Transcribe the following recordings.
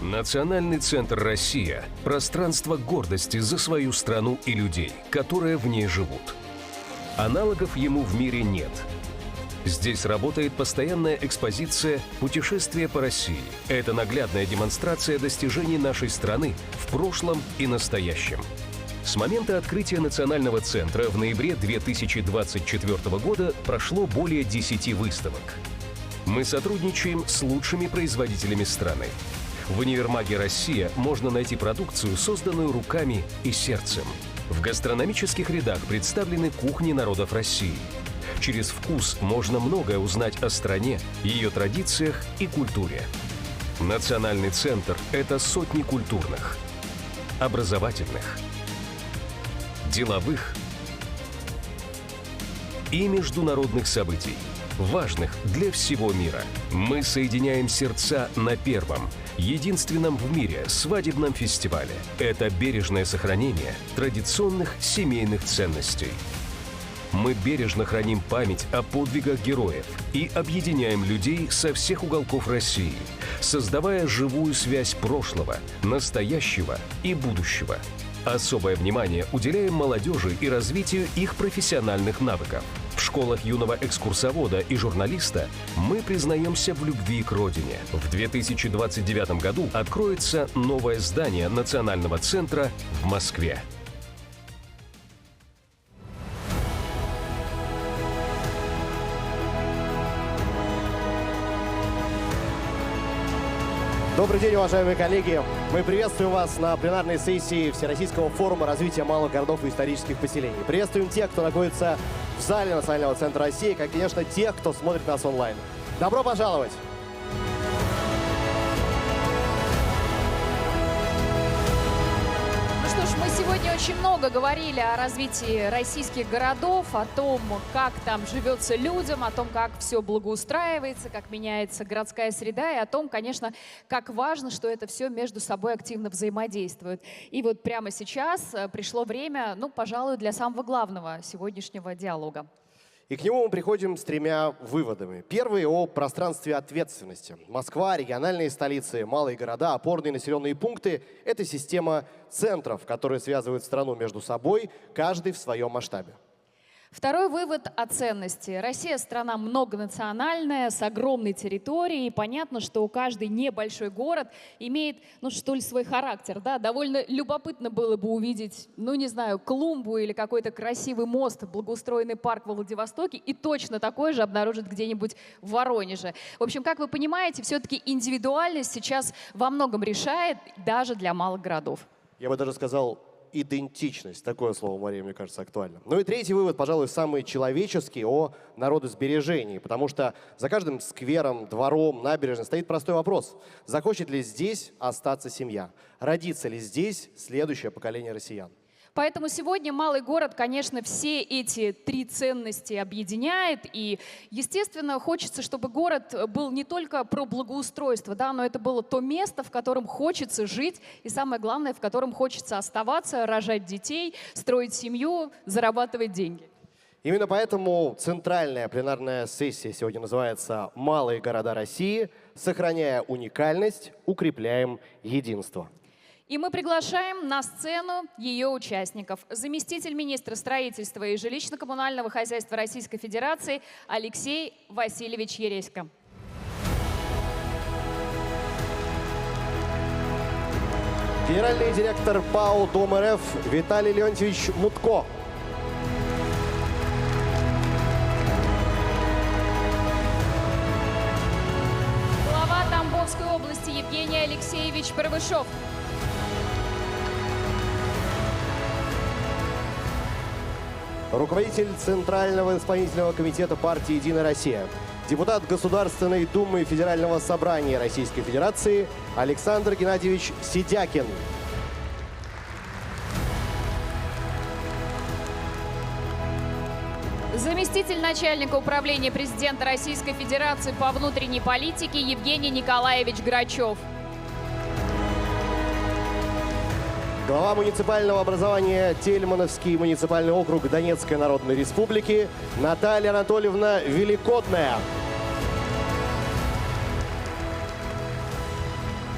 Национальный центр «Россия» – пространство гордости за свою страну и людей, которые в ней живут. Аналогов ему в мире нет. Здесь работает постоянная экспозиция «Путешествие по России». Это наглядная демонстрация достижений нашей страны в прошлом и настоящем. С момента открытия Национального центра в ноябре 2024 года прошло более 10 выставок. Мы сотрудничаем с лучшими производителями страны. В универмаге «Россия» можно найти продукцию, созданную руками и сердцем. В гастрономических рядах представлены кухни народов России. Через вкус можно многое узнать о стране, ее традициях и культуре. Национальный центр – это сотни культурных, образовательных, деловых и международных событий, важных для всего мира. Мы соединяем сердца на первом, единственном в мире свадебном фестивале. Это бережное сохранение традиционных семейных ценностей. Мы бережно храним память о подвигах героев и объединяем людей со всех уголков России, создавая живую связь прошлого, настоящего и будущего. Особое внимание уделяем молодежи и развитию их профессиональных навыков. В школах юного экскурсовода и журналиста мы признаемся в любви к родине. В 2029 году откроется новое здание Национального центра в Москве. Добрый день, уважаемые коллеги! Мы приветствуем вас на пленарной сессии Всероссийского форума развития малых городов и исторических поселений. Приветствуем тех, кто находится в зале Национального центра России, как, конечно, тех, кто смотрит нас онлайн. Добро пожаловать! Мы сегодня очень много говорили о развитии российских городов, о том, как там живется людям, о том, как все благоустраивается, как меняется городская среда, и о том, конечно, как важно, что это все между собой активно взаимодействует. И вот прямо сейчас пришло время, пожалуй, для самого главного сегодняшнего диалога. И к нему мы приходим с тремя выводами. Первый о пространстве ответственности. Москва, региональные столицы, малые города, опорные населенные пункты – это система центров, которые связывают страну между собой, каждый в своем масштабе. Второй вывод о ценности. Россия – страна многонациональная, с огромной территорией. И понятно, что каждый небольшой город имеет, что ли, свой характер. Да? Довольно любопытно было бы увидеть, не знаю, клумбу или какой-то красивый мост, благоустроенный парк во Владивостоке, и точно такой же обнаружить где-нибудь в Воронеже. В общем, как вы понимаете, все-таки индивидуальность сейчас во многом решает даже для малых городов. Я бы даже сказал, идентичность. Такое слово, Мария, мне кажется, актуально. Ну и третий вывод, пожалуй, самый человеческий, о народосбережении. Потому что за каждым сквером, двором, набережной стоит простой вопрос. Захочет ли здесь остаться семья? Родится ли здесь следующее поколение россиян? Поэтому сегодня малый город, конечно, все эти три ценности объединяет. И, естественно, хочется, чтобы город был не только про благоустройство, да, но это было то место, в котором хочется жить, и самое главное, в котором хочется оставаться, рожать детей, строить семью, зарабатывать деньги. Именно поэтому центральная пленарная сессия сегодня называется «Малые города России. Сохраняя уникальность, укрепляем единство». И мы приглашаем на сцену ее участников. Заместитель министра строительства и жилищно-коммунального хозяйства Российской Федерации Алексей Васильевич Ересько. Генеральный директор ПАО Дом РФ Виталий Леонтьевич Мутко. Глава Тамбовской области Евгений Алексеевич Парвышов. Руководитель Центрального исполнительного комитета партии «Единая Россия», депутат Государственной Думы Федерального собрания Российской Федерации Александр Геннадьевич Сидякин. Заместитель начальника управления президента Российской Федерации по внутренней политике Евгений Николаевич Грачев. Глава муниципального образования Тельмановский муниципальный округ Донецкой Народной Республики Наталья Анатольевна Великодная.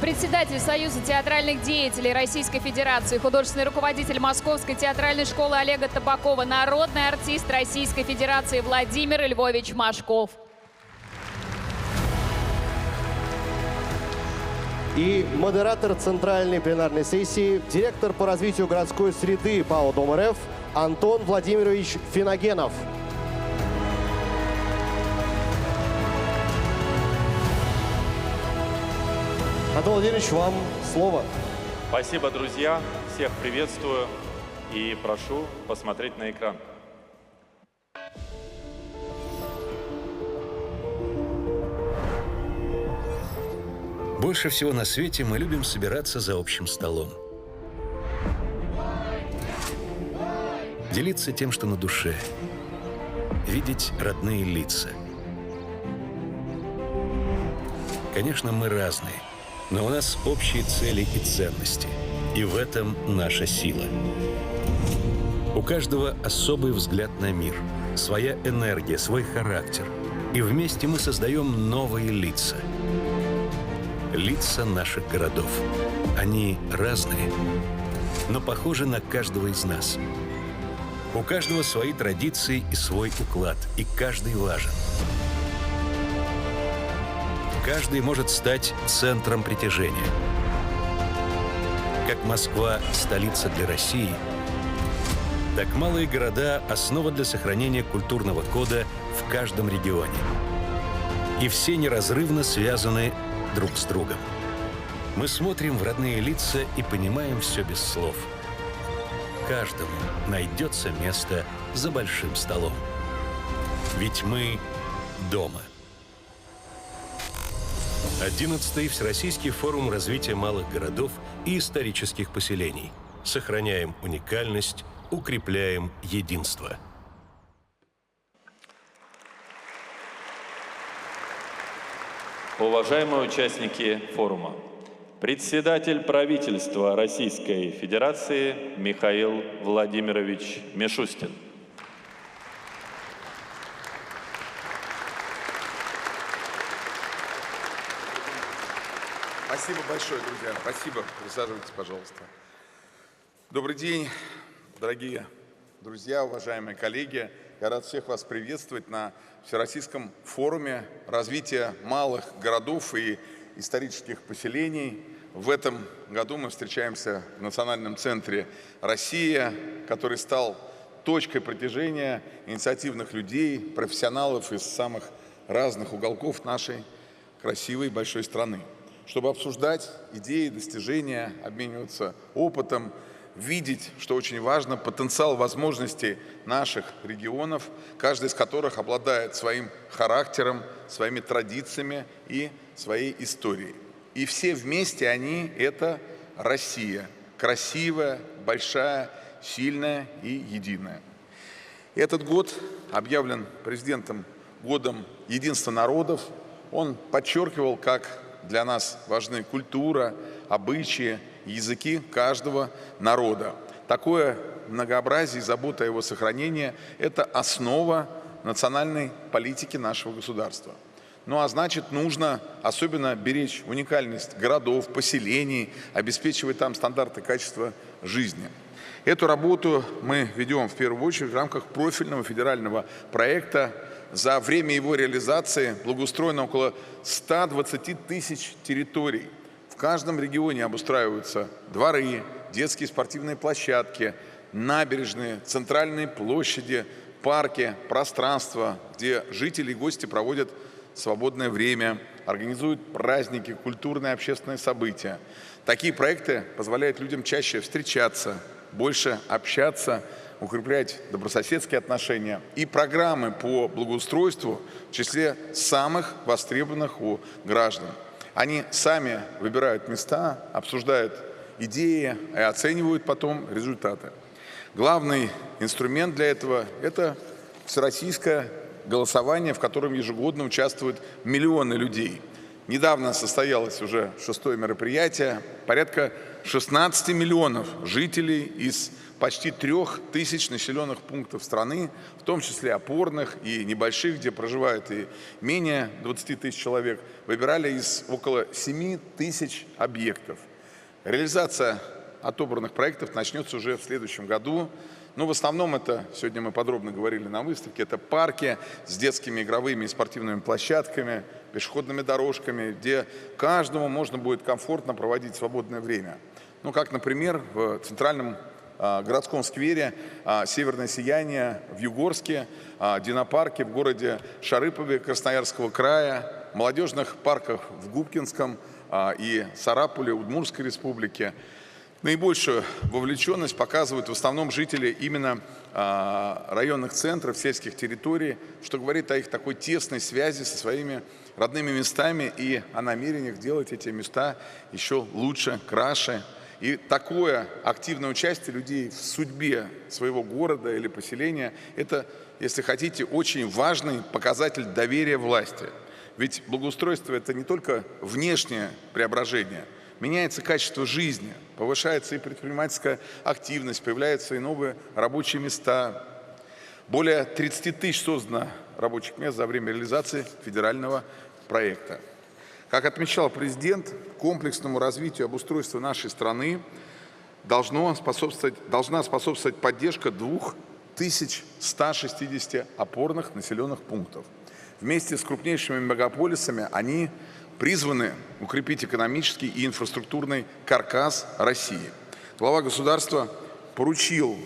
Председатель Союза театральных деятелей Российской Федерации, художественный руководитель Московской театральной школы Олега Табакова, народный артист Российской Федерации Владимир Львович Машков. И модератор центральной пленарной сессии, директор по развитию городской среды ПАО Дом РФ Антон Владимирович Финогенов. Антон Владимирович, вам слово. Спасибо, друзья. Всех приветствую и прошу посмотреть на экран. Больше всего на свете мы любим собираться за общим столом. Делиться тем, что на душе. Видеть родные лица. Конечно, мы разные, но у нас общие цели и ценности. И в этом наша сила. У каждого особый взгляд на мир, своя энергия, свой характер. И вместе мы создаем новые лица. Лица наших городов. Они разные, но похожи на каждого из нас. У каждого свои традиции и свой уклад, и каждый важен. Каждый может стать центром притяжения. Как Москва – столица для России, так малые города – основа для сохранения культурного кода в каждом регионе. И все неразрывно связаны друг с другом. Мы смотрим в родные лица и понимаем все без слов. Каждому найдется место за большим столом. Ведь мы дома. 11-й Всероссийский форум развития малых городов и исторических поселений. Сохраняем уникальность, укрепляем единство. Уважаемые участники форума, председатель правительства Российской Федерации Михаил Владимирович Мишустин. Спасибо большое, друзья. Спасибо. Присаживайтесь, пожалуйста. Добрый день, дорогие друзья, уважаемые коллеги. Я рад всех вас приветствовать на Всероссийском форуме развития малых городов и исторических поселений. В этом году мы встречаемся в Национальном центре «Россия», который стал точкой притяжения инициативных людей, профессионалов из самых разных уголков нашей красивой большой страны, чтобы обсуждать идеи, достижения, обмениваться опытом, видеть, что очень важно, потенциал возможностей наших регионов, каждый из которых обладает своим характером, своими традициями и своей историей. И все вместе они – это Россия, красивая, большая, сильная и единая. Этот год объявлен президентом годом единства народов. Он подчеркивал, как для нас важны культура, обычаи, языки каждого народа. Такое многообразие и забота о его сохранении – это основа национальной политики нашего государства. Ну а значит, нужно особенно беречь уникальность городов, поселений, обеспечивать там стандарты качества жизни. Эту работу мы ведем в первую очередь в рамках профильного федерального проекта. За время его реализации благоустроено около 120 тысяч территорий. В каждом регионе обустраиваются дворы, детские спортивные площадки, набережные, центральные площади, парки, пространства, где жители и гости проводят свободное время, организуют праздники, культурные и общественные события. Такие проекты позволяют людям чаще встречаться, больше общаться, укреплять добрососедские отношения. И программы по благоустройству в числе самых востребованных у граждан. Они сами выбирают места, обсуждают идеи и оценивают потом результаты. Главный инструмент для этого – это всероссийское голосование, в котором ежегодно участвуют миллионы людей. Недавно состоялось уже 6-е мероприятие. Порядка 16 миллионов жителей из почти 3000 населенных пунктов страны, в том числе опорных и небольших, где проживает и менее 20 тысяч человек, выбирали из около 7 тысяч объектов. Реализация отобранных проектов начнется уже в следующем году. Но в основном это, сегодня мы подробно говорили на выставке, это парки с детскими игровыми и спортивными площадками, пешеходными дорожками, где каждому можно будет комфортно проводить свободное время. Ну, как, например, в центральном городском сквере «Северное сияние» в Югорске, Динопарке в городе Шарыпове Красноярского края, молодежных парках в Губкинском и Сарапуле, Удмуртской республике. Наибольшую вовлеченность показывают в основном жители именно районных центров, сельских территорий, что говорит о их такой тесной связи со своими родными местами и о намерениях делать эти места еще лучше, краше. И такое активное участие людей в судьбе своего города или поселения – это, если хотите, очень важный показатель доверия власти. Ведь благоустройство – это не только внешнее преображение. Меняется качество жизни, повышается и предпринимательская активность, появляются и новые рабочие места. Более 30 тысяч создано рабочих мест за время реализации федерального проекта. Как отмечал президент, комплексному развитию обустройства нашей страны должна способствовать поддержка 2160 опорных населенных пунктов. Вместе с крупнейшими мегаполисами они призваны укрепить экономический и инфраструктурный каркас России. Глава государства поручил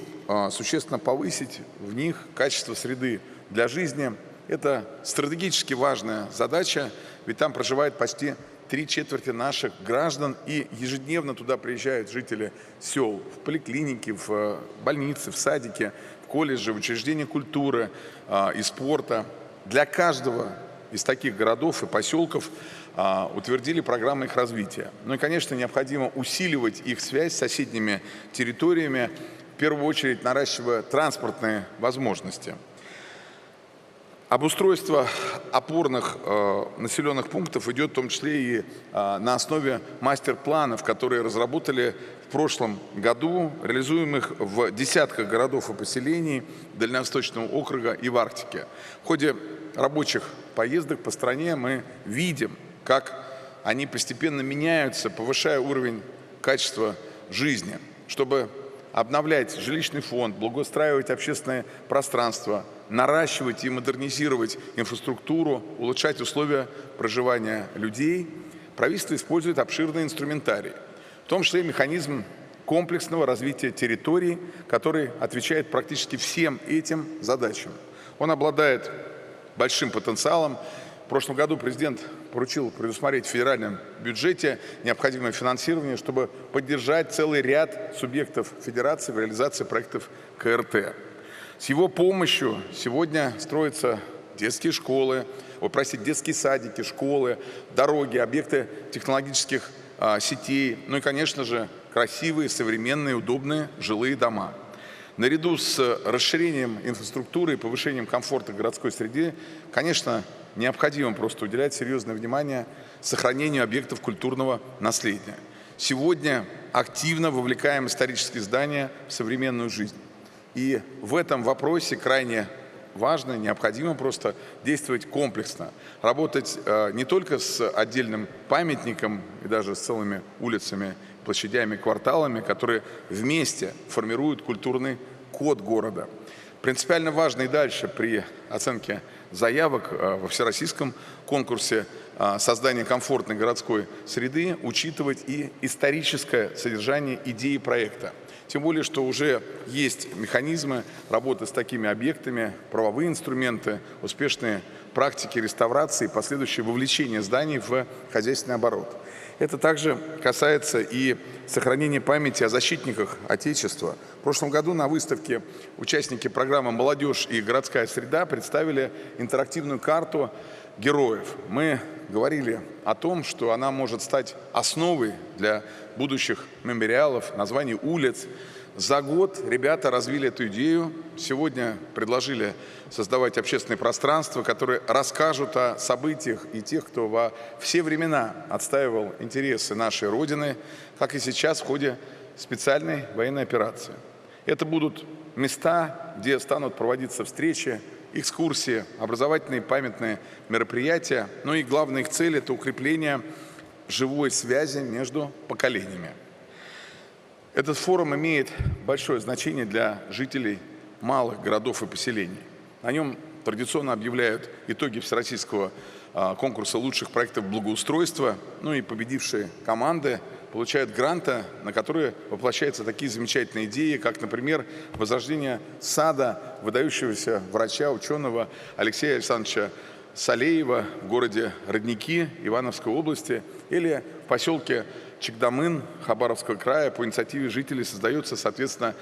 существенно повысить в них качество среды для жизни. Это стратегически важная задача, ведь там проживает почти 3/4 наших граждан, и ежедневно туда приезжают жители сел, в поликлинике, в больницы, в садики, в колледжи, в учреждения культуры и спорта. Для каждого из таких городов и поселков утвердили программы их развития. Ну и, конечно, необходимо усиливать их связь с соседними территориями, в первую очередь наращивая транспортные возможности. Обустройство опорных населенных пунктов идет в том числе и на основе мастер-планов, которые разработали в прошлом году, реализуемых в десятках городов и поселений Дальневосточного округа и в Арктике. В ходе рабочих поездок по стране мы видим, как они постепенно меняются, повышая уровень качества жизни, чтобы обновлять жилищный фонд, благоустраивать общественное пространство, наращивать и модернизировать инфраструктуру, улучшать условия проживания людей. Правительство использует обширный инструментарий, в том числе механизм комплексного развития территорий, который отвечает практически всем этим задачам. Он обладает большим потенциалом. В прошлом году президент поручил предусмотреть в федеральном бюджете необходимое финансирование, чтобы поддержать целый ряд субъектов федерации в реализации проектов КРТ. С его помощью сегодня строятся детские школы, детские садики, школы, дороги, объекты технологических сетей, ну и, конечно же, красивые, современные, удобные жилые дома. Наряду с расширением инфраструктуры и повышением комфорта городской среды, конечно, необходимо просто уделять серьезное внимание сохранению объектов культурного наследия. Сегодня активно вовлекаем исторические здания в современную жизнь. И в этом вопросе крайне важно, необходимо просто действовать комплексно. Работать не только с отдельным памятником и даже с целыми улицами, площадями, кварталами, которые вместе формируют культурный код города. Принципиально важно и дальше при оценке заявок во всероссийском конкурсе создания комфортной городской среды учитывать и историческое содержание идеи проекта. Тем более, что уже есть механизмы работы с такими объектами, правовые инструменты, успешные практики реставрации, последующее вовлечение зданий в хозяйственный оборот. Это также касается и сохранения памяти о защитниках Отечества. В прошлом году на выставке участники программы «Молодежь и городская среда» представили интерактивную карту героев. Мы говорили о том, что она может стать основой для будущих мемориалов, названий улиц, За год ребята развили эту идею. Сегодня предложили создавать общественные пространства, которые расскажут о событиях и тех, кто во все времена отстаивал интересы нашей Родины, как и сейчас в ходе специальной военной операции. Это будут места, где станут проводиться встречи, экскурсии, образовательные памятные мероприятия. Ну и главная их цель – это укрепление живой связи между поколениями. Этот форум имеет большое значение для жителей малых городов и поселений. На нем традиционно объявляют итоги всероссийского конкурса лучших проектов благоустройства. Ну и победившие команды получают гранты, на которые воплощаются такие замечательные идеи, как, например, возрождение сада выдающегося врача, ученого Алексея Александровича Салеева в городе Родники Ивановской области, или в поселке Чикдамын Хабаровского края по инициативе жителей создается, соответственно,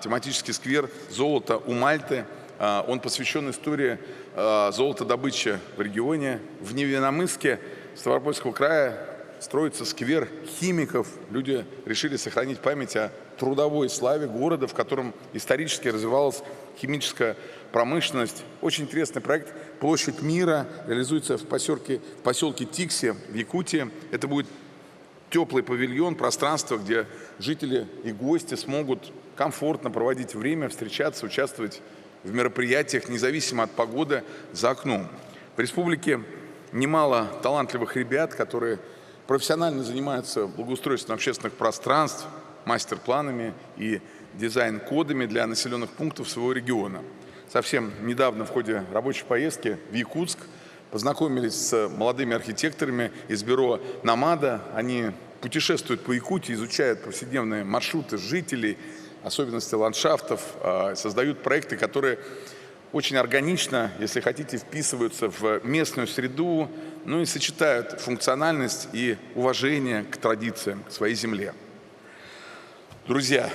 тематический сквер «Золото у Мальты». Он посвящен истории золотодобычи в регионе. В Невинномысске Ставропольского края строится сквер химиков. Люди решили сохранить память о трудовой славе города, в котором исторически развивалась химическая промышленность. Очень интересный проект «Площадь мира» реализуется в поселке Тикси в Якутии. Это будет теплый павильон, пространство, где жители и гости смогут комфортно проводить время, встречаться, участвовать в мероприятиях, независимо от погоды за окном. В республике немало талантливых ребят, которые профессионально занимаются благоустройством общественных пространств, мастер-планами и дизайн-кодами для населенных пунктов своего региона. Совсем недавно в ходе рабочей поездки в Якутск познакомились с молодыми архитекторами из бюро «Намада». Они путешествуют по Якутии, изучают повседневные маршруты жителей, особенности ландшафтов, создают проекты, которые очень органично, если хотите, вписываются в местную среду, ну и сочетают функциональность и уважение к традициям, к своей земле. Друзья,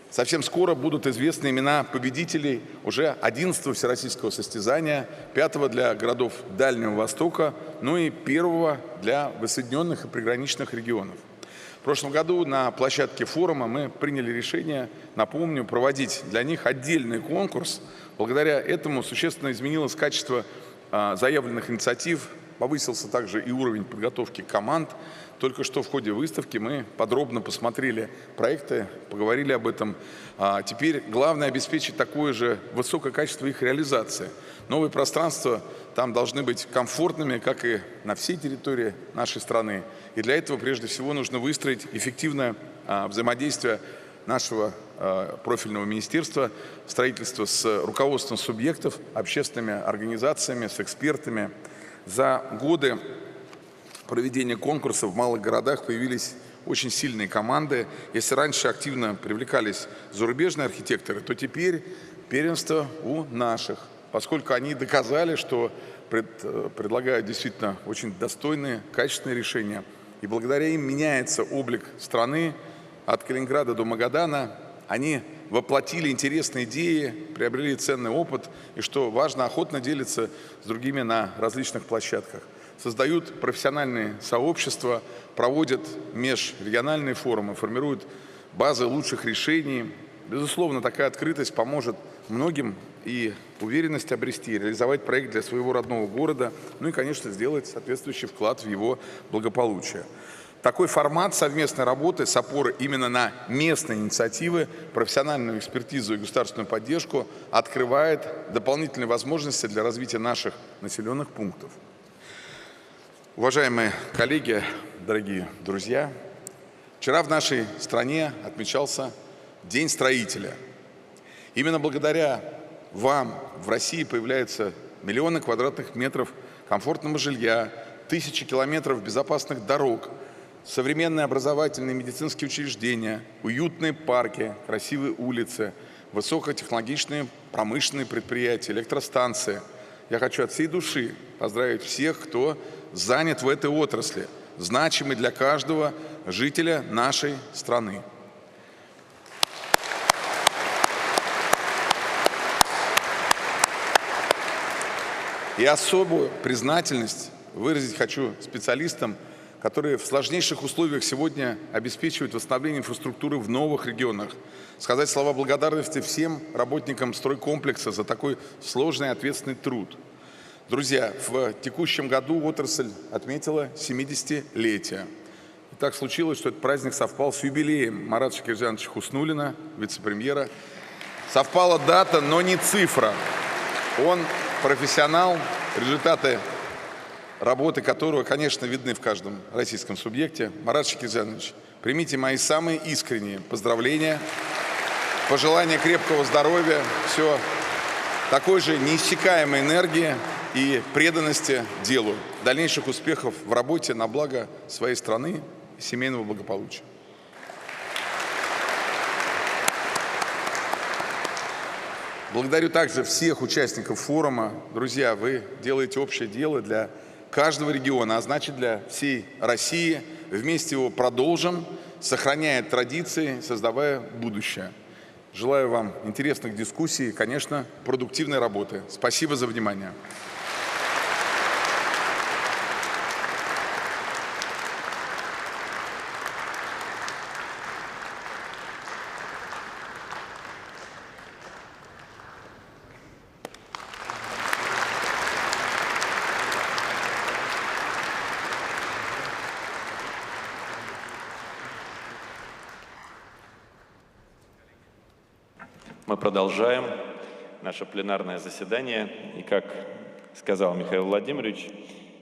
совсем скоро будут известны имена победителей уже 11-го всероссийского состязания, 5-го для городов Дальнего Востока, ну и 1-го для воссоединенных и приграничных регионов. В прошлом году на площадке форума мы приняли решение, напомню, проводить для них отдельный конкурс. Благодаря этому существенно изменилось качество заявленных инициатив, повысился также и уровень подготовки команд. Только что в ходе выставки мы подробно посмотрели проекты, поговорили об этом. Теперь главное обеспечить такое же высокое качество их реализации. Новые пространства там должны быть комфортными, как и на всей территории нашей страны. И для этого прежде всего нужно выстроить эффективное взаимодействие нашего профильного министерства, строительство с руководством субъектов, общественными организациями, с экспертами. За годы проведения конкурсов в малых городах появились очень сильные команды. Если раньше активно привлекались зарубежные архитекторы, то теперь первенство у наших, поскольку они доказали, что предлагают действительно очень достойные, качественные решения. И благодаря им меняется облик страны от Калининграда до Магадана. Они воплотили интересные идеи, приобрели ценный опыт и, что важно, охотно делятся с другими на различных площадках. Создают профессиональные сообщества, проводят межрегиональные форумы, формируют базы лучших решений. Безусловно, такая открытость поможет многим и уверенность обрести, реализовать проект для своего родного города, ну и, конечно, сделать соответствующий вклад в его благополучие. Такой формат совместной работы с опорой именно на местные инициативы, профессиональную экспертизу и государственную поддержку открывает дополнительные возможности для развития наших населенных пунктов. Уважаемые коллеги, дорогие друзья, вчера в нашей стране отмечался День строителя. Именно благодаря вам в России появляются миллионы квадратных метров комфортного жилья, тысячи километров безопасных дорог, современные образовательные и медицинские учреждения, уютные парки, красивые улицы, высокотехнологичные промышленные предприятия, электростанции. Я хочу от всей души поздравить всех, кто занят в этой отрасли, значимый для каждого жителя нашей страны. И особую признательность выразить хочу специалистам, которые в сложнейших условиях сегодня обеспечивают восстановление инфраструктуры в новых регионах. Сказать слова благодарности всем работникам стройкомплекса за такой сложный и ответственный труд. Друзья, в текущем году отрасль отметила 70-летие. И так случилось, что этот праздник совпал с юбилеем Марата Шакирджановича Хуснуллина, вице-премьера. Совпала дата, но не цифра. Он профессионал, результаты работы которого, конечно, видны в каждом российском субъекте. Марат Шакирджанович, примите мои самые искренние поздравления, пожелания крепкого здоровья, все такой же неиссякаемой энергии и преданности делу, дальнейших успехов в работе на благо своей страны и семейного благополучия. Благодарю также всех участников форума. Друзья, вы делаете общее дело для каждого региона, а значит для всей России. Вместе его продолжим, сохраняя традиции, создавая будущее. Желаю вам интересных дискуссий и, конечно, продуктивной работы. Спасибо за внимание. Мы продолжаем наше пленарное заседание. И, как сказал Михаил Владимирович,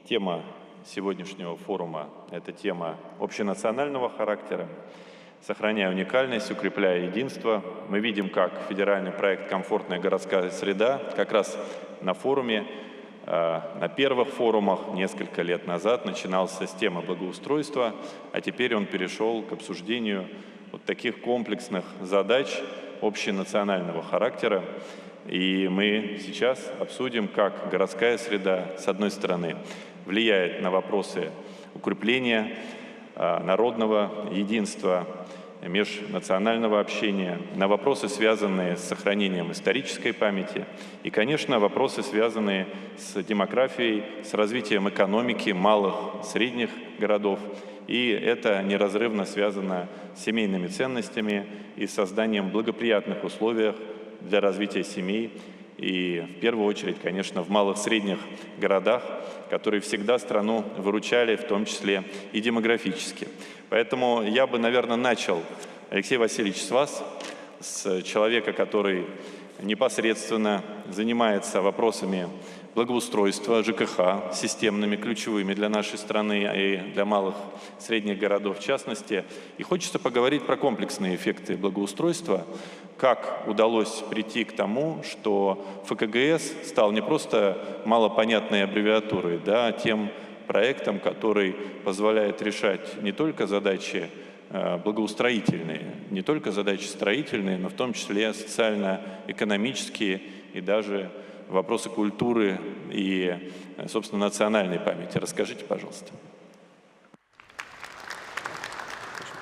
тема сегодняшнего форума – это тема общенационального характера. Сохраняя уникальность, укрепляя единство, мы видим, как федеральный проект «Комфортная городская среда» как раз на форуме, на первых форумах несколько лет назад начинался с темы благоустройства, а теперь он перешел к обсуждению вот таких комплексных задач общенационального характера. И мы сейчас обсудим, как городская среда, с одной стороны, влияет на вопросы укрепления народного единства, межнационального общения, на вопросы, связанные с сохранением исторической памяти и, конечно, вопросы, связанные с демографией, с развитием экономики малых, средних городов. И это неразрывно связано с семейными ценностями и созданием благоприятных условий для развития семей. И в первую очередь, конечно, в малых, средних городах, которые всегда страну выручали, в том числе и демографически. Поэтому я бы, наверное, начал, Алексей Васильевич, с вас, с человека, который непосредственно занимается вопросами благоустройства, ЖКХ, системными, ключевыми для нашей страны и для малых, средних городов в частности. И хочется поговорить про комплексные эффекты благоустройства, как удалось прийти к тому, что ФКГС стал не просто малопонятной аббревиатурой, да, а тем проектом, который позволяет решать не только задачи благоустроительные, не только задачи строительные, но в том числе социально-экономические и даже вопросы культуры и, собственно, национальной памяти. Расскажите, пожалуйста.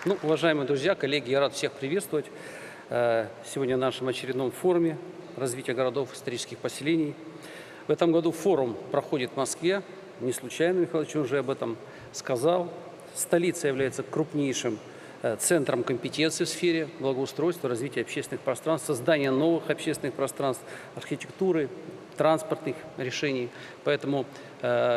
Ну, уважаемые друзья, коллеги, я рад всех приветствовать сегодня на нашем очередном форуме развития городов, исторических поселений. В этом году форум проходит в Москве. Не случайно, Михаил Ильич уже об этом сказал. Столица является крупнейшим центром компетенции в сфере благоустройства, развития общественных пространств, создания новых общественных пространств, архитектуры, транспортных решений. Поэтому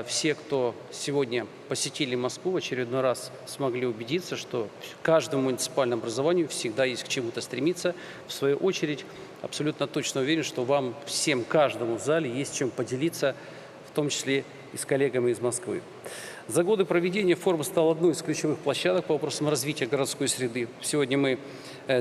все, кто сегодня посетили Москву, в очередной раз смогли убедиться, что каждому муниципальному образованию всегда есть к чему-то стремиться. В свою очередь, абсолютно точно уверен, что вам всем, каждому в зале есть чем поделиться, в том числе и с коллегами из Москвы. За годы проведения форум стал одной из ключевых площадок по вопросам развития городской среды. Сегодня мы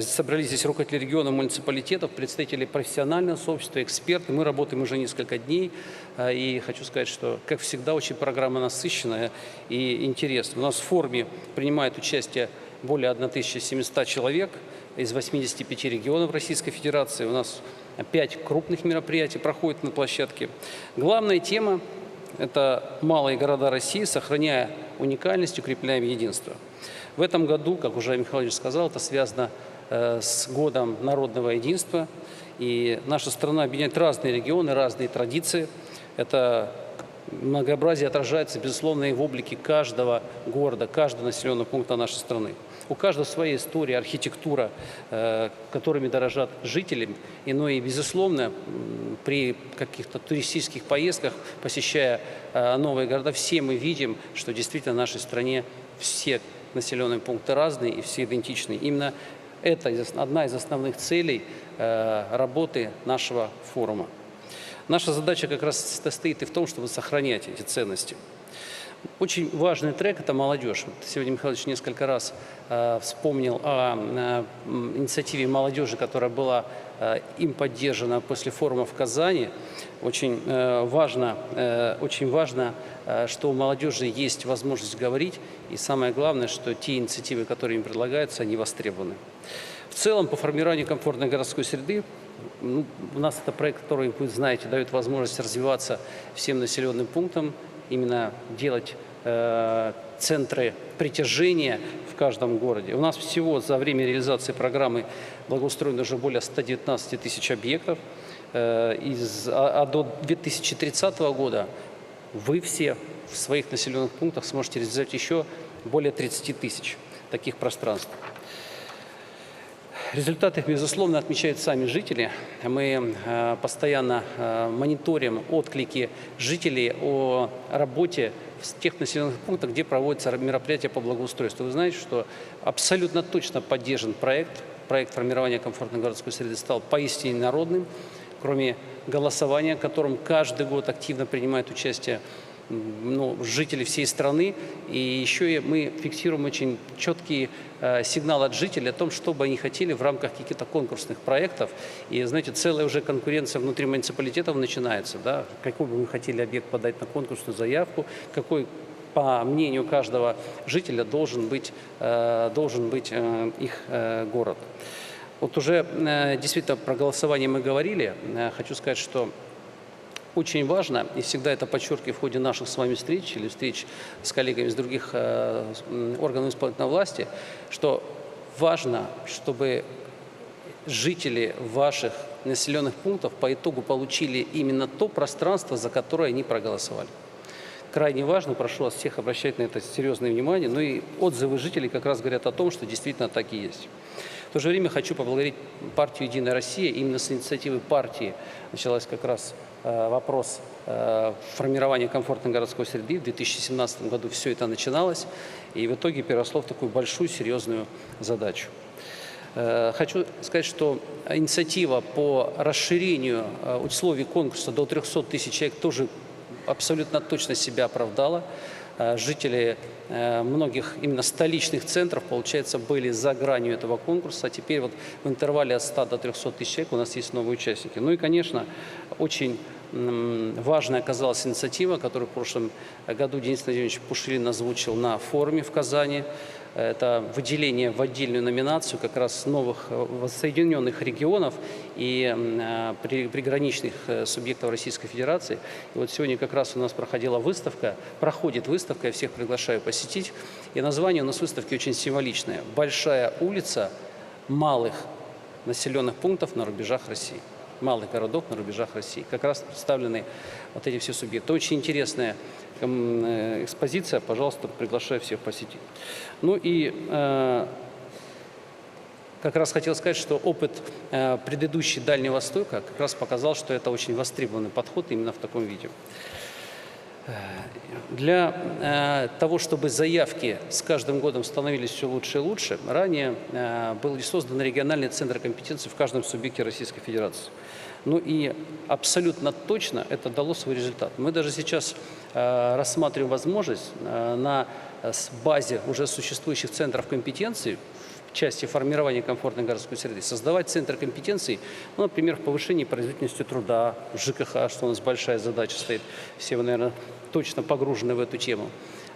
собрались здесь руководители регионов, муниципалитетов, представители профессионального сообщества, эксперты. Мы работаем уже несколько дней. И хочу сказать, что, как всегда, очень программа насыщенная и интересная. У нас в форуме принимает участие более 1700 человек из 85 регионов Российской Федерации. У нас 5 крупных мероприятий проходят на площадке. Главная тема – это малые города России, сохраняя уникальность, укрепляем единство. В этом году, как уже Михаил Владимирович сказал, это связано с годом народного единства. И наша страна объединяет разные регионы, разные традиции. Это многообразие отражается, безусловно, и в облике каждого города, каждого населенного пункта нашей страны. У каждого своя история, архитектура, которыми дорожат жители. Но и, безусловно, при каких-то туристических поездках, посещая новые города, все мы видим, что действительно в нашей стране все населенные пункты разные и все идентичны. Именно это одна из основных целей работы нашего форума. Наша задача как раз состоит и в том, чтобы сохранять эти ценности. Очень важный трек – это молодежь. Сегодня Михайлович несколько раз вспомнил о инициативе молодежи, которая была им поддержана после форума в Казани. Очень важно, что у молодежи есть возможность говорить, и самое главное, что те инициативы, которые им предлагаются, они востребованы. В целом, по формированию комфортной городской среды, у нас это проект, который, вы знаете, дает возможность развиваться всем населенным пунктам, именно делать центры притяжения в каждом городе. У нас всего за время реализации программы благоустроено уже более 119 тысяч объектов. А до 2030 года вы все в своих населенных пунктах сможете реализовать еще более 30 тысяч таких пространств. Результаты, безусловно, отмечают сами жители. Мы постоянно мониторим отклики жителей о работе в тех населенных пунктах, где проводятся мероприятия по благоустройству. Вы знаете, что абсолютно точно поддержан проект. Проект формирования комфортной городской среды стал поистине народным. Кроме голосования, в котором каждый год активно принимают участие жители всей страны. И еще мы фиксируем очень четкий сигнал от жителей о том, что бы они хотели в рамках каких-то конкурсных проектов. И, знаете, целая уже конкуренция внутри муниципалитетов начинается. Да? Какой бы мы хотели объект подать на конкурсную заявку, какой, по мнению каждого жителя, должен быть их город. Вот уже действительно про голосование мы говорили. Хочу сказать, что очень важно, и всегда это подчеркиваю в ходе наших с вами встреч или встреч с коллегами из других органов исполнительной власти, что важно, чтобы жители ваших населенных пунктов по итогу получили именно то пространство, за которое они проголосовали. Крайне важно, прошу вас всех обращать на это серьезное внимание, но и отзывы жителей как раз говорят о том, что действительно так и есть. В то же время хочу поблагодарить партию «Единая Россия». Именно с инициативы партии началась как раз вопрос формирования комфортной городской среды. В 2017 году все это начиналось, и в итоге переросло в такую большую, серьезную задачу. Хочу сказать, что инициатива по расширению условий конкурса до 300 тысяч человек тоже абсолютно точно себя оправдала. Жители многих именно столичных центров, получается, были за гранью этого конкурса. А теперь вот в интервале от 100 до 300 тысяч человек у нас есть новые участники. Ну и, конечно, очень важной оказалась инициатива, которую в прошлом году Денис Владимирович Пушилин озвучил на форуме в Казани. Это выделение в отдельную номинацию как раз новых воссоединенных регионов и приграничных субъектов Российской Федерации. И вот сегодня как раз у нас проходит выставка, я всех приглашаю посетить. И название у нас выставки очень символичное. «Большая улица малых населенных пунктов на рубежах России». Малых городов на рубежах России. Как раз представлены вот эти все субъекты. Очень интересная экспозиция. Пожалуйста, приглашаю всех посетить. Ну и как раз хотел сказать, что опыт предыдущий Дальнего Востока как раз показал, что это очень востребованный подход именно в таком виде. Для того, чтобы заявки с каждым годом становились все лучше и лучше, ранее был создан региональный центр компетенции в каждом субъекте Российской Федерации. Ну и абсолютно точно это дало свой результат. Мы даже сейчас рассматриваем возможность на базе уже существующих центров компетенции в части формирования комфортной городской среды создавать центр компетенций, ну, например, в повышении производительности труда, в ЖКХ, что у нас большая задача стоит. Все вы, наверное, точно погружены в эту тему.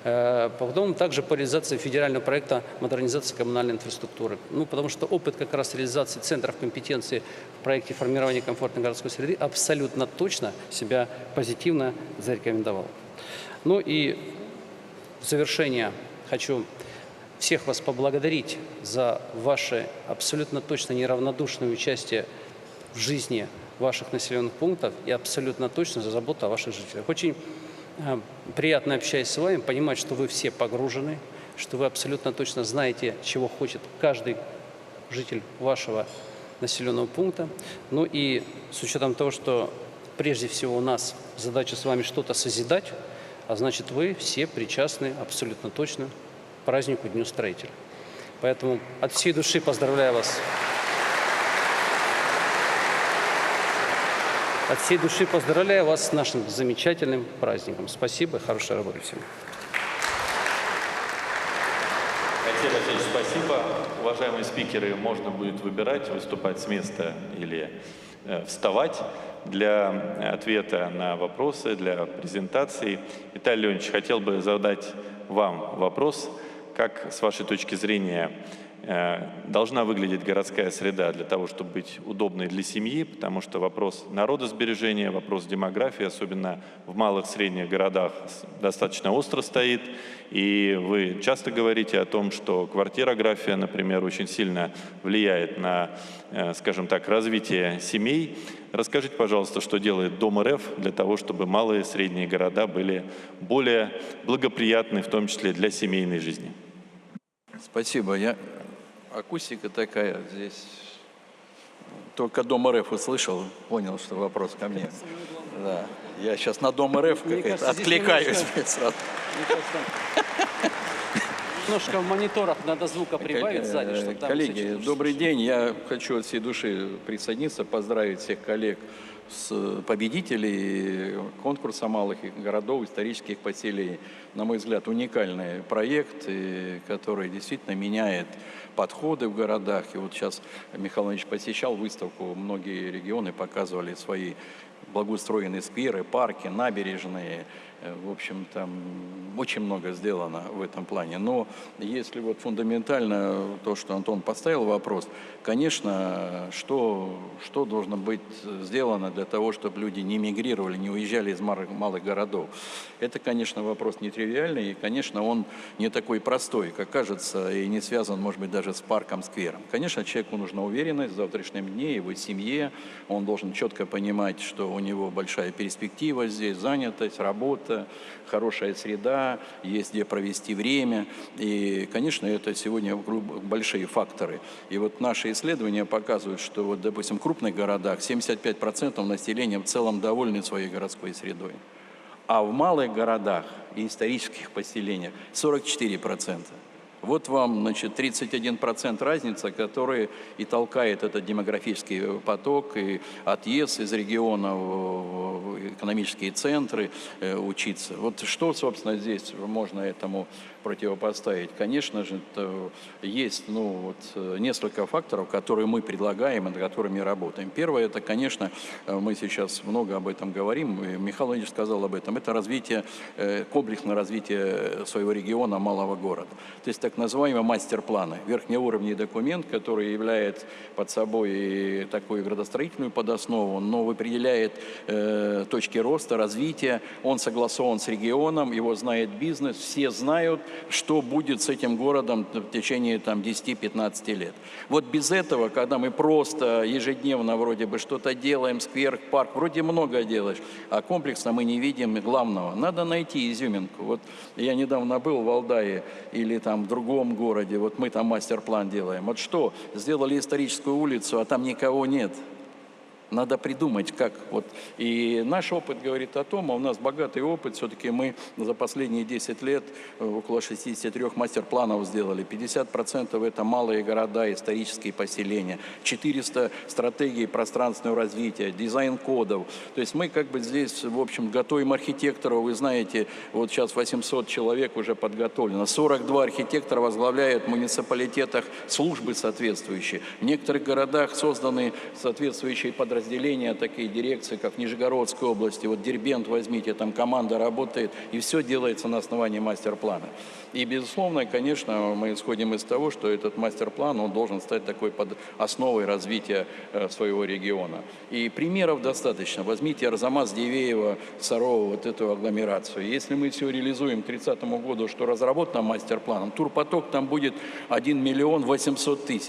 Потом также по реализации федерального проекта модернизации коммунальной инфраструктуры. Ну, потому что опыт как раз реализации центров компетенции в проекте формирования комфортной городской среды абсолютно точно себя позитивно зарекомендовал. Ну и в завершение хочу всех вас поблагодарить за ваше абсолютно точно неравнодушное участие в жизни ваших населенных пунктов и абсолютно точно за заботу о ваших жителях. Очень приятно общаясь с вами, понимать, что вы все погружены, что вы абсолютно точно знаете, чего хочет каждый житель вашего населенного пункта. Ну и с учетом того, что прежде всего у нас задача с вами что-то созидать, а значит, вы все причастны абсолютно точно к празднику Дню Строителя. Поэтому от всей души поздравляю вас. От всей души поздравляю вас с нашим замечательным праздником. Спасибо, хорошей работы всем. Алексей Васильевич, спасибо. Уважаемые спикеры, можно будет выбирать, выступать с места или вставать для ответа на вопросы, для презентации. Виталий Леонидович, хотел бы задать вам вопрос. Как, с вашей точки зрения, должна выглядеть городская среда для того, чтобы быть удобной для семьи, потому что вопрос народосбережения, вопрос демографии, особенно в малых средних городах, достаточно остро стоит. И вы часто говорите о том, что квартирография, например, очень сильно влияет на, скажем так, развитие семей. Расскажите, пожалуйста, что делает Дом РФ для того, чтобы малые и средние города были более благоприятны, в том числе для семейной жизни. Спасибо. Акустика такая здесь. Только Дом РФ услышал, понял, что вопрос ко мне. Да. Я сейчас на Дом РФ откликаюсь сразу. Немножко в мониторах надо звука прибавить сзади, чтобы там... Коллеги, добрый день. Я хочу от всей души присоединиться, поздравить всех коллег с победителей конкурса малых городов, исторических поселений. На мой взгляд, уникальный проект, который действительно меняет подходы в городах. И вот сейчас Михаил Иванович посещал выставку, многие регионы показывали свои благоустроенные скверы, парки, набережные. В общем, там очень много сделано в этом плане. Но если вот фундаментально то, что Антон поставил вопрос, конечно, что должно быть сделано для того, чтобы люди не мигрировали, не уезжали из малых городов? Это, конечно, вопрос нетривиальный, и, конечно, он не такой простой, как кажется, и не связан, может быть, даже с парком, сквером. Конечно, человеку нужна уверенность в завтрашнем дне, его семье, он должен четко понимать, что у него большая перспектива здесь, занятость, работа, хорошая среда, есть где провести время. И, конечно, это сегодня большие факторы. И вот наши исследования показывают, что, вот, допустим, в крупных городах 75% населения в целом довольны своей городской средой. А в малых городах и исторических поселениях 44%. Вот вам, значит, 31% разница, которая и толкает этот демографический поток, и отъезд из региона в экономические центры учиться. Вот что, собственно, здесь можно этому противопоставить? Конечно же, есть несколько факторов, которые мы предлагаем и над которыми работаем. Первое, это, конечно, мы сейчас много об этом говорим, и Михаил Владимирович сказал об этом, это развитие, комплексное развитие своего региона, малого города. То есть так называемые мастер-планы, верхнеуровневый документ, который является под собой и такую градостроительную подоснову, но определяет точки роста, развития, он согласован с регионом, его знает бизнес, все знают, что будет с этим городом в течение 10-15 лет. Вот без этого, когда мы просто ежедневно вроде бы что-то делаем, сквер, парк, вроде много делаешь, а комплексно мы не видим главного. Надо найти изюминку. Вот я недавно был в Валдае или там в другом городе, вот мы там мастер-план делаем. Вот что? Сделали историческую улицу, а там никого нет. Надо придумать, как. Вот. И наш опыт говорит о том, а у нас богатый опыт, все-таки мы за последние 10 лет около 63 мастер-планов сделали. 50% это малые города, исторические поселения, 400 стратегий пространственного развития, дизайн-кодов. То есть мы как бы здесь, в общем, готовим архитекторов. Вы знаете, вот сейчас 800 человек уже подготовлено. 42 архитектора возглавляют в муниципалитетах службы соответствующие. В некоторых городах созданы соответствующие подразделения, такие дирекции, как в Нижегородской области. Вот Дербент возьмите, там команда работает, и все делается на основании мастер-плана. И, безусловно, конечно, мы исходим из того, что этот мастер-план, он должен стать такой под основой развития своего региона. И примеров достаточно. Возьмите Арзамас, Дивеево, Сарова, вот эту агломерацию. Если мы все реализуем к 30 году, что разработано мастер-планом, турпоток там будет 1 800 000.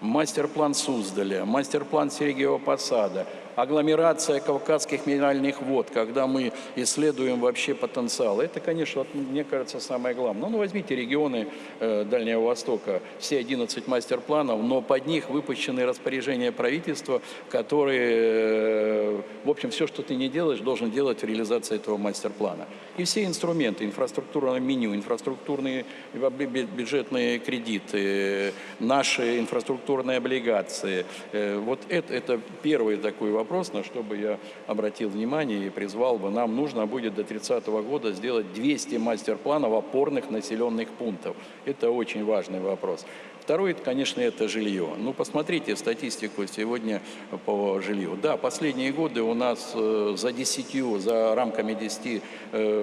Мастер-план Суздаля, мастер-план Сергиева Посада, агломерация кавказских минеральных вод, когда мы исследуем вообще потенциал. Это, конечно, мне кажется, самое главное. Ну, возьмите регионы Дальнего Востока, все 11 мастер-планов, но под них выпущены распоряжения правительства, которые, в общем, все, что ты не делаешь, должен делать в реализации этого мастер-плана. И все инструменты, инфраструктурное меню, инфраструктурные бюджетные кредиты, наши инфраструктурные облигации. Вот это первый такой вопрос, на что бы я обратил внимание и призвал бы. Нам нужно будет до 30 года сделать 200 мастер-планов опорных населенных пунктов. Это очень важный вопрос. Второй, конечно, это жилье. Ну, посмотрите статистику сегодня по жилью. Да, последние годы у нас за рамками 10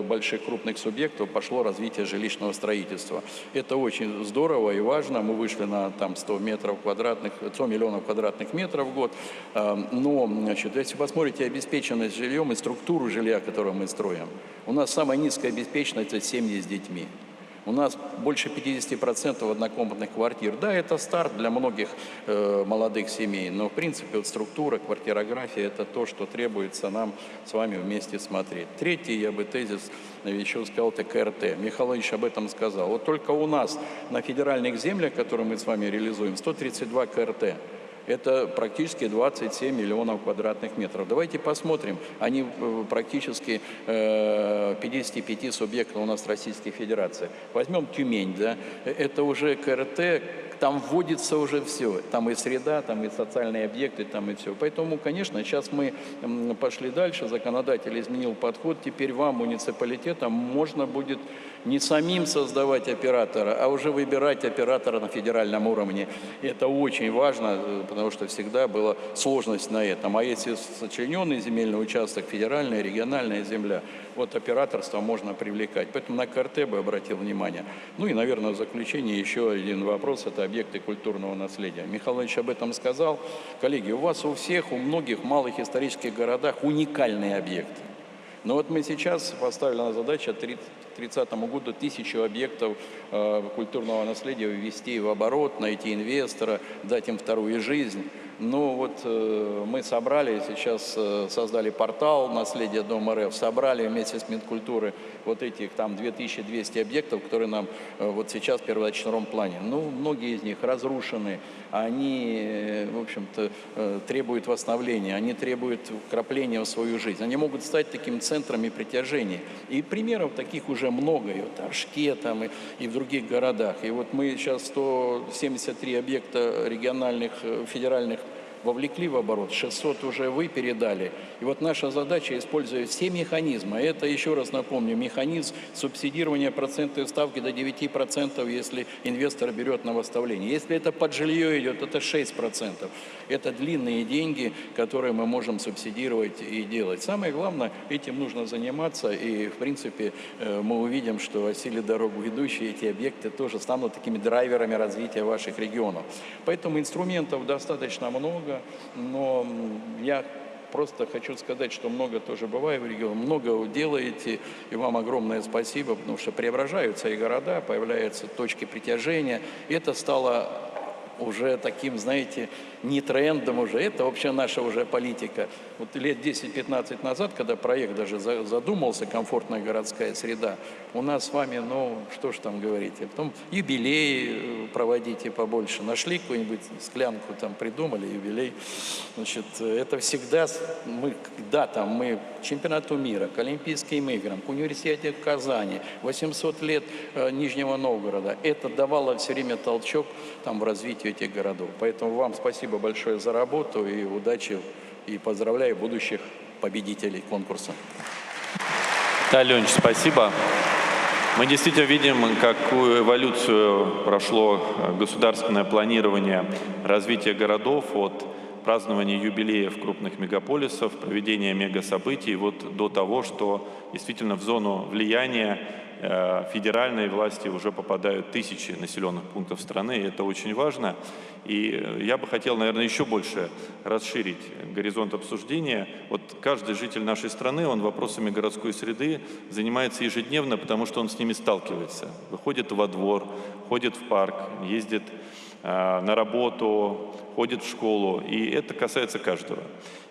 больших крупных субъектов пошло развитие жилищного строительства. Это очень здорово и важно. Мы вышли на там, 100 миллионов квадратных метров в год. Но, значит, если посмотрите обеспеченность жильем и структуру жилья, которое мы строим, у нас самая низкая обеспеченность – это семьи с детьми. У нас больше 50% однокомнатных квартир. Да, это старт для многих молодых семей, но в принципе вот структура, квартирография – это то, что требуется нам с вами вместе смотреть. Третий, я бы тезис еще сказал, это КРТ. Михаил Ильич об этом сказал. Вот только у нас на федеральных землях, которые мы с вами реализуем, 132 КРТ. Это практически 27 миллионов квадратных метров. Давайте посмотрим. Они практически 55 субъектов у нас в Российской Федерации. Возьмем Тюмень, да, это уже КРТ, там вводится уже все. Там и среда, там и социальные объекты, там и все. Поэтому, конечно, сейчас мы пошли дальше, законодатель изменил подход. Теперь вам, муниципалитетам, можно будет не самим создавать оператора, а уже выбирать оператора на федеральном уровне. Это очень важно, потому что всегда была сложность на этом. А если сочлененный земельный участок, федеральная, региональная земля, вот операторство можно привлекать. Поэтому на КРТ бы обратил внимание. Ну и, наверное, в заключение еще один вопрос – это объекты культурного наследия. Михаил Ильич об этом сказал. Коллеги, у вас у всех, у многих малых исторических городах уникальные объекты. Но вот мы сейчас поставили на задачу к 30 году 1000 объектов культурного наследия ввести в оборот, найти инвестора, дать им вторую жизнь. Ну вот мы собрали, сейчас создали портал «Наследие Дом РФ», собрали вместе с Минкультурой вот этих там 2200 объектов, которые нам вот сейчас в первоначальном плане. Ну, многие из них разрушены, они, в общем-то, требуют восстановления, они требуют вкрапления в свою жизнь. Они могут стать такими центрами притяжения. И примеров таких уже много, и в Торжке там, и в других городах. И вот мы сейчас 173 объекта региональных, федеральных вовлекли в оборот, 600 уже вы передали. И вот наша задача, используя все механизмы, это, еще раз напомню, механизм субсидирования процентной ставки до 9%, если инвестор берет на восстановление. Если это под жилье идет, это 6%. Это длинные деньги, которые мы можем субсидировать и делать. Самое главное, этим нужно заниматься, и, в принципе, мы увидим, что осилили дорогу ведущие, эти объекты тоже станут такими драйверами развития ваших регионов. Поэтому инструментов достаточно много. Но я просто хочу сказать, что много тоже бывает в регионе, много делаете, и вам огромное спасибо, потому что преображаются и города, появляются точки притяжения. Это стало уже таким, знаете, не трендом уже, это вообще наша уже политика. Вот лет 10-15 назад, когда проект даже задумался, комфортная городская среда, у нас с вами, ну, что ж там говорить, потом юбилей проводите побольше, нашли какую-нибудь склянку, там придумали юбилей, значит, это всегда, мы к чемпионату мира, к Олимпийским играм, к университете в Казани, 800 лет Нижнего Новгорода, это давало все время толчок там в развитии этих городов. Поэтому вам спасибо большое за работу и удачи, и поздравляю будущих победителей конкурса. Виталий Леонидович, спасибо. Мы действительно видим, какую эволюцию прошло государственное планирование развития городов от празднования юбилеев крупных мегаполисов, проведения мегасобытий, вот до того, что действительно в зону влияния федеральные власти уже попадают тысячи населенных пунктов страны, и это очень важно. И я бы хотел, наверное, еще больше расширить горизонт обсуждения. Вот каждый житель нашей страны, он вопросами городской среды занимается ежедневно, потому что он с ними сталкивается. Выходит во двор, ходит в парк, ездит на работу, ходит в школу, и это касается каждого.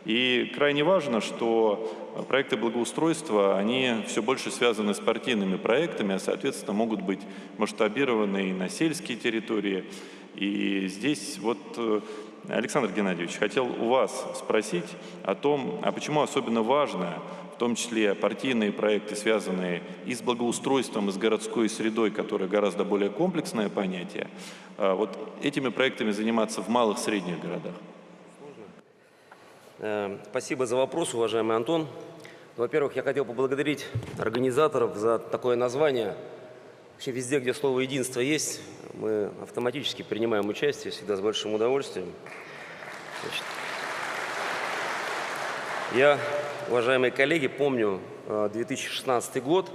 И крайне важно, что проекты благоустройства, они все больше связаны с партийными проектами, а, соответственно, могут быть масштабированы и на сельские территории. И здесь вот, Александр Геннадьевич, хотел у вас спросить о том, а почему особенно важно, в том числе партийные проекты, связанные и с благоустройством, и с городской средой, которая гораздо более комплексное понятие, вот этими проектами заниматься в малых, средних городах? Спасибо за вопрос, уважаемый Антон. Во-первых, я хотел поблагодарить организаторов за такое название. Вообще везде, где слово «единство» есть, мы автоматически принимаем участие, всегда с большим удовольствием. Значит, я, уважаемые коллеги, помню 2016 год,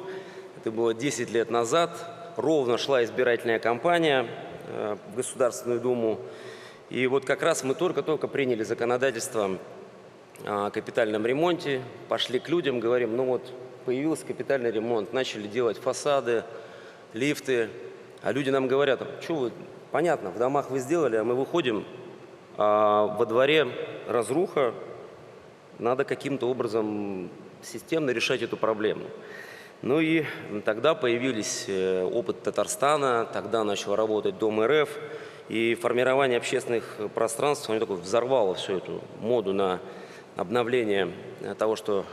это было 10 лет назад, ровно шла избирательная кампания в Государственную Думу, и вот как раз мы только-только приняли законодательство о капитальном ремонте, пошли к людям, говорим, ну вот появился капитальный ремонт, начали делать фасады, лифты, а люди нам говорят, что вы, понятно, в домах вы сделали, а мы выходим, а во дворе разруха, надо каким-то образом системно решать эту проблему. Ну и тогда появились опыт Татарстана, тогда начал работать Дом РФ, и формирование общественных пространств, оно такое взорвало всю эту моду на обновление того, что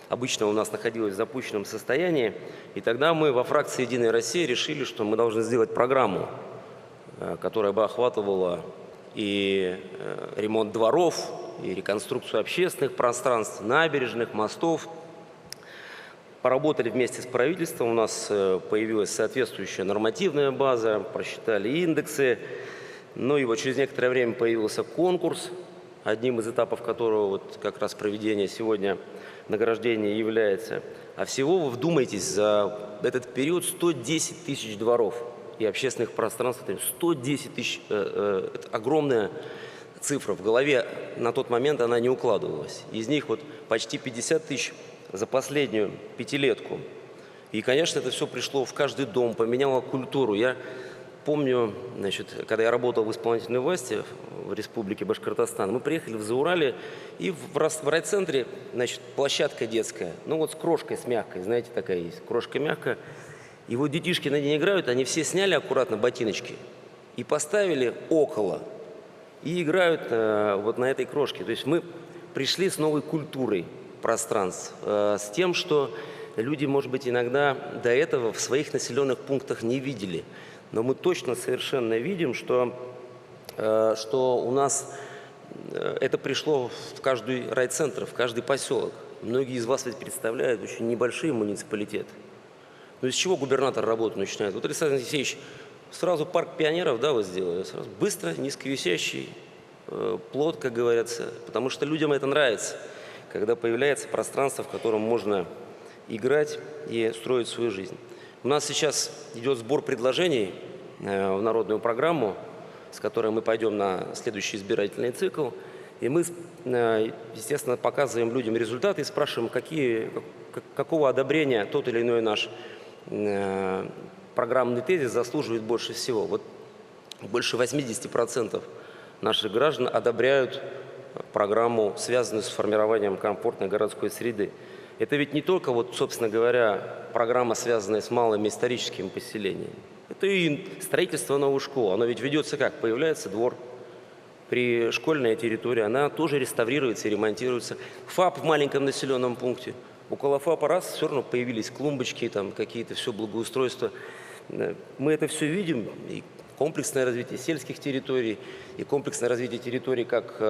обычно у нас находилось в запущенном состоянии. И тогда мы во фракции «Единая Россия» решили, что мы должны сделать программу, которая бы охватывала и ремонт дворов, и реконструкцию общественных пространств, набережных, мостов. Поработали вместе с правительством, у нас появилась соответствующая нормативная база, просчитали индексы. Ну и вот через некоторое время появился конкурс, одним из этапов которого вот как раз проведение сегодня награждения является. А всего, вы вдумайтесь, за этот период 110 тысяч дворов и общественных пространств. 110 тысяч, это огромная цифра. В голове на тот момент она не укладывалась. Из них вот почти 50 тысяч за последнюю пятилетку. И, конечно, это все пришло в каждый дом, поменяло культуру. Я помню, значит, когда я работал в исполнительной власти в Республике Башкортостан, мы приехали в Заурале, и в райцентре, значит, площадка детская, ну вот с крошкой, с мягкой, знаете, такая есть, крошка мягкая. И вот детишки на ней играют, они все сняли аккуратно ботиночки и поставили около, и играют вот на этой крошке. То есть мы пришли с новой культурой пространств, с тем, что люди, может быть, иногда до этого в своих населенных пунктах не видели. Но мы точно совершенно видим, что у нас это пришло в каждый райцентр, в каждый поселок. Многие из вас ведь представляют очень небольшие муниципалитеты. Но из чего губернатор работу начинает? Вот Александр Алексеевич, сразу парк пионеров, да, вы сделали, сразу быстро, низковисящий плод, как говорится, потому что людям это нравится, когда появляется пространство, в котором можно играть и строить свою жизнь. У нас сейчас идет сбор предложений в народную программу, с которой мы пойдем на следующий избирательный цикл. И мы, естественно, показываем людям результаты и спрашиваем, какого одобрения тот или иной наш программный тезис заслуживает больше всего. Вот больше 80% наших граждан одобряют программу, связанную с формированием комфортной городской среды. Это ведь не только, вот, собственно говоря, программа, связанная с малыми историческими поселениями. Это и строительство новых школ. Оно ведь ведется как? Появляется двор, пришкольная территория, она тоже реставрируется и ремонтируется. ФАП в маленьком населенном пункте. Около ФАПа раз, все равно появились клумбочки, там какие-то все благоустройства. Мы это все видим. И комплексное развитие сельских территорий, и комплексное развитие территорий как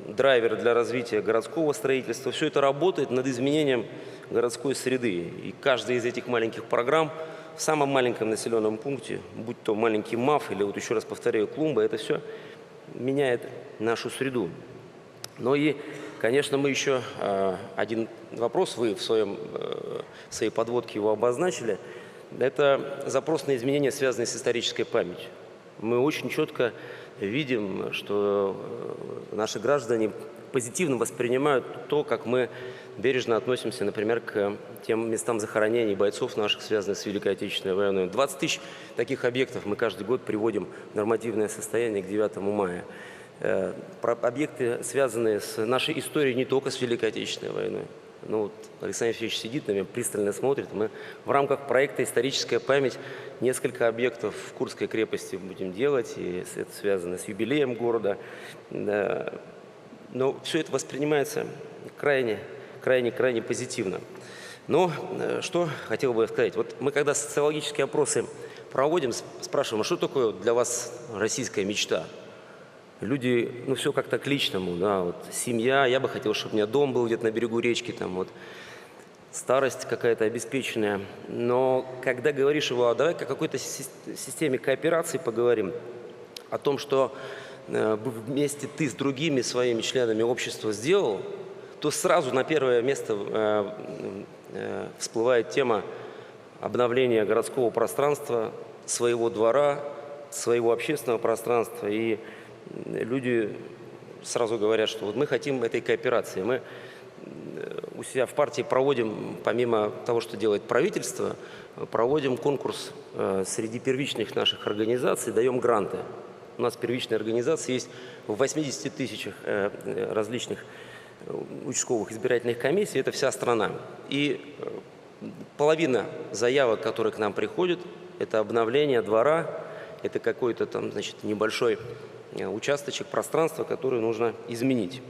драйвер для развития городского строительства. Все это работает над изменением городской среды. И каждая из этих маленьких программ в самом маленьком населенном пункте, будь то маленький МАФ или, вот еще раз повторяю, клумба, это все меняет нашу среду. Но и, конечно, мы еще один вопрос, вы в своей подводке его обозначили, это запрос на изменения, связанные с исторической памятью. Мы очень четко видим, что наши граждане позитивно воспринимают то, как мы бережно относимся, например, к тем местам захоронений бойцов наших, связанных с Великой Отечественной войной. 20 тысяч таких объектов мы каждый год приводим в нормативное состояние к 9 мая. Объекты, связанные с нашей историей не только с Великой Отечественной войной. Ну, вот Александр Ефимович сидит на меня, пристально смотрит. Мы в рамках проекта «Историческая память» несколько объектов в Курской крепости будем делать, и это связано с юбилеем города. Но все это воспринимается крайне позитивно. Но что хотел бы сказать. Вот мы когда социологические опросы проводим, спрашиваем, а что такое для вас российская мечта? Люди, ну, все как-то к личному, да, вот семья, я бы хотел, чтобы у меня дом был где-то на берегу речки, там вот старость какая-то обеспеченная. Но когда говоришь его, а давай-ка о какой-то системе кооперации поговорим, о том, что вместе ты с другими своими членами общества сделал, то сразу на первое место всплывает тема обновления городского пространства, своего двора, своего общественного пространства. И люди сразу говорят, что вот мы хотим этой кооперации. Мы у себя в партии проводим, помимо того, что делает правительство, проводим конкурс среди первичных наших организаций, даем гранты. У нас первичные организации есть в 80 тысячах различных участковых избирательных комиссий, это вся страна. И половина заявок, которые к нам приходят, это обновление двора, это какой-то там, значит, небольшой участочек пространства, который нужно изменить.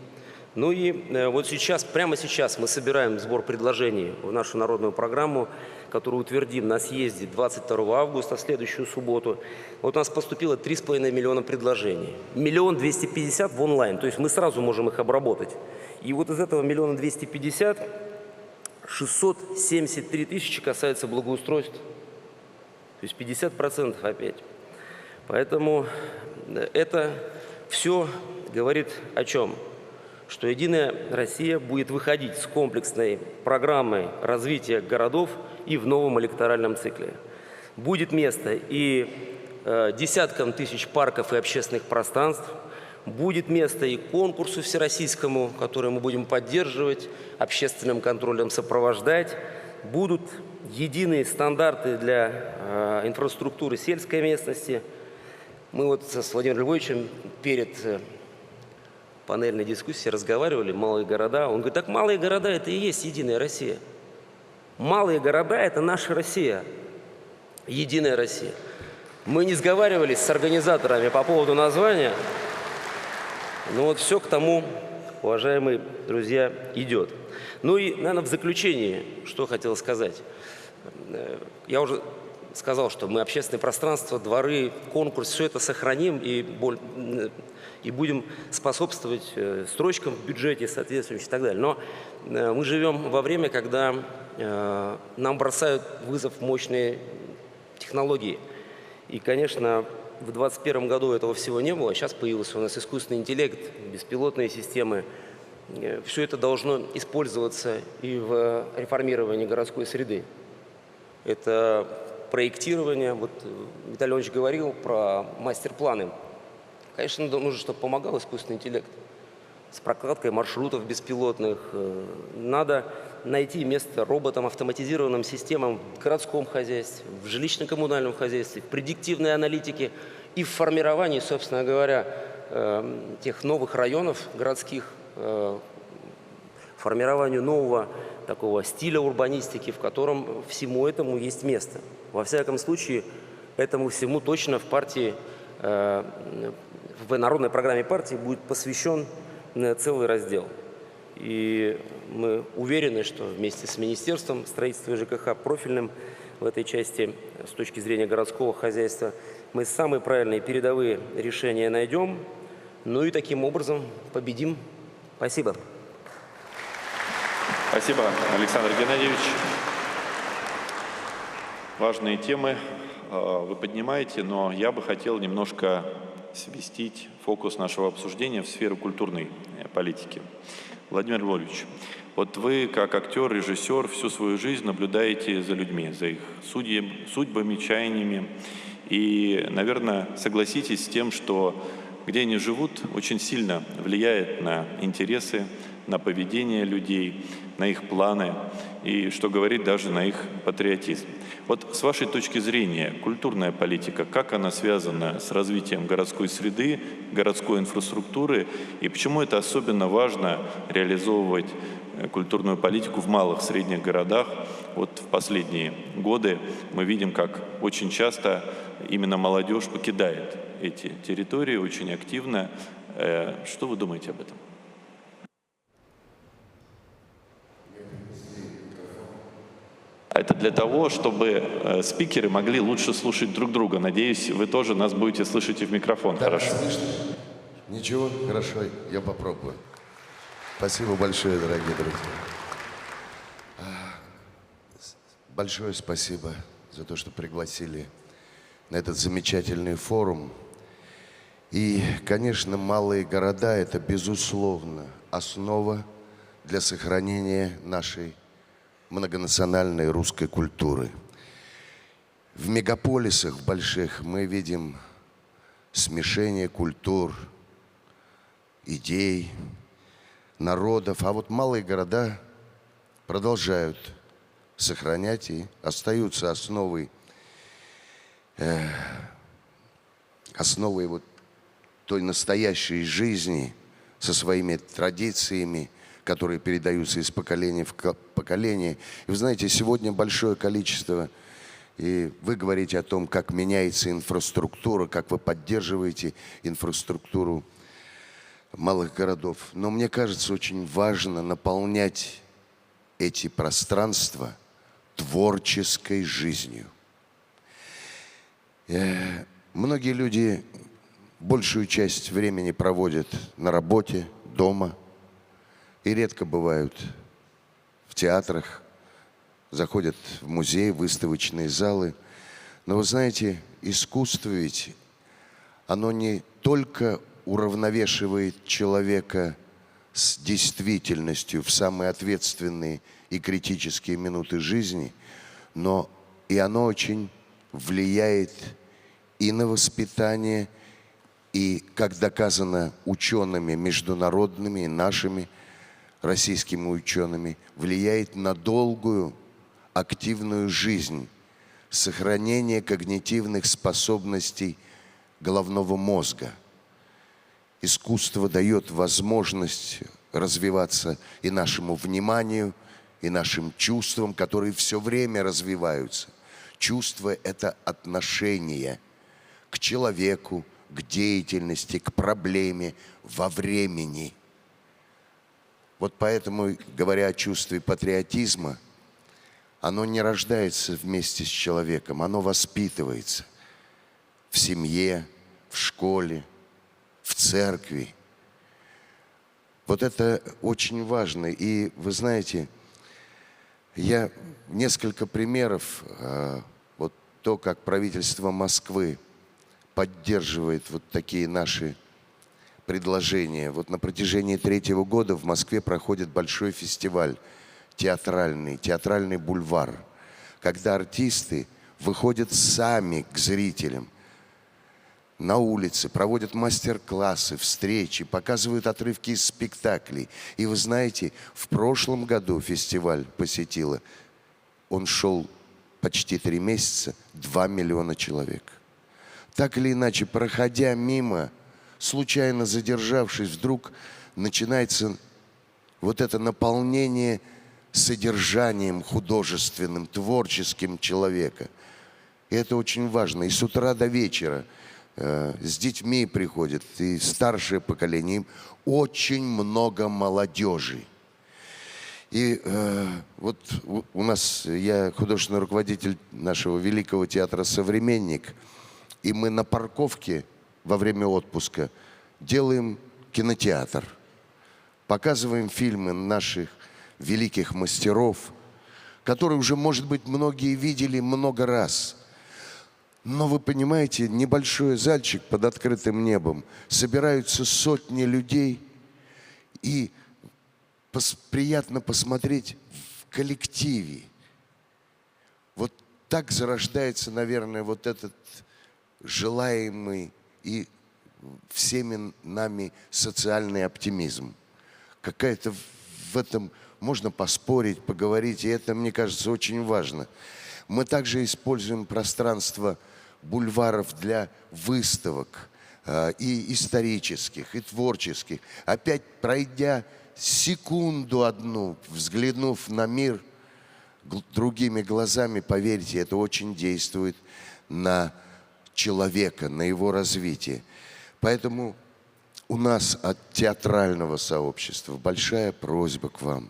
Ну и вот сейчас, прямо сейчас мы собираем сбор предложений в нашу народную программу, которую утвердим на съезде 22 августа, в следующую субботу. Вот у нас поступило 3,5 миллиона предложений. 1 250 000 в онлайн, то есть мы сразу можем их обработать. И вот из этого 1 250 000 673 тысячи касается благоустройства. То есть 50% опять. Поэтому это все говорит о чем? Что «Единая Россия» будет выходить с комплексной программой развития городов и в новом электоральном цикле. Будет место и десяткам тысяч парков и общественных пространств, будет место и конкурсу всероссийскому, который мы будем поддерживать, общественным контролем сопровождать. Будут единые стандарты для инфраструктуры сельской местности. Мы вот с Владимиром Львовичем перед панельной дискуссией разговаривали, малые города. Он говорит, так малые города – это и есть Единая Россия. Малые города – это наша Россия, Единая Россия. Мы не сговаривались с организаторами по поводу названия, но вот все к тому, уважаемые друзья, идет. Ну и, наверное, в заключении, что хотел сказать. Я уже сказал, что мы общественное пространство, дворы, конкурс, все это сохраним и будем способствовать строчкам в бюджете соответствующим и так далее. Но мы живем во время, когда нам бросают вызов мощные технологии. И, конечно, в 2021 году этого всего не было. Сейчас появился у нас искусственный интеллект, беспилотные системы. Все это должно использоваться и в реформировании городской среды. Это проектирование. Вот Виталий Иванович говорил про мастер-планы. Конечно, нужно, чтобы помогал искусственный интеллект с прокладкой маршрутов беспилотных. Надо найти место роботам, автоматизированным системам в городском хозяйстве, в жилищно-коммунальном хозяйстве, в предиктивной аналитике и в формировании, собственно говоря, тех новых районов городских, формированию нового такого стиля урбанистики, в котором всему этому есть место. Во всяком случае, этому всему точно в партии, в народной программе партии будет посвящен целый раздел. И мы уверены, что вместе с Министерством строительства и ЖКХ профильным в этой части с точки зрения городского хозяйства мы самые правильные передовые решения найдем, ну и таким образом победим. Спасибо. Спасибо, Александр Геннадьевич. Важные темы вы поднимаете, но я бы хотел немножко сместить фокус нашего обсуждения в сферу культурной политики. Владимир Львович, вот вы, как актер, режиссер, всю свою жизнь наблюдаете за людьми, за их судьбами, чаяниями. И, наверное, согласитесь с тем, что где они живут, очень сильно влияет на интересы, на поведение людей, на их планы и, что говорить, даже на их патриотизм. Вот с вашей точки зрения, культурная политика, как она связана с развитием городской среды, городской инфраструктуры, и почему это особенно важно реализовывать культурную политику в малых, средних городах? Вот в последние годы мы видим, как очень часто именно молодежь покидает эти территории очень активно. Что вы думаете об этом? Это для того, чтобы спикеры могли лучше слушать друг друга. Надеюсь, вы тоже нас будете слышать и в микрофон. Да, хорошо. Слышно? Ничего? Хорошо, я попробую. Спасибо большое, дорогие друзья. Большое спасибо за то, что пригласили на этот замечательный форум. И, конечно, малые города – это, безусловно, основа для сохранения нашей многонациональной русской культуры. В мегаполисах больших мы видим смешение культур, идей, народов. А вот малые города продолжают сохранять и остаются основой вот той настоящей жизни со своими традициями, которые передаются из поколения в поколение. И вы знаете, сегодня большое количество, и вы говорите о том, как меняется инфраструктура, как вы поддерживаете инфраструктуру малых городов. Но мне кажется, очень важно наполнять эти пространства творческой жизнью. Многие люди большую часть времени проводят на работе, дома, и редко бывают в театрах, заходят в музеи, выставочные залы. Но вы знаете, искусство ведь, оно не только уравновешивает человека с действительностью в самые ответственные и критические минуты жизни, но и оно очень влияет и на воспитание, и, как доказано учеными международными и нашими российскими учеными, влияет на долгую активную жизнь, сохранение когнитивных способностей головного мозга. Искусство дает возможность развиваться и нашему вниманию, и нашим чувствам, которые все время развиваются. Чувство – это отношение к человеку, к деятельности, к проблеме во времени. Вот поэтому, говоря о чувстве патриотизма, оно не рождается вместе с человеком, оно воспитывается в семье, в школе, в церкви. Вот это очень важно. И вы знаете, я несколько примеров, вот то, как правительство Москвы поддерживает вот такие наши предложения. Вот на протяжении 3-го года в Москве проходит большой фестиваль театральный бульвар, когда артисты выходят сами к зрителям на улице, проводят мастер-классы, встречи, показывают отрывки из спектаклей. И вы знаете, в прошлом году фестиваль посетило, он шел почти 3 месяца, 2 миллиона человек. Так или иначе, проходя мимо, случайно задержавшись, вдруг начинается вот это наполнение содержанием художественным, творческим человека. И это очень важно. И с утра до вечера с детьми приходят, и старшее поколение, им очень много молодежи. И вот у нас, я художественный руководитель нашего великого театра «Современник», и мы на парковке во время отпуска делаем кинотеатр, показываем фильмы наших великих мастеров, которые уже, может быть, многие видели много раз. Но вы понимаете, небольшой зальчик под открытым небом, собираются сотни людей, и приятно посмотреть в коллективе. Вот так зарождается, наверное, вот этот желаемый и всеми нами социальный оптимизм. Какая-то в этом можно поспорить, поговорить, и это, мне кажется, очень важно. Мы также используем пространство бульваров для выставок и исторических, и творческих. Опять пройдя секунду одну, взглянув на мир другими глазами, поверьте, это очень действует на человека, на его развитие. Поэтому у нас от театрального сообщества большая просьба к вам.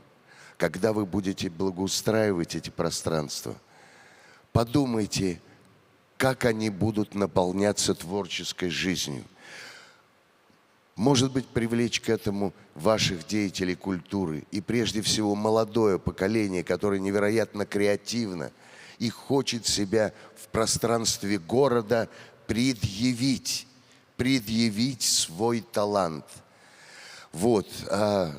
Когда вы будете благоустраивать эти пространства, подумайте, как они будут наполняться творческой жизнью. Может быть, привлечь к этому ваших деятелей культуры и прежде всего молодое поколение, которое невероятно креативно и хочет себя в пространстве города предъявить свой талант. Вот,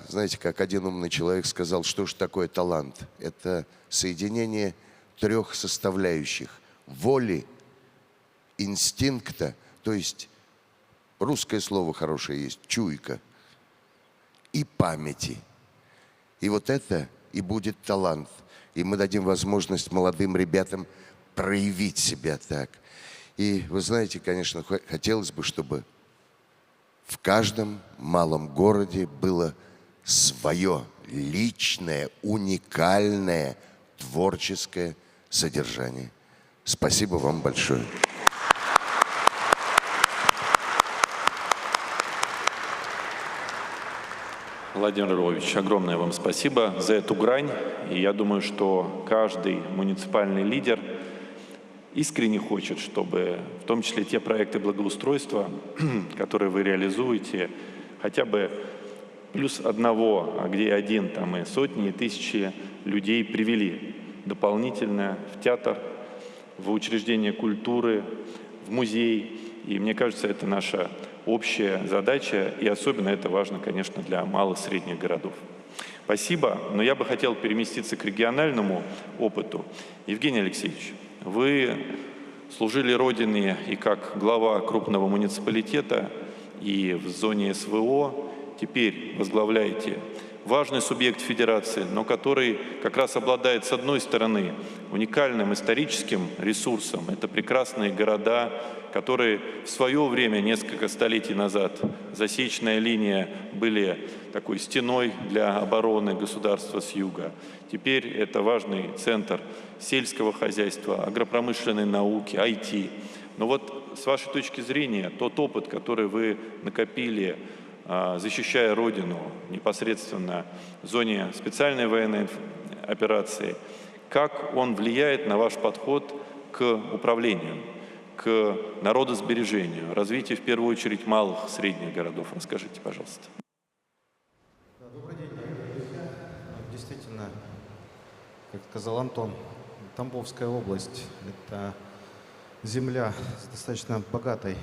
знаете, как один умный человек сказал, что же такое талант? Это соединение трех составляющих: воли, инстинкта, то есть русское слово хорошее есть, чуйка, и памяти. И вот это и будет талант. И мы дадим возможность молодым ребятам проявить себя так. И вы знаете, конечно, хотелось бы, чтобы в каждом малом городе было свое личное, уникальное творческое содержание. Спасибо вам большое. Владимир Львович, огромное вам спасибо за эту грань. И я думаю, что каждый муниципальный лидер искренне хочет, чтобы в том числе те проекты благоустройства, которые вы реализуете, хотя бы плюс одного, а где один, там и сотни, и тысячи людей привели дополнительно в театр, в учреждение культуры, в музей. И мне кажется, это наша общая задача, и особенно это важно, конечно, для малых и средних городов. Спасибо, но я бы хотел переместиться к региональному опыту. Евгений Алексеевич, вы служили Родине и как глава крупного муниципалитета, и в зоне СВО, теперь возглавляете важный субъект федерации, но который как раз обладает, с одной стороны, уникальным историческим ресурсом. Это прекрасные города, которые в свое время, несколько столетий назад, засечная линия были такой стеной для обороны государства с юга. Теперь это важный центр сельского хозяйства, агропромышленной науки, IT. Но вот с вашей точки зрения, тот опыт, который вы накопили, защищая Родину непосредственно в зоне специальной военной операции, как он влияет на ваш подход к управлению, к народосбережению, развитию, в первую очередь, малых, средних городов? Расскажите, пожалуйста. Добрый день, друзья. Действительно, как сказал Антон, Тамбовская область – это земля с достаточно богатой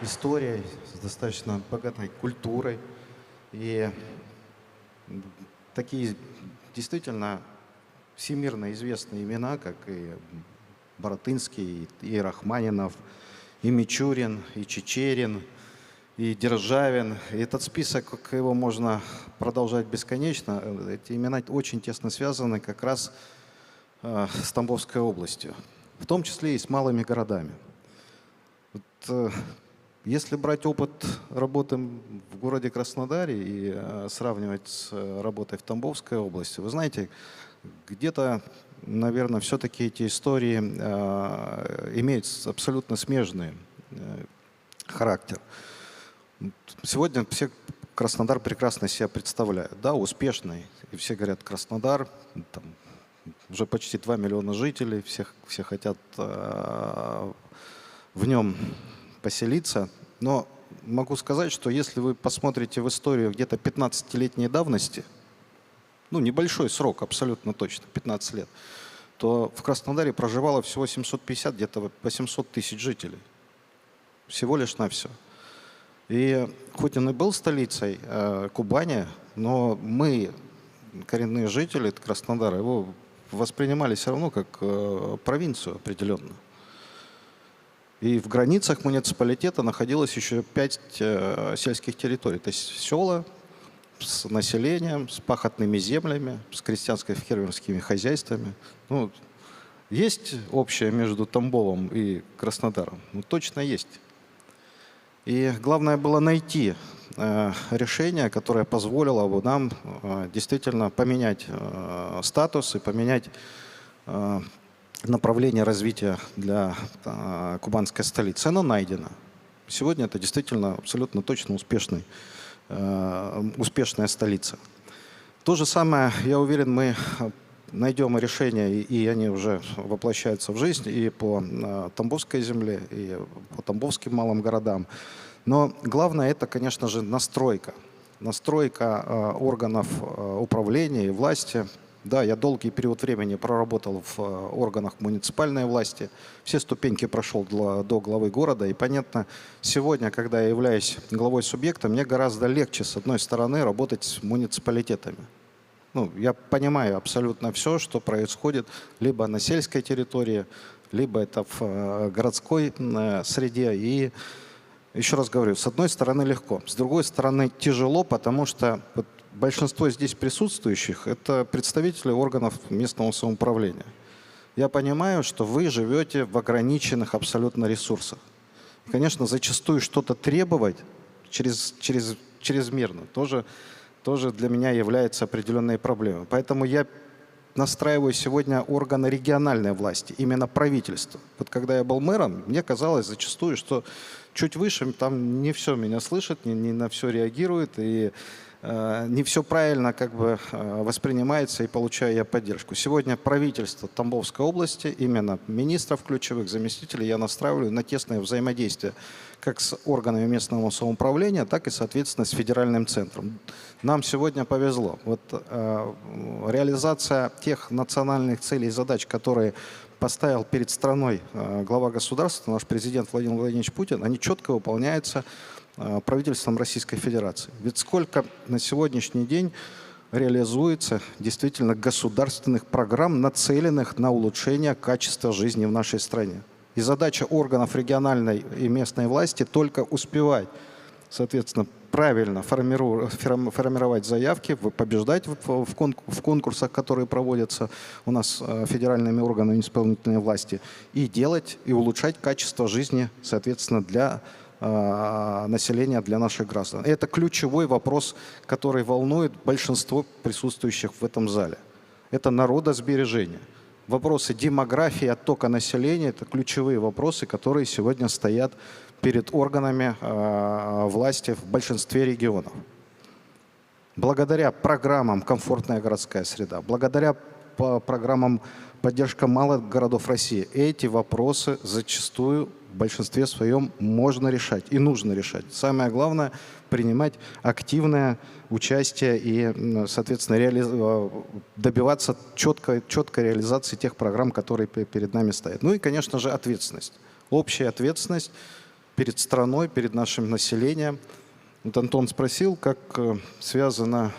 историей, с достаточно богатой культурой. И такие действительно всемирно известные имена, как и Баратынский, и Рахманинов, и Мичурин, и Чичерин, и Державин. И этот список, его можно продолжать бесконечно. Эти имена очень тесно связаны как раз с Тамбовской областью, в том числе и с малыми городами. Вот, если брать опыт работы в городе Краснодаре и сравнивать с работой в Тамбовской области, вы знаете, где-то, наверное, все-таки эти истории имеют абсолютно смежный характер. Сегодня все Краснодар прекрасно себя представляет, да, успешный. И все говорят, Краснодар, там, уже почти 2 миллиона жителей, все хотят в нем поселиться. Но могу сказать, что если вы посмотрите в историю где-то 15-летней давности, ну, небольшой срок, абсолютно точно, 15 лет, то в Краснодаре проживало всего 750, где-то 800 тысяч жителей. Всего лишь на все. И хоть он и был столицей Кубани, но мы, коренные жители Краснодара, его воспринимали все равно как провинцию определенную. И в границах муниципалитета находилось еще 5 сельских территорий. То есть села с населением, с пахотными землями, с крестьянско-фермерскими хозяйствами. Ну, есть общее между Тамбовом и Краснодаром? Ну, точно есть. И главное было найти решение, которое позволило бы нам действительно поменять статус и поменять направление развития для кубанской столицы. Оно найдено. Сегодня это действительно абсолютно точно успешная столица. То же самое, я уверен, мы найдем решения, и они уже воплощаются в жизнь и по Тамбовской земле, и по тамбовским малым городам. Но главное это, конечно же, настройка. Настройка органов управления и власти. Да, я долгий период времени проработал в органах муниципальной власти. Все ступеньки прошел до главы города. И понятно, сегодня, когда я являюсь главой субъекта, мне гораздо легче, с одной стороны, работать с муниципалитетами. Ну, я понимаю абсолютно все, что происходит либо на сельской территории, либо это в городской среде. И еще раз говорю, с одной стороны легко, с другой стороны тяжело, потому что вот большинство здесь присутствующих – это представители органов местного самоуправления. Я понимаю, что вы живете в ограниченных абсолютно ресурсах. И, конечно, зачастую что-то требовать чрезмерно тоже для меня является определенной проблемой. Поэтому я настраиваю сегодня органы региональной власти, именно правительство. Вот когда я был мэром, мне казалось зачастую, что чуть выше там не все меня слышит, не на все реагирует, и не все правильно как бы воспринимается, и получаю я поддержку. Сегодня правительство Тамбовской области, именно министров ключевых, заместителей, я настраиваю на тесное взаимодействие как с органами местного самоуправления, так и, соответственно, с федеральным центром. Нам сегодня повезло. Вот реализация тех национальных целей и задач, которые поставил перед страной глава государства, наш президент Владимир Владимирович Путин, они четко выполняются правительством Российской Федерации. Ведь сколько на сегодняшний день реализуется действительно государственных программ, нацеленных на улучшение качества жизни в нашей стране. И задача органов региональной и местной власти только успевать, соответственно, правильно формировать заявки, побеждать в конкурсах, которые проводятся у нас федеральными органами исполнительной власти, и делать, и улучшать качество жизни, соответственно, для населения, для наших граждан. Это ключевой вопрос, который волнует большинство присутствующих в этом зале. Это народосбережение. Вопросы демографии, оттока населения – это ключевые вопросы, которые сегодня стоят перед органами власти в большинстве регионов. Благодаря программам «Комфортная городская среда», благодаря программам «Поддержка малых городов России» эти вопросы зачастую в большинстве своем можно решать и нужно решать. Самое главное – принимать активное участие и, соответственно, добиваться четкой реализации тех программ, которые перед нами стоят. Ну и, конечно же, ответственность. Общая ответственность перед страной, перед нашим населением. Вот Антон спросил, как связана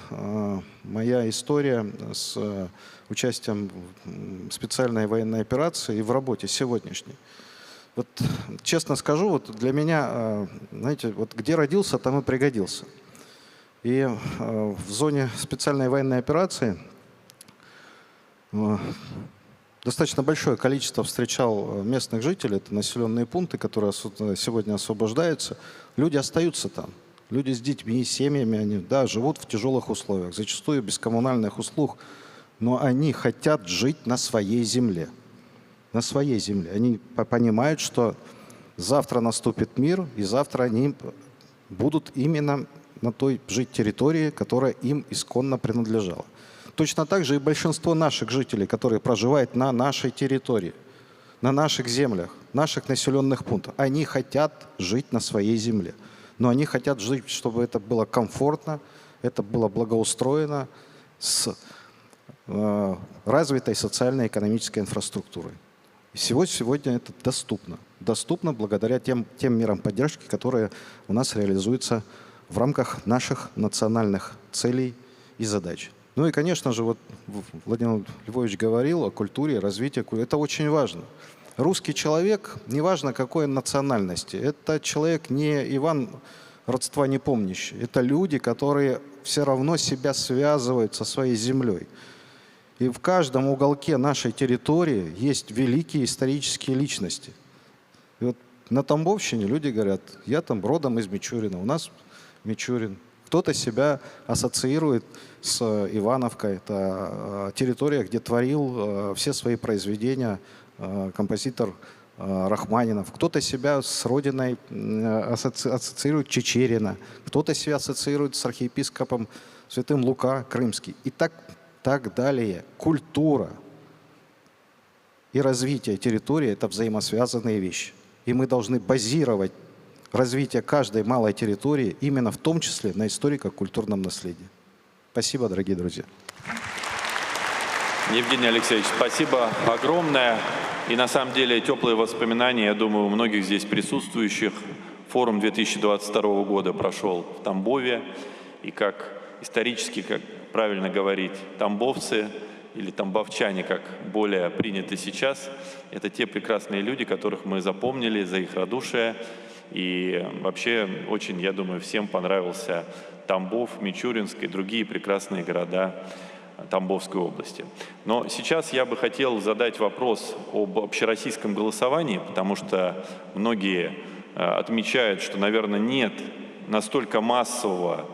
моя история с участием в специальной военной операции и в работе сегодняшней. Вот честно скажу, вот для меня, знаете, вот где родился, там и пригодился. И в зоне специальной военной операции достаточно большое количество встречал местных жителей, это населенные пункты, которые сегодня освобождаются. Люди остаются там. Люди с детьми, с семьями, они, да, живут в тяжелых условиях, зачастую без коммунальных услуг, но они хотят жить на своей земле. На своей земле. Они понимают, что завтра наступит мир, и завтра они будут именно на той жить территории, которая им исконно принадлежала. Точно так же и большинство наших жителей, которые проживают на нашей территории, на наших землях, наших населенных пунктах, они хотят жить на своей земле. Но они хотят жить, чтобы это было комфортно, это было благоустроено, с развитой социально-экономической инфраструктурой. И сегодня это доступно. Доступно благодаря тем мерам поддержки, которые у нас реализуются в рамках наших национальных целей и задач. Ну и, конечно же, вот Владимир Львович говорил о культуре, развитии культуры. Это очень важно. Русский человек, неважно какой он национальности, это человек не Иван, родства не помнящий. Это люди, которые все равно себя связывают со своей землей. И в каждом уголке нашей территории есть великие исторические личности. И вот на Тамбовщине люди говорят, я там родом из Мичурина, у нас Мичурин. Кто-то себя ассоциирует с Ивановкой, это территория, где творил все свои произведения композитор Рахманинов. Кто-то себя с родиной ассоциирует Чичерина, кто-то себя ассоциирует с архиепископом Святым Лука Крымский. И так далее. Культура и развитие территории – это взаимосвязанные вещи. И мы должны базировать развитие каждой малой территории именно в том числе на историко-культурном наследии. Спасибо, дорогие друзья. Евгений Алексеевич, спасибо огромное. И на самом деле теплые воспоминания, я думаю, у многих здесь присутствующих. Форум 2022 года прошел в Тамбове. И как исторически, как правильно говорить, тамбовцы или тамбовчане, как более принято сейчас, это те прекрасные люди, которых мы запомнили за их радушие. И вообще очень, я думаю, всем понравился Тамбов, Мичуринск и другие прекрасные города Тамбовской области. Но сейчас я бы хотел задать вопрос об общероссийском голосовании, потому что многие отмечают, что, наверное, нет настолько массового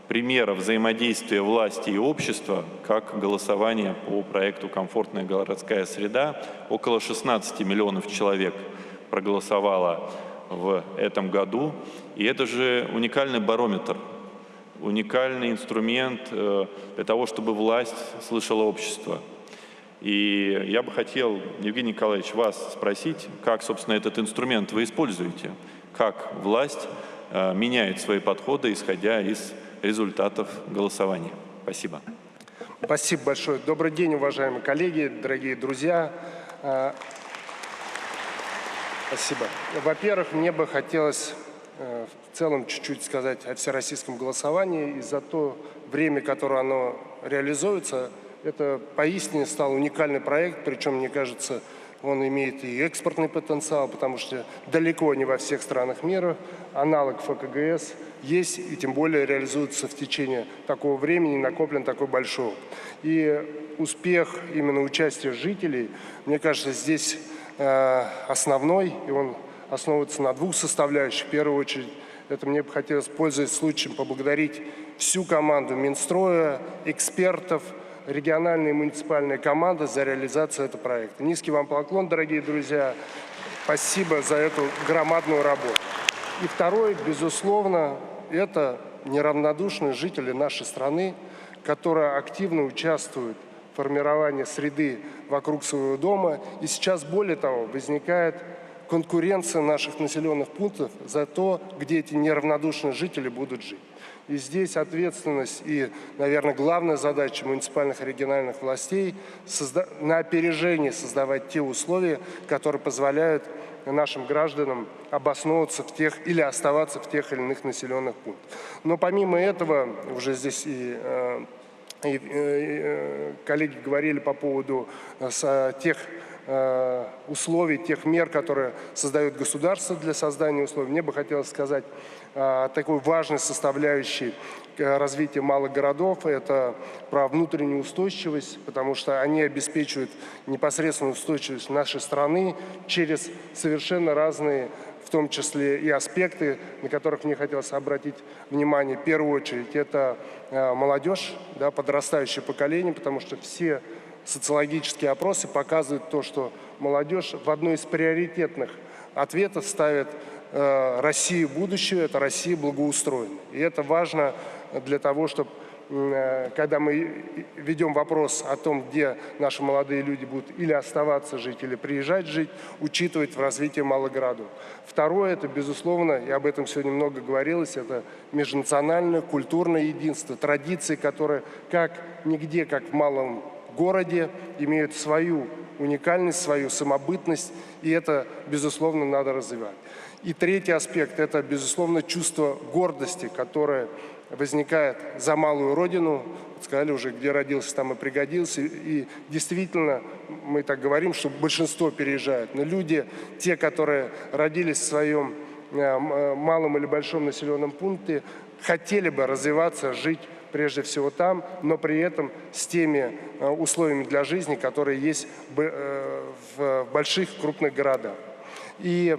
примера взаимодействия власти и общества, как голосование по проекту «Комфортная городская среда». Около 16 миллионов человек проголосовало в этом году. И это же уникальный барометр, уникальный инструмент для того, чтобы власть слышала общество. И я бы хотел, Евгений Николаевич, вас спросить, как, собственно, этот инструмент вы используете, как власть меняет свои подходы, исходя из результатов голосования. Спасибо. Спасибо большое. Добрый день, уважаемые коллеги, дорогие друзья. Спасибо. Во-первых, мне бы хотелось в целом чуть-чуть сказать о всероссийском голосовании. И за то время, которое оно реализуется, это поистине стал уникальный проект. Причем, мне кажется, он имеет и экспортный потенциал, потому что далеко не во всех странах мира аналог ФКГС есть, и тем более реализуется в течение такого времени, накоплен такой большой. И успех именно участия жителей, мне кажется, здесь основной, и он основывается на двух составляющих. В первую очередь, это мне бы хотелось, пользуясь случаем, поблагодарить всю команду Минстроя, экспертов, региональные и муниципальные команды за реализацию этого проекта. Низкий вам поклон, дорогие друзья. Спасибо за эту громадную работу. И второе, безусловно, это неравнодушные жители нашей страны, которые активно участвуют в формировании среды вокруг своего дома. И сейчас, более того, возникает конкуренция наших населенных пунктов за то, где эти неравнодушные жители будут жить. И здесь ответственность и, наверное, главная задача муниципальных и региональных властей на опережение создавать те условия, которые позволяют нашим гражданам обосновываться в тех или оставаться в тех или иных населенных пунктах. Но помимо этого, уже здесь и коллеги говорили по поводу тех условий, тех мер, которые создает государство для создания условий. Мне бы хотелось сказать такой важной составляющей развития малых городов – это про внутреннюю устойчивость, потому что они обеспечивают непосредственную устойчивость нашей страны через совершенно разные, в том числе и аспекты, на которых мне хотелось обратить внимание. В первую очередь это молодежь, да, подрастающее поколение, потому что все социологические опросы показывают то, что молодежь в одной из приоритетных ответов ставит Россию будущего, это Россия благоустроенная. И это важно для того, чтобы, когда мы ведем вопрос о том, где наши молодые люди будут или оставаться жить, или приезжать жить, учитывать в развитии малых городов. Второе, это, безусловно, и об этом сегодня много говорилось, это межнациональное, культурное единство, традиции, которые как нигде, как в малом городе, имеют свою уникальность, свою самобытность, и это, безусловно, надо развивать. И третий аспект – это, безусловно, чувство гордости, которое возникает за малую родину. Сказали уже, где родился, там и пригодился. И действительно, мы так говорим, что большинство переезжают. Но люди, те, которые родились в своем малом или большом населенном пункте, хотели бы развиваться, жить прежде всего там, но при этом с теми условиями для жизни, которые есть в больших крупных городах. И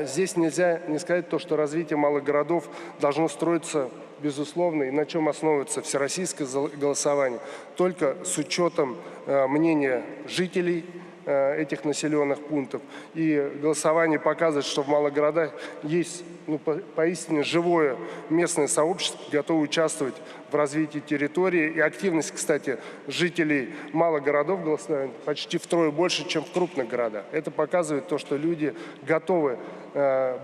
здесь нельзя не сказать то, что развитие малых городов должно строиться, безусловно, и на чем основывается всероссийское голосование, только с учетом мнения жителей этих населенных пунктов. И голосование показывает, что в малых городах есть поистине живое местное сообщество, готовое участвовать в развитии территории. И активность, кстати, жителей малых городов голосования почти втрое больше, чем в крупных городах. Это показывает то, что люди готовы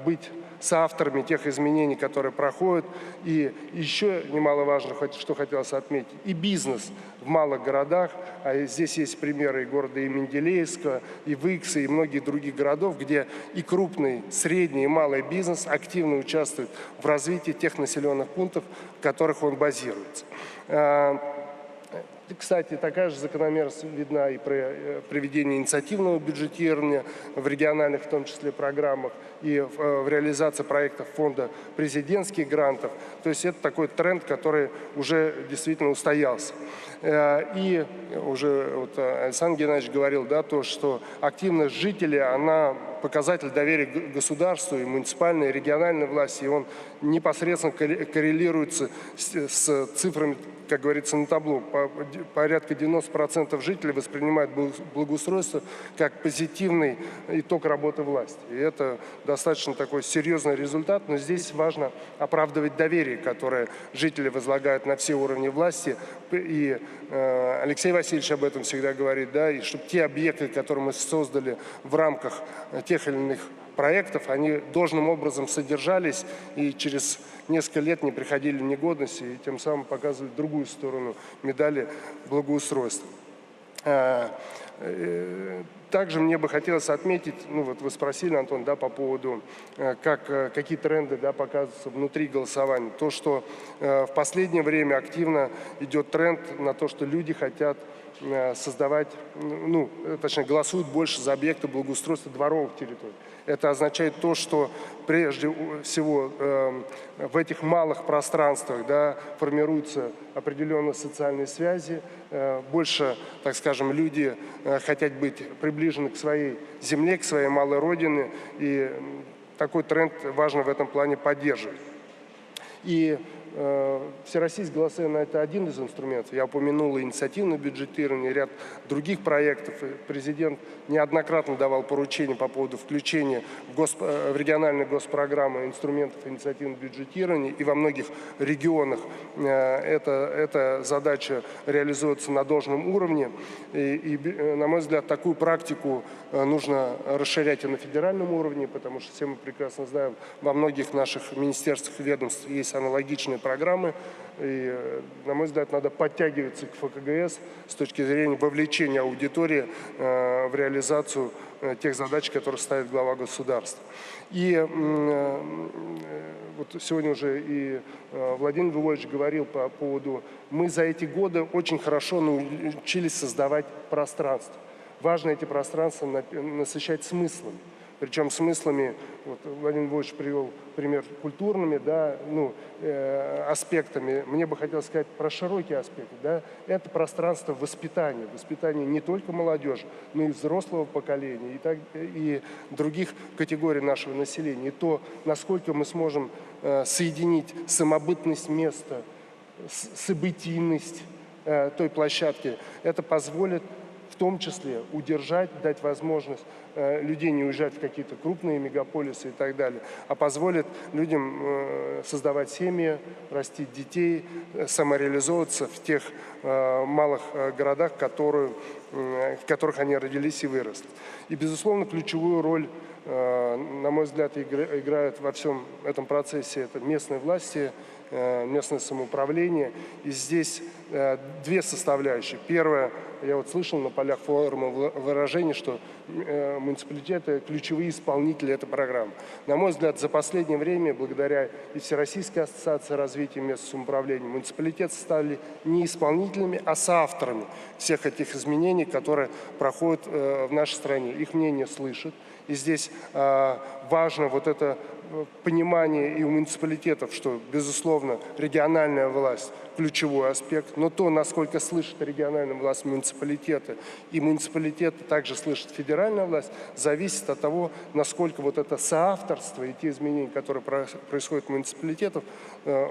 быть соавторами тех изменений, которые проходят. И еще немаловажно, что хотелось отметить, и бизнес в малых городах, а здесь есть примеры и города и Менделеевска, и Выкса, и многих других городов, где и крупный, средний и малый бизнес активно участвует в развитии тех населенных пунктов, в которых он базируется. Кстати, такая же закономерность видна и при проведении инициативного бюджетирования в региональных, в том числе, программах, и в реализации проектов фонда президентских грантов. То есть это такой тренд, который уже действительно устоялся. И уже вот Александр Геннадьевич говорил, да, то, что активность жителей, она показатель доверия к государству, и муниципальной, и региональной власти, и он непосредственно коррелируется с цифрами, как говорится, на табло. Порядка 90% жителей воспринимают благоустройство как позитивный итог работы власти. И это достаточно такой серьезный результат, но здесь важно оправдывать доверие, которое жители возлагают на все уровни власти. И Алексей Васильевич об этом всегда говорит, да, и чтобы те объекты, которые мы создали в рамках тех или иных проектов, они должным образом содержались и через несколько лет не приходили в негодность, и тем самым показывают другую сторону медали благоустройства. Также мне бы хотелось отметить, ну вот вы спросили, Антон, да, по поводу, какие тренды, да, показываются внутри голосования. То, что в последнее время активно идет тренд на то, что люди хотят создавать, ну, точнее, голосуют больше за объекты благоустройства дворовых территорий. Это означает то, что прежде всего в этих малых пространствах, да, формируются определенные социальные связи, больше, так скажем, люди хотят быть приближены к своей земле, к своей малой родине, и такой тренд важно в этом плане поддерживать. И всероссийское голосование – это один из инструментов. Я упомянул инициативное бюджетирование, ряд других проектов. Президент неоднократно давал поручения по поводу включения в региональные госпрограммы инструментов инициативного бюджетирования. И во многих регионах эта задача реализуется на должном уровне. И, на мой взгляд, такую практику нужно расширять и на федеральном уровне, потому что все мы прекрасно знаем, во многих наших министерствах и ведомствах есть аналогичные программы. И, на мой взгляд, надо подтягиваться к ФКГС с точки зрения вовлечения аудитории в реализацию тех задач, которые ставит глава государства. И вот сегодня уже и Владимир Львович говорил по поводу, мы за эти годы очень хорошо научились создавать пространство. Важно эти пространства насыщать смыслом. Причем смыслами, вот Владимир Львович привел пример культурными, да, аспектами. Мне бы хотелось сказать про широкие аспекты. Да. Это пространство воспитания. Воспитания не только молодежи, но и взрослого поколения, и других категорий нашего населения. И то, насколько мы сможем соединить самобытность места, событийность той площадки, это позволит в том числе удержать, дать возможность людей не уезжать в какие-то крупные мегаполисы и так далее, а позволит людям создавать семьи, растить детей, самореализовываться в тех малых городах, в которых они родились и выросли. И, безусловно, ключевую роль на мой взгляд, играют во всем этом процессе это местные власти, местное самоуправление. И здесь две составляющие. Первое, я вот слышал на полях форума выражение, что муниципалитеты ключевые исполнители этой программы. На мой взгляд, за последнее время, благодаря и Всероссийской ассоциации развития местного самоуправления, муниципалитеты стали не исполнителями, а соавторами всех этих изменений, которые проходят в нашей стране. Их мнение слышат. И здесь важно вот это понимание и у муниципалитетов, что, безусловно, региональная власть – ключевой аспект, но то, насколько слышит региональная власть муниципалитеты, и муниципалитеты также слышат федеральная власть, зависит от того, насколько вот это соавторство и те изменения, которые происходят в муниципалитетах,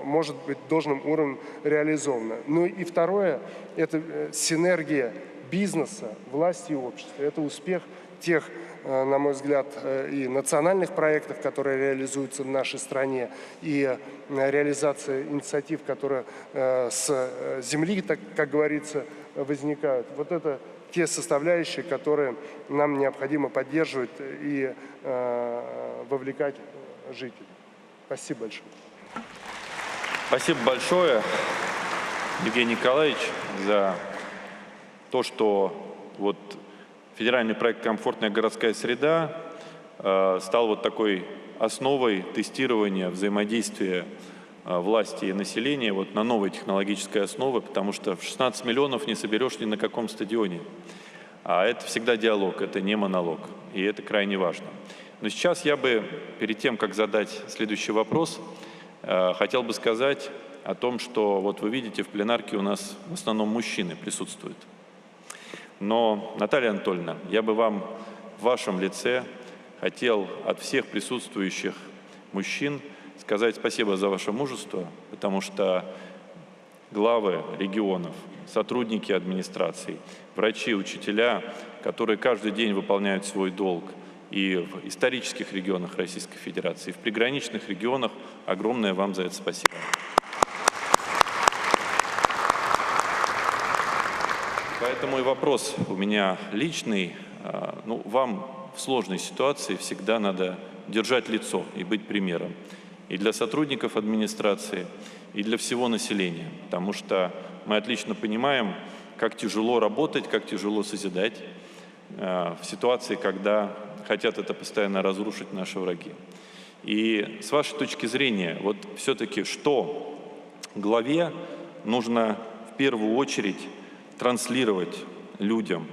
может быть должным уровнем реализовано. Ну и второе – это синергия бизнеса, власти и общества. Это успех тех, на мой взгляд, и национальных проектов, которые реализуются в нашей стране, и реализация инициатив, которые с земли, так, как говорится, возникают. Вот это те составляющие, которые нам необходимо поддерживать и вовлекать жителей. Спасибо большое. Спасибо большое, Евгений Николаевич, за то, что вот федеральный проект «Комфортная городская среда» стал вот такой основой тестирования взаимодействия власти и населения вот на новой технологической основе, потому что в 16 миллионов не соберешь ни на каком стадионе. А это всегда диалог, это не монолог, и это крайне важно. Но сейчас я бы, перед тем, как задать следующий вопрос, хотел бы сказать о том, что вот вы видите, в пленарке у нас в основном мужчины присутствуют. Но, Наталья Анатольевна, я бы вам в вашем лице хотел от всех присутствующих мужчин сказать спасибо за ваше мужество, потому что главы регионов, сотрудники администраций, врачи, учителя, которые каждый день выполняют свой долг и в исторических регионах Российской Федерации, и в приграничных регионах, огромное вам за это спасибо. Поэтому и вопрос у меня личный. Ну, вам в сложной ситуации всегда надо держать лицо и быть примером. И для сотрудников администрации, и для всего населения. Потому что мы отлично понимаем, как тяжело работать, как тяжело созидать в ситуации, когда хотят это постоянно разрушить наши враги. И с вашей точки зрения, вот все-таки что главе нужно в первую очередь транслировать людям,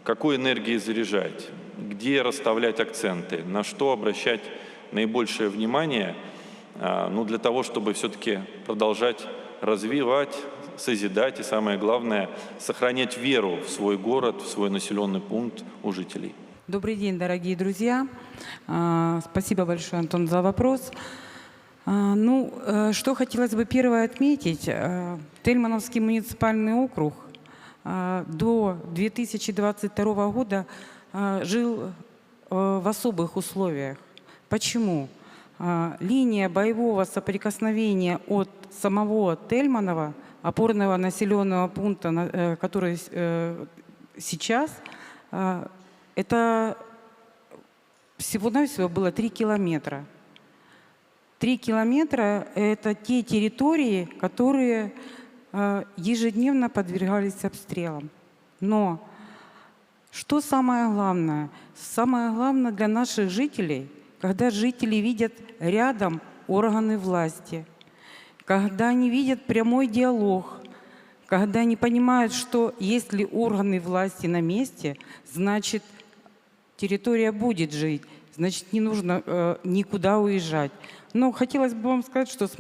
какой энергией заряжать, где расставлять акценты, на что обращать наибольшее внимание, ну, для того, чтобы все-таки продолжать развивать, созидать и, самое главное, сохранять веру в свой город, в свой населенный пункт у жителей. Добрый день, дорогие друзья. Спасибо большое, Антон, за вопрос. Ну, что хотелось бы первое отметить. Тельмановский муниципальный округ до 2022 года жил в особых условиях. Почему? Линия боевого соприкосновения от самого Тельманова, опорного населенного пункта, который сейчас, это всего-навсего было 3 километра. 3 километра – это те территории, которые ежедневно подвергались обстрелам. Но что самое главное? Самое главное для наших жителей, когда жители видят рядом органы власти, когда они видят прямой диалог, когда они понимают, что если органы власти на месте, значит, территория будет жить, значит, не нужно никуда уезжать. Но хотелось бы вам сказать, что с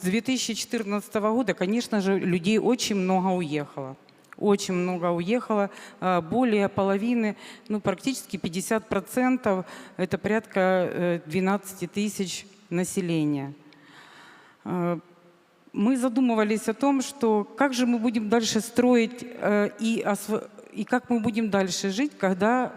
2014 года, конечно же, людей очень много уехало. Очень много уехало, более половины, ну, практически 50%, это порядка 12 тысяч населения. Мы задумывались о том, что как же мы будем дальше строить и как мы будем дальше жить, когда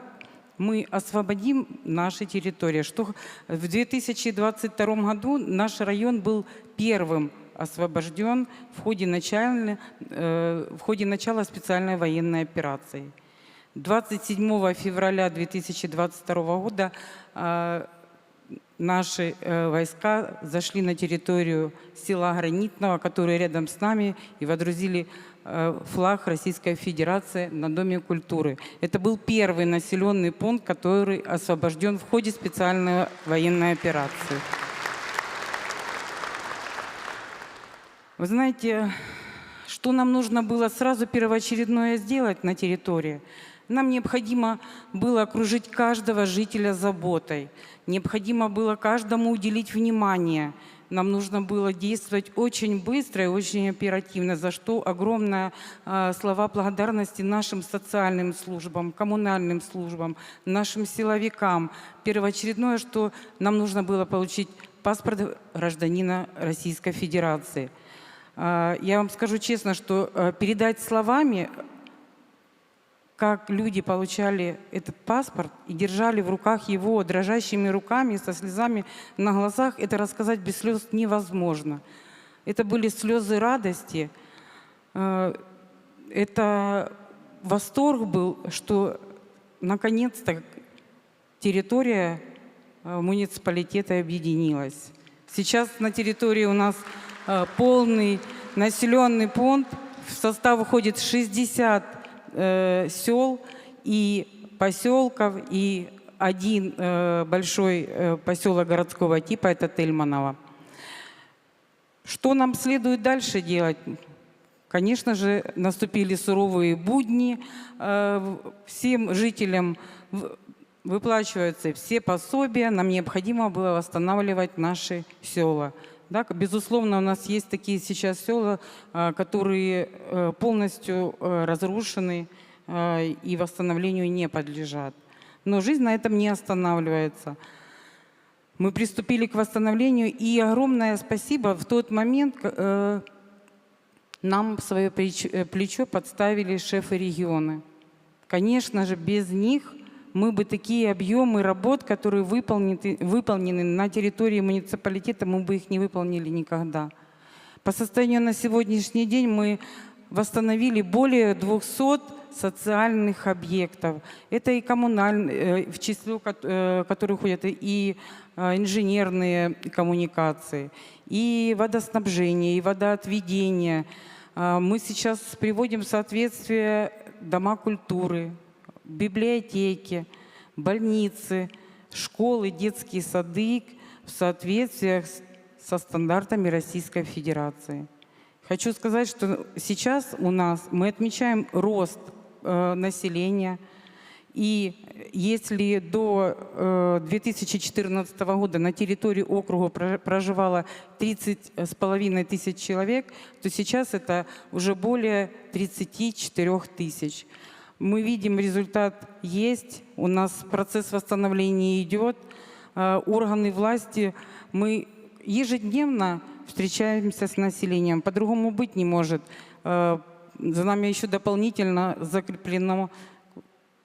мы освободим наши территории. Что в 2022 году наш район был первым освобожден в ходе начала специальной военной операции. 27 февраля 2022 года наши войска зашли на территорию села Гранитного, которое рядом с нами, и водрузили флаг Российской Федерации на Доме культуры. Это был первый населенный пункт, который освобожден в ходе специальной военной операции. Вы знаете, что нам нужно было сразу первоочередное сделать на территории? Нам необходимо было окружить каждого жителя заботой. Необходимо было каждому уделить внимание. Нам нужно было действовать очень быстро и очень оперативно, за что огромные слова благодарности нашим социальным службам, коммунальным службам, нашим силовикам. Первоочередное, что нам нужно было получить паспорт гражданина Российской Федерации. Я вам скажу честно, что передать словами, как люди получали этот паспорт и держали в руках его дрожащими руками, со слезами на глазах, это рассказать без слез невозможно. Это были слезы радости. Это восторг был, что наконец-то территория муниципалитета объединилась. Сейчас на территории у нас полный населенный пункт, в состав входит 60 сел и поселков, и один большой поселок городского типа, это Тельманово. Что нам следует дальше делать? Конечно же, наступили суровые будни, всем жителям выплачиваются все пособия, нам необходимо было восстанавливать наши села. Да, безусловно, у нас есть такие сейчас села, которые полностью разрушены и восстановлению не подлежат. Но жизнь на этом не останавливается. Мы приступили к восстановлению, и огромное спасибо в тот момент нам свое плечо подставили шефы региона. Конечно же, без них мы бы такие объемы работ, которые выполнены на территории муниципалитета, мы бы их не выполнили никогда. По состоянию на сегодняшний день мы восстановили более 200 социальных объектов. Это и коммунальные, в число которых входят и инженерные коммуникации, и водоснабжение, и водоотведение. Мы сейчас приводим в соответствие дома культуры, библиотеки, больницы, школы, детские сады в соответствии со стандартами Российской Федерации. Хочу сказать, что сейчас у нас мы отмечаем рост населения. И если до 2014 года на территории округа проживало 30,5 тысяч человек, то сейчас это уже более 34 тысяч. Мы видим, результат есть, у нас процесс восстановления идет. Органы власти, мы ежедневно встречаемся с населением, по-другому быть не может. За нами еще дополнительно закреплено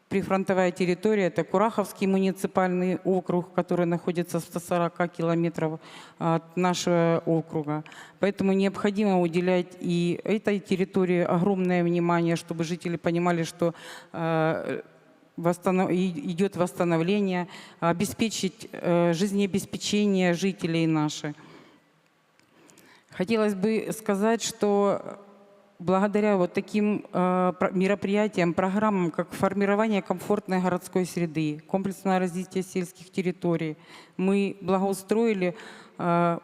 прифронтовая территория, это Кураховский муниципальный округ, который находится в 140 километров от нашего округа. Поэтому необходимо уделять и этой территории огромное внимание, чтобы жители понимали, что идет восстановление, обеспечить жизнеобеспечение жителей наших. Хотелось бы сказать, что благодаря вот таким мероприятиям, программам, как формирование комфортной городской среды, комплексное развитие сельских территорий, мы благоустроили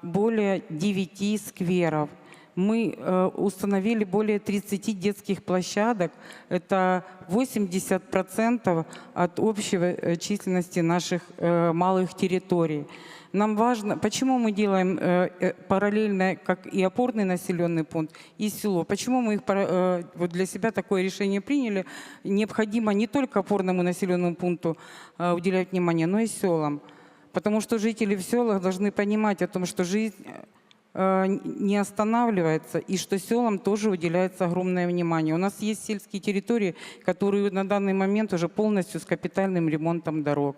более 9 скверов. Мы установили более 30 детских площадок. Это 80% от общей численности наших малых территорий. Нам важно, почему мы делаем параллельно, как и опорный населенный пункт, и село. Почему мы вот для себя такое решение приняли? Необходимо не только опорному населенному пункту уделять внимание, но и селам. Потому что жители в селах должны понимать о том, что жизнь не останавливается, и что селам тоже уделяется огромное внимание. У нас есть сельские территории, которые на данный момент уже полностью с капитальным ремонтом дорог.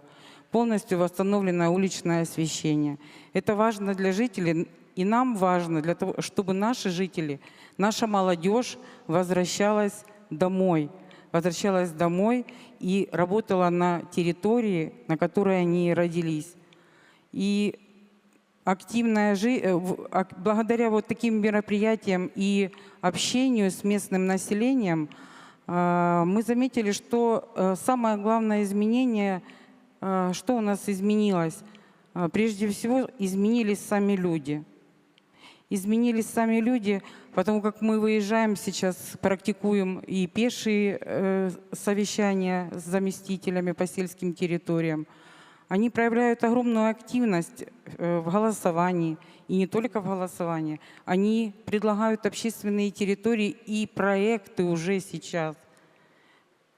Полностью восстановлено уличное освещение. Это важно для жителей, и нам важно, для того, чтобы наши жители, наша молодежь возвращалась домой, возвращалась домой и работала на территории, на которой они родились. И активная жизнь, благодаря вот таким мероприятиям и общению с местным населением, мы заметили, что самое главное изменение, что у нас изменилось, прежде всего изменились сами люди. Изменились сами люди, потому как мы выезжаем сейчас, практикуем и пешие совещания с заместителями по сельским территориям. Они проявляют огромную активность в голосовании, и не только в голосовании. Они предлагают общественные территории и проекты уже сейчас.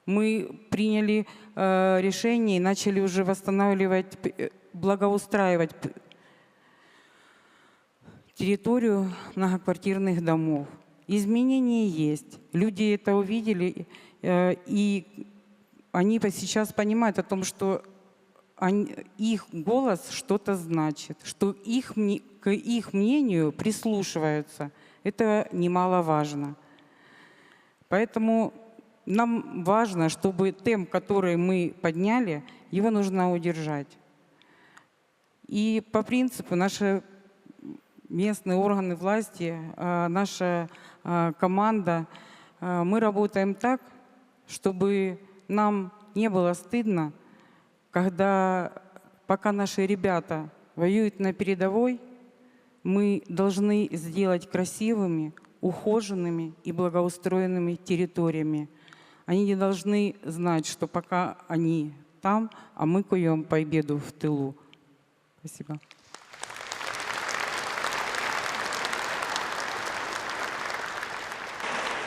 Мы приняли решение и начали уже восстанавливать, благоустраивать территорию многоквартирных домов. Изменения есть. Люди это увидели, и они сейчас понимают о том, что их голос что-то значит, что к их мнению прислушиваются. Это немаловажно. Поэтому нам важно, чтобы темп, который мы подняли, его нужно удержать. И по принципу наши местные органы власти, наша команда, мы работаем так, чтобы нам не было стыдно, пока наши ребята воюют на передовой, мы должны сделать красивыми, ухоженными и благоустроенными территориями. Они не должны знать, что пока они там, а мы куем победу в тылу. Спасибо.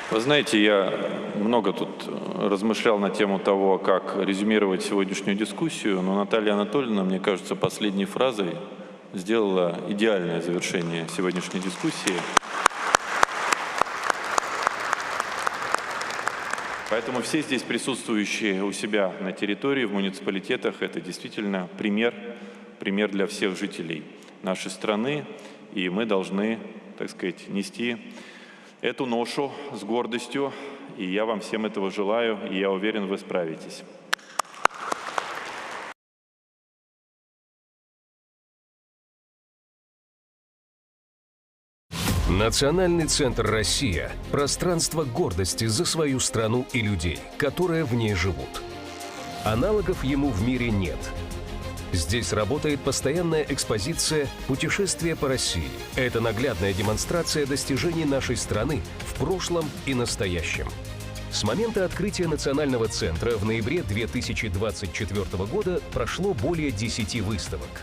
Вы знаете, я много тут размышлял на тему того, как резюмировать сегодняшнюю дискуссию, но Наталья Анатольевна, мне кажется, последней фразой сделала идеальное завершение сегодняшней дискуссии. Поэтому все здесь присутствующие у себя на территории, в муниципалитетах, это действительно пример для всех жителей нашей страны, и мы должны, так сказать, нести эту ношу с гордостью, и я вам всем этого желаю, и я уверен, вы справитесь. Национальный центр «Россия» – пространство гордости за свою страну и людей, которые в ней живут. Аналогов ему в мире нет. Здесь работает постоянная экспозиция «Путешествие по России». Это наглядная демонстрация достижений нашей страны в прошлом и настоящем. С момента открытия Национального центра в ноябре 2024 года прошло более 10 выставок.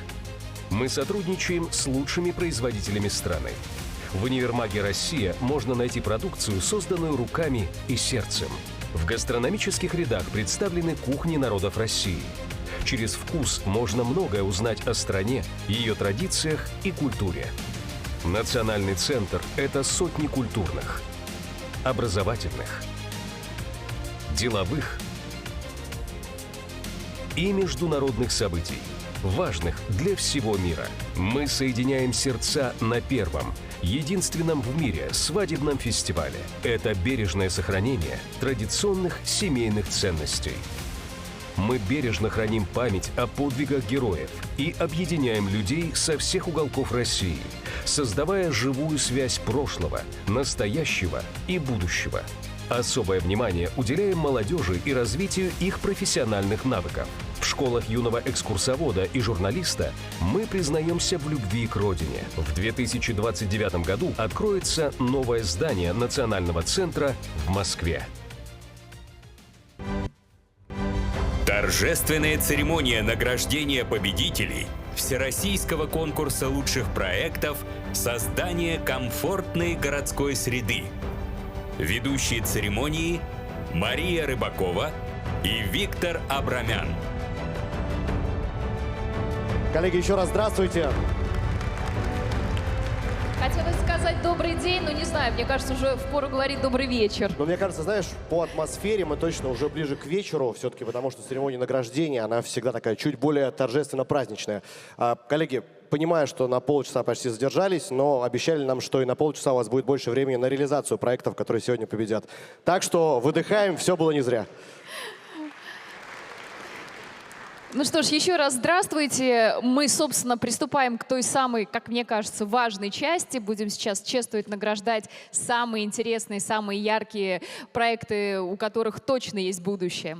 Мы сотрудничаем с лучшими производителями страны. В универмаге «Россия» можно найти продукцию, созданную руками и сердцем. В гастрономических рядах представлены кухни народов России. Через вкус можно многое узнать о стране, ее традициях и культуре. Национальный центр – это сотни культурных, образовательных, деловых и международных событий, важных для всего мира. Мы соединяем сердца на первом, единственном в мире свадебном фестивале. Это бережное сохранение традиционных семейных ценностей. Мы бережно храним память о подвигах героев и объединяем людей со всех уголков России, создавая живую связь прошлого, настоящего и будущего. Особое внимание уделяем молодежи и развитию их профессиональных навыков. В школах юного экскурсовода и журналиста мы признаемся в любви к родине. В 2029 году откроется новое здание Национального центра в Москве. Торжественная церемония награждения победителей Всероссийского конкурса лучших проектов «Создание комфортной городской среды». Ведущие церемонии Мария Рыбакова и Виктор Абрамян. Коллеги, еще раз здравствуйте. Хотелось сказать добрый день, но не знаю, мне кажется, уже впору говорить добрый вечер. Но мне кажется, знаешь, по атмосфере мы точно уже ближе к вечеру все-таки, потому что церемония награждения, она всегда такая чуть более торжественно-праздничная. Коллеги, понимаю, что на полчаса почти задержались, но обещали нам, что и на полчаса у вас будет больше времени на реализацию проектов, которые сегодня победят. Так что выдыхаем, все было не зря. Ну что ж, еще раз здравствуйте. Мы, собственно, приступаем к той самой, как мне кажется, важной части. Будем сейчас чествовать, награждать самые интересные, самые яркие проекты, у которых точно есть будущее.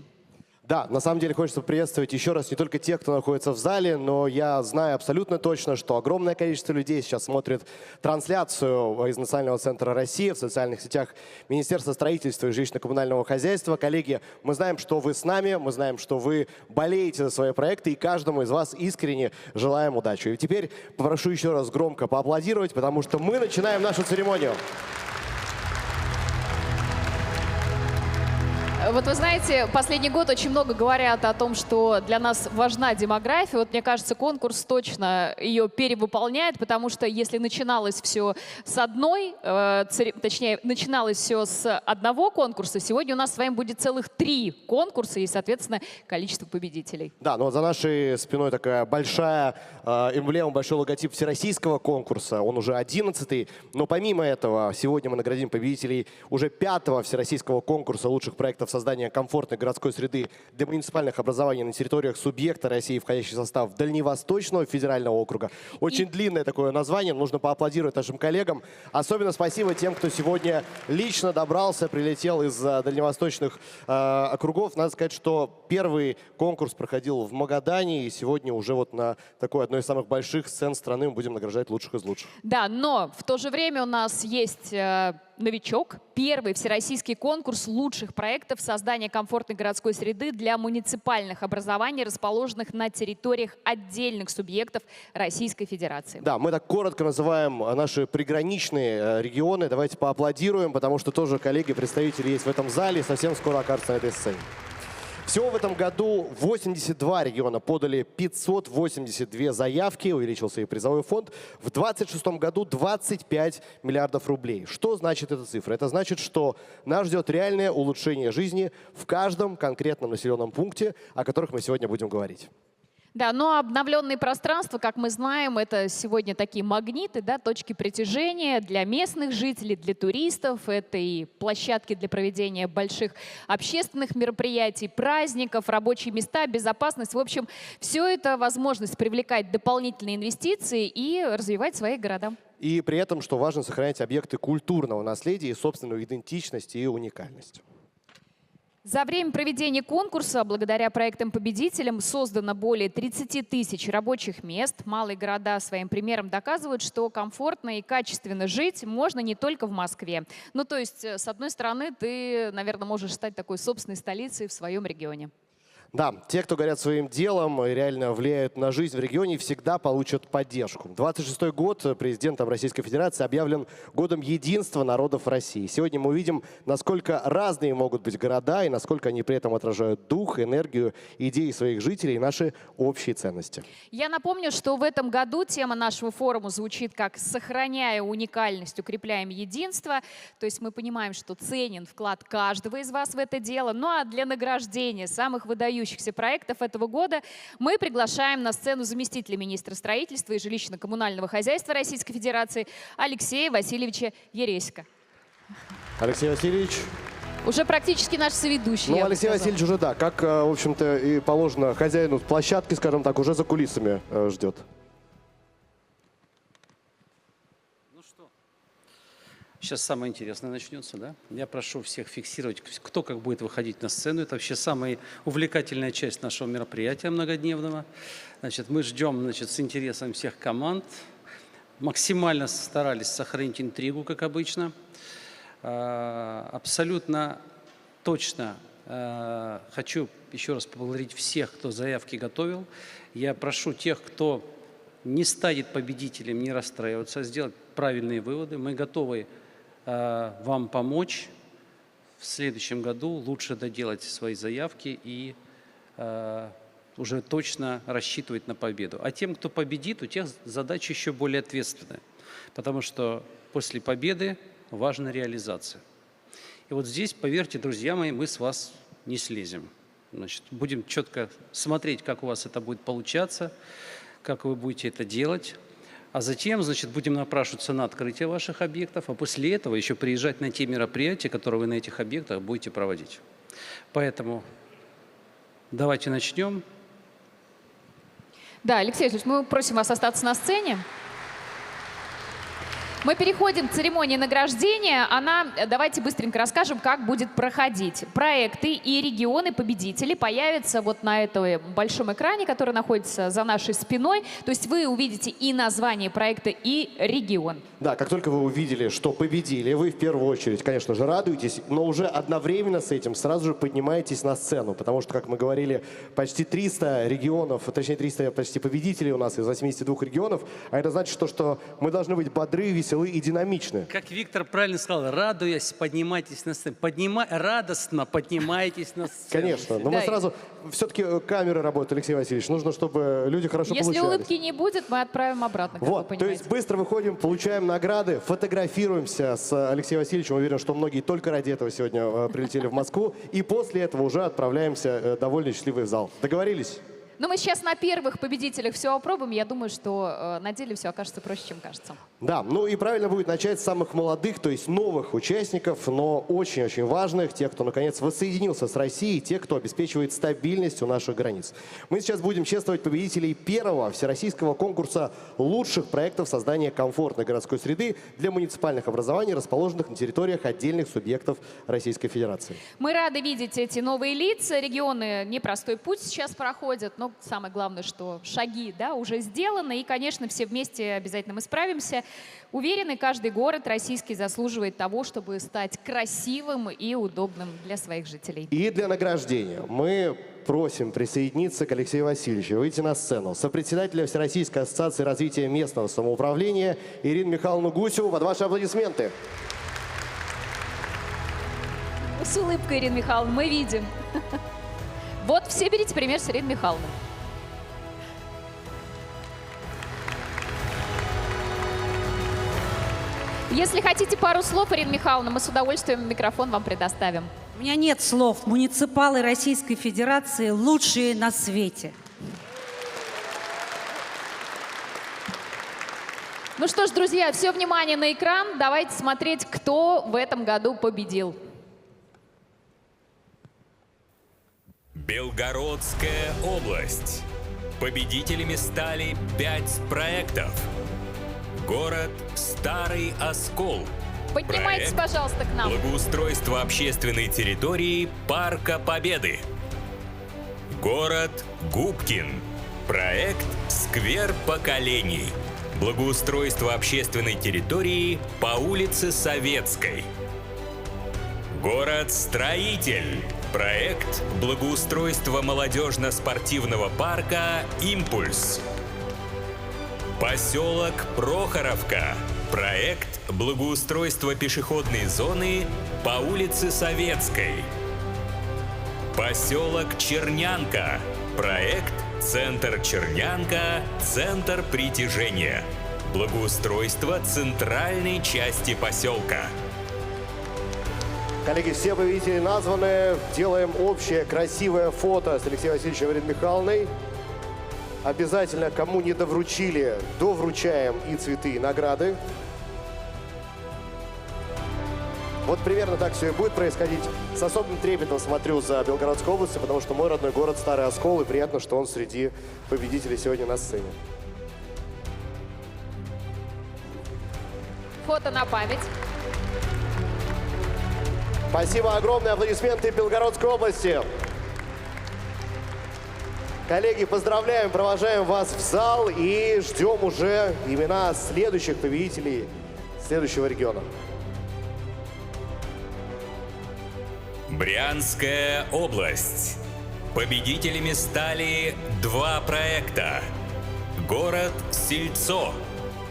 Да, на самом деле хочется приветствовать еще раз не только тех, кто находится в зале, но я знаю абсолютно точно, что огромное количество людей сейчас смотрит трансляцию из Национального центра России в социальных сетях Министерства строительства и жилищно-коммунального хозяйства. Коллеги, мы знаем, что вы с нами, мы знаем, что вы болеете за свои проекты, и каждому из вас искренне желаем удачи. И теперь попрошу еще раз громко поаплодировать, потому что мы начинаем нашу церемонию. Вот вы знаете, последний год очень много говорят о том, что для нас важна демография. Вот мне кажется, конкурс точно ее перевыполняет, потому что если начиналось все с одной, точнее, начиналось все с одного конкурса, сегодня у нас с вами будет целых 3 конкурса и, соответственно, количество победителей. Да, но за нашей спиной такая большая эмблема, большой логотип всероссийского конкурса. Он уже 11-й. Но помимо этого, сегодня мы наградим победителей уже 5-го всероссийского конкурса лучших проектов создания комфортной городской среды для муниципальных образований на территориях субъекта России, входящий в состав Дальневосточного федерального округа. Очень длинное такое название, нужно поаплодировать нашим коллегам. Особенно спасибо тем, кто сегодня лично добрался, прилетел из дальневосточных округов. Надо сказать, что первый конкурс проходил в Магадане, и сегодня уже вот на такой одной из самых больших сцен страны мы будем награждать лучших из лучших. Да, но в то же время у нас есть новичок, первый всероссийский конкурс лучших проектов создания комфортной городской среды для муниципальных образований, расположенных на территориях отдельных субъектов Российской Федерации. Да, мы так коротко называем наши приграничные регионы. Давайте поаплодируем, потому что тоже коллеги, представители есть в этом зале и совсем скоро окажутся на этой сцене. Всего в этом году 82 региона подали 582 заявки, увеличился и призовой фонд. В 2026 году 25 миллиардов рублей. Что значит эта цифра? Это значит, что нас ждет реальное улучшение жизни в каждом конкретном населенном пункте, о которых мы сегодня будем говорить. Да, но обновленные пространства, как мы знаем, это сегодня такие магниты, да, точки притяжения для местных жителей, для туристов. Это и площадки для проведения больших общественных мероприятий, праздников, рабочие места, безопасность. В общем, все это возможность привлекать дополнительные инвестиции и развивать свои города. И при этом, что важно, сохранять объекты культурного наследия и собственную идентичность и уникальность. За время проведения конкурса, благодаря проектам-победителям, создано более 30 тысяч рабочих мест. Малые города своим примером доказывают, что комфортно и качественно жить можно не только в Москве. Ну, то есть, с одной стороны, ты, наверное, можешь стать такой собственной столицей в своем регионе. Да, те, кто горят своим делом и реально влияют на жизнь в регионе, всегда получат поддержку. 26-й год президентом Российской Федерации объявлен годом единства народов России. Сегодня мы увидим, насколько разные могут быть города и насколько они при этом отражают дух, энергию, идеи своих жителей и наши общие ценности. Я напомню, что в этом году тема нашего форума звучит как «Сохраняя уникальность, укрепляем единство». То есть мы понимаем, что ценен вклад каждого из вас в это дело. Ну а для награждения самых выдающихся проектов этого года мы приглашаем на сцену заместителя министра строительства и жилищно-коммунального хозяйства Российской Федерации Алексея Васильевича Ересько. Алексей Васильевич. Уже практически наш соведущий. Ну, Алексей Васильевич уже, да, как, в общем-то, и положено хозяину площадки, скажем так, уже за кулисами ждет. Сейчас самое интересное начнется, да? Я прошу всех фиксировать, кто как будет выходить на сцену. Это вообще самая увлекательная часть нашего мероприятия многодневного. Значит, мы ждем, значит, с интересом всех команд. Максимально старались сохранить интригу, как обычно. Абсолютно точно хочу еще раз поблагодарить всех, кто заявки готовил. Я прошу тех, кто не станет победителем, не расстраиваться, сделать правильные выводы. Мы готовы вам помочь в следующем году лучше доделать свои заявки и уже точно рассчитывать на победу. А тем, кто победит, у тех задача еще более ответственная, потому что после победы важна реализация. И вот здесь, поверьте, друзья мои, мы с вас не слезем. Значит, будем четко смотреть, как у вас это будет получаться. как вы будете это делать. А затем, значит, будем напрашиваться на открытие ваших объектов, а после этого еще приезжать на те мероприятия, которые вы на этих объектах будете проводить. Поэтому давайте начнем. Да, Алексей Васильевич, мы просим вас остаться на сцене. Мы переходим к церемонии награждения. Давайте быстренько расскажем, как будет проходить. Проекты и регионы-победители появятся вот на этом большом экране, который находится за нашей спиной. То есть вы увидите и название проекта, и регион. Да, как только вы увидели, что победили, вы в первую очередь, конечно же, радуетесь, но уже одновременно с этим сразу же поднимаетесь на сцену, потому что, как мы говорили, почти 300 регионов, точнее 300 почти победителей у нас из 82 регионов, а это значит, что мы должны быть бодры, веселы и динамичны. Как Виктор правильно сказал, радуясь, поднимайтесь на сцену. Радостно поднимайтесь на сцену. Конечно, но мы сразу... Все-таки камеры работают, Алексей Васильевич. Нужно, чтобы люди хорошо получались. Если улыбки не будет, мы отправим обратно, как вы понимаете. То есть быстро выходим, получаем награды, фотографируемся с Алексеем Васильевичем. Уверен, что многие только ради этого сегодня прилетели в Москву. И после этого уже отправляемся довольно счастливый в зал. Договорились? Но мы сейчас на первых победителях все опробуем. Я думаю, что на деле все окажется проще, чем кажется. Да, ну и правильно будет начать с самых молодых, то есть новых участников, но очень-очень важных, тех, кто наконец воссоединился с Россией, тех, кто обеспечивает стабильность у наших границ. Мы сейчас будем чествовать победителей первого всероссийского конкурса лучших проектов создания комфортной городской среды для муниципальных образований, расположенных на территориях отдельных субъектов Российской Федерации. Мы рады видеть эти новые лица. Регионы непростой путь сейчас проходят, но самое главное, что шаги уже сделаны. И, конечно, все вместе обязательно мы справимся. Уверены, каждый город российский заслуживает того, чтобы стать красивым и удобным для своих жителей. И для награждения мы просим присоединиться к Алексею Васильевичу, выйти на сцену сопредседателя Всероссийской ассоциации развития местного самоуправления Ирину Михайловну Гусеву. Под ваши аплодисменты. С улыбкой, Ирина Михайловна, мы видим. Вот все берите пример с Ириной Михайловной. Если хотите пару слов, Ирина Михайловна, мы с удовольствием микрофон вам предоставим. У меня нет слов. Муниципалы Российской Федерации лучшие на свете. Ну что ж, друзья, все внимание на экран. Давайте смотреть, кто в этом году победил. Белгородская область. Победителями стали 5 проектов. Город Старый Оскол. Поднимайтесь, пожалуйста, к нам. Благоустройство общественной территории Парка Победы. Город Губкин. Проект «Сквер поколений». Благоустройство общественной территории по улице Советской. Город Строитель. Проект благоустройства молодежно-спортивного парка «Импульс». Поселок Прохоровка. Проект благоустройства пешеходной зоны по улице Советской. Поселок Чернянка. Проект «Центр Чернянка. Центр притяжения». Благоустройство центральной части поселка. Коллеги, все победители названы. Делаем общее красивое фото с Алексеем Васильевичем и Ириной Михайловной. Обязательно, кому не довручили, довручаем и цветы, и награды. Вот примерно так все и будет происходить. С особым трепетом смотрю за Белгородской областью, потому что мой родной город Старый Оскол, и приятно, что он среди победителей сегодня на сцене. Фото на память. Спасибо огромное. Аплодисменты Белгородской области. Коллеги, поздравляем, провожаем вас в зал и ждем уже имена следующих победителей следующего региона. Брянская область. Победителями стали 2 проекта. Город Сельцо.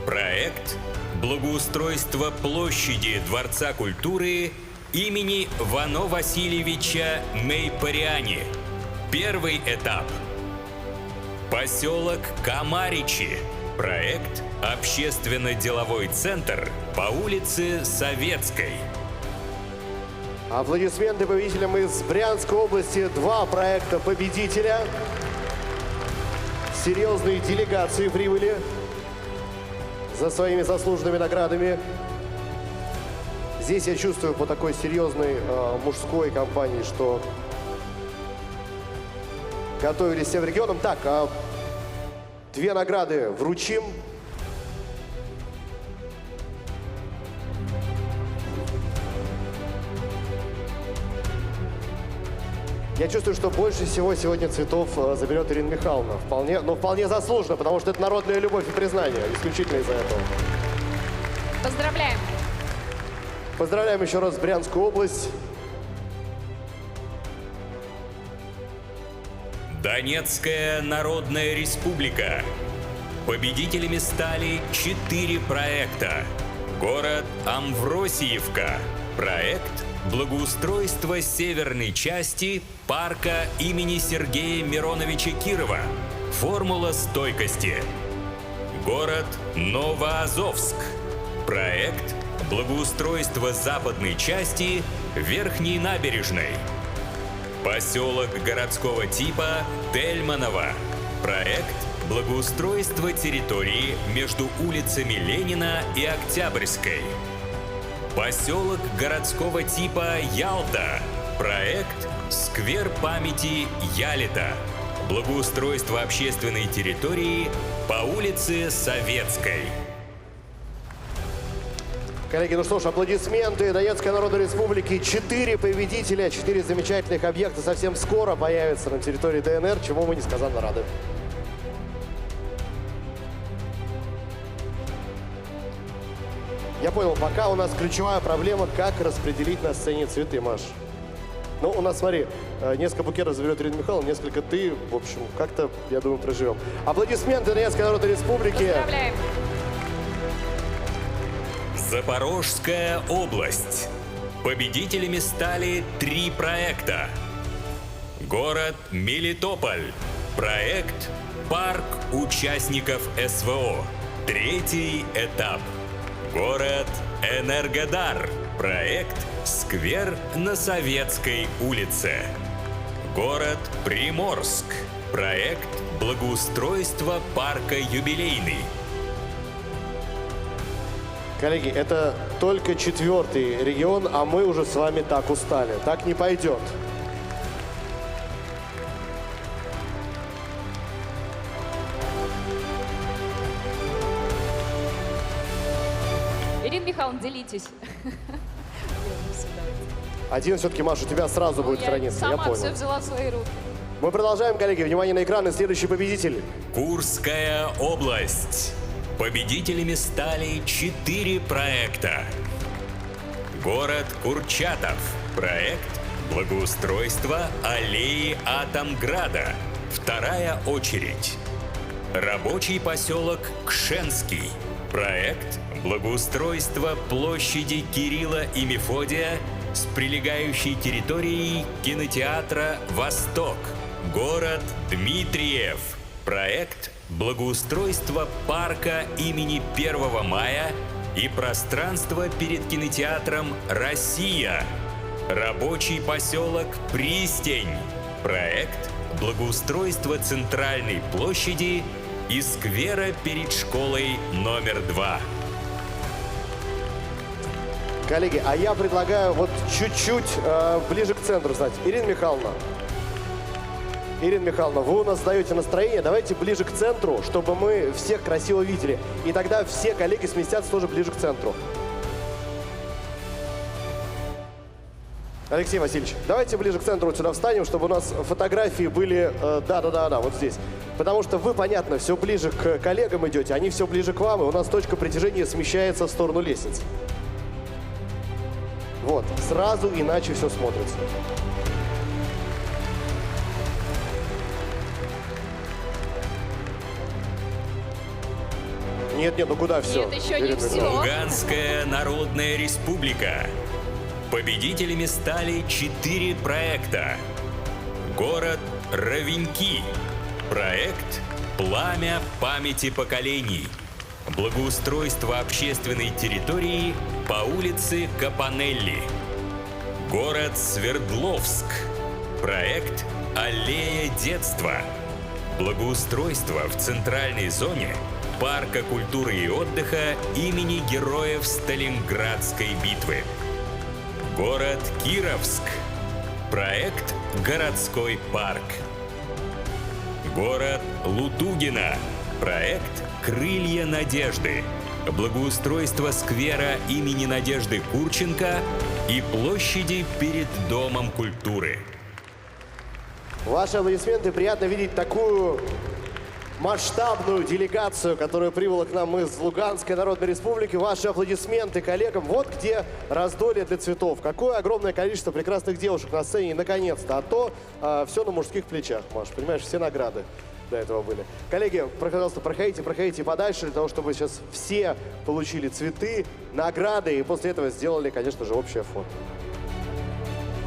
Проект благоустройство площади Дворца культуры имени Вано Васильевича Мейпариани. Первый этап. Поселок Камаричи. Проект общественно-деловой центр по улице Советской. Аплодисменты победителям из Брянской области. 2 проекта победителя. серьезные делегации прибыли за своими заслуженными наградами. Здесь я чувствую по такой серьезной мужской компании, что готовились всем регионам. Так, 2 награды вручим. Я чувствую, что больше всего сегодня цветов заберет Ирина Михайловна. Вполне заслуженно, потому что это народная любовь и признание, исключительно из-за этого. Поздравляем. Поздравляем еще раз Брянскую область. Донецкая Народная Республика. Победителями стали 4 проекта. Город Амвросиевка. Проект «Благоустройство северной части парка имени Сергея Мироновича Кирова. Формула стойкости». Город Новоазовск. Проект «Благоустройство западной части Верхней набережной». Поселок городского типа Тельманово. Проект «Благоустройство территории между улицами Ленина и Октябрьской». Поселок городского типа Ялта. Проект «Сквер памяти Ялита». Благоустройство общественной территории по улице Советской. Коллеги, ну что ж, аплодисменты Донецкой Народной Республики. 4 победителя, 4 замечательных объекта совсем скоро появятся на территории ДНР, чему мы несказанно рады. Я понял, пока у нас ключевая проблема, как распределить на сцене цветы, Маш. Ну, у нас, смотри, несколько букетов заберет Ирина Михайловна, несколько ты. В общем, как-то, я думаю, проживем. Аплодисменты Донецкой Народной Республики. Поздравляем. Запорожская область. Победителями стали 3 проекта. Город Мелитополь. Проект «Парк участников СВО». 3-й этап. Город Энергодар. Проект «Сквер на Советской улице». Город Приморск. Проект «Благоустройство парка Юбилейный». Коллеги, это только 4-й регион, а мы уже с вами так устали. Так не пойдет. Ирина Михайловна, делитесь. Один все-таки, Маша, у тебя сразу будет храниться, я сама понял. все взяла в свои руки. Мы продолжаем, коллеги. Внимание на экраны. Следующий победитель. Курская область. Победителями стали 4 проекта. Город Курчатов. Проект «Благоустройство аллеи Атомграда». 2-я очередь. Рабочий поселок Кшенский. Проект «Благоустройство площади Кирилла и Мефодия с прилегающей территорией кинотеатра «Восток». Город Дмитриев. Проект «Благоустройство парка имени 1 мая и пространство перед кинотеатром «Россия». Рабочий поселок Пристень. Проект «Благоустройство центральной площади и сквера перед школой номер 2». Коллеги, а я предлагаю вот чуть-чуть ближе к центру стать. Ирина Михайловна, вы у нас даете настроение, давайте ближе к центру, чтобы мы всех красиво видели. И тогда все коллеги сместятся тоже ближе к центру. Алексей Васильевич, давайте ближе к центру вот сюда встанем, чтобы у нас фотографии были, да, вот здесь. Потому что вы, понятно, все ближе к коллегам идете, они все ближе к вам, и у нас точка притяжения смещается в сторону лестницы. Вот, сразу иначе все смотрится. Нет, ну куда все? Нет, еще не все. Луганская Народная Республика. Победителями стали 4 проекта. Город Ровеньки. Проект «Пламя памяти поколений». Благоустройство общественной территории по улице Капанелли. Город Свердловск. Проект «Аллея детства». Благоустройство в центральной зоне парка культуры и отдыха имени героев Сталинградской битвы. Город Кировск. Проект «Городской парк». Город Лутугино. Проект «Крылья надежды». Благоустройство сквера имени Надежды Курченко и площади перед Домом культуры. Ваши аплодисменты. Приятно видеть такую масштабную делегацию, которая прибыла к нам из Луганской Народной Республики. Ваши аплодисменты коллегам. Вот где раздолье для цветов. Какое огромное количество прекрасных девушек на сцене. И наконец-то. А то все на мужских плечах, Маш. Понимаешь, все награды до этого были. Коллеги, пожалуйста, проходите подальше, для того, чтобы сейчас все получили цветы, награды, и после этого сделали, конечно же, общее фото.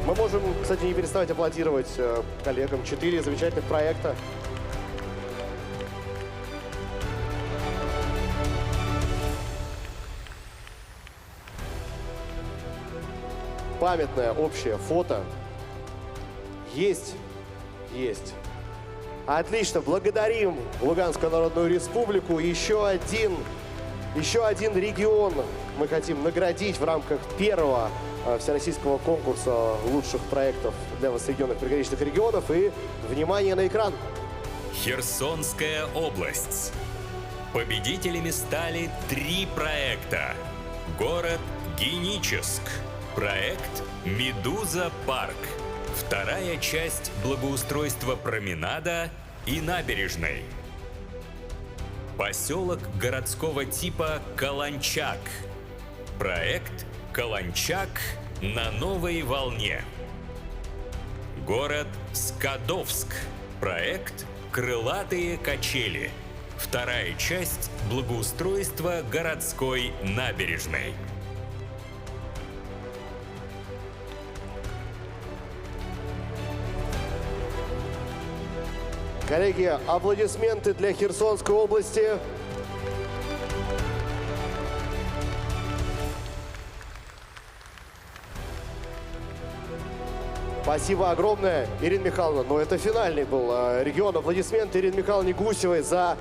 Мы можем, кстати, не переставать аплодировать коллегам. 4 замечательных проекта. Памятное общее фото. Есть. Отлично, благодарим Луганскую Народную Республику. Еще один регион мы хотим наградить в рамках первого всероссийского конкурса лучших проектов для воссоединенных приграничных регионов. И внимание на экран. Херсонская область. Победителями стали 3 проекта. Город Геническ. Проект «Медуза парк». Вторая часть благоустройства променада и набережной. Поселок городского типа Каланчак. Проект «Каланчак на новой волне». Город Скадовск. Проект «Крылатые качели». Вторая часть благоустройства городской набережной. Коллеги, аплодисменты для Херсонской области. Спасибо огромное, Ирина Михайловна. Но это финальный был регион. Аплодисменты Ирине Михайловне Гусевой за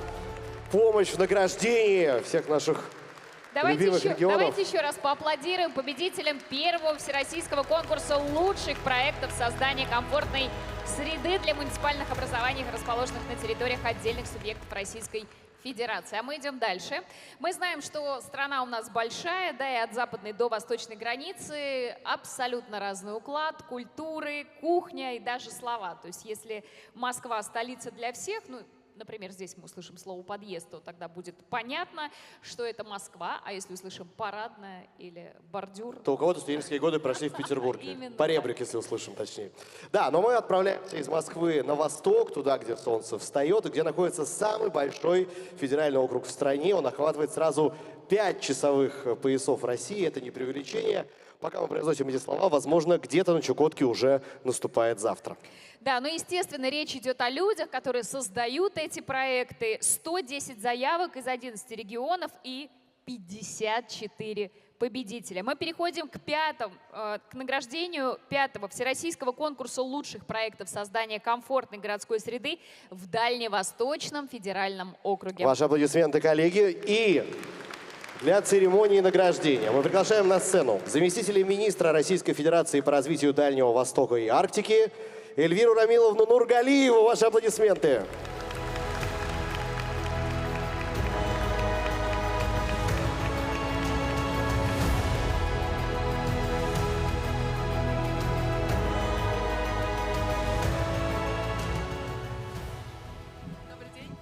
помощь в награждении всех наших любимых регионов. Давайте еще раз поаплодируем победителям первого всероссийского конкурса лучших проектов создания комфортной среды для муниципальных образований, расположенных на территориях отдельных субъектов Российской Федерации. А мы идем дальше. Мы знаем, что страна у нас большая, да, и от западной до восточной границы абсолютно разный уклад, культуры, кухня и даже слова. То есть если Москва столица для всех, ну, например, здесь мы услышим слово «подъезд», то тогда будет понятно, что это Москва, а если услышим «парадная» или «бордюр», то у кого-то студенческие годы прошли в Петербурге. Именно. Поребрик, если услышим точнее. Да, но мы отправляемся из Москвы на восток, туда, где солнце встает, и где находится самый большой федеральный округ в стране. Он охватывает сразу 5 часовых поясов России. Это не преувеличение. Пока мы произносим эти слова, возможно, где-то на Чукотке уже наступает завтра. Да, но, естественно, речь идет о людях, которые создают эти проекты. 110 заявок из 11 регионов и 54 победителя. Мы переходим к награждению 5-го всероссийского конкурса лучших проектов создания комфортной городской среды в Дальневосточном федеральном округе. Ваши аплодисменты, коллеги. И для церемонии награждения мы приглашаем на сцену заместителя министра Российской Федерации по развитию Дальнего Востока и Арктики Эльвиру Рамиловну Нургалиеву. Ваши аплодисменты. Добрый день.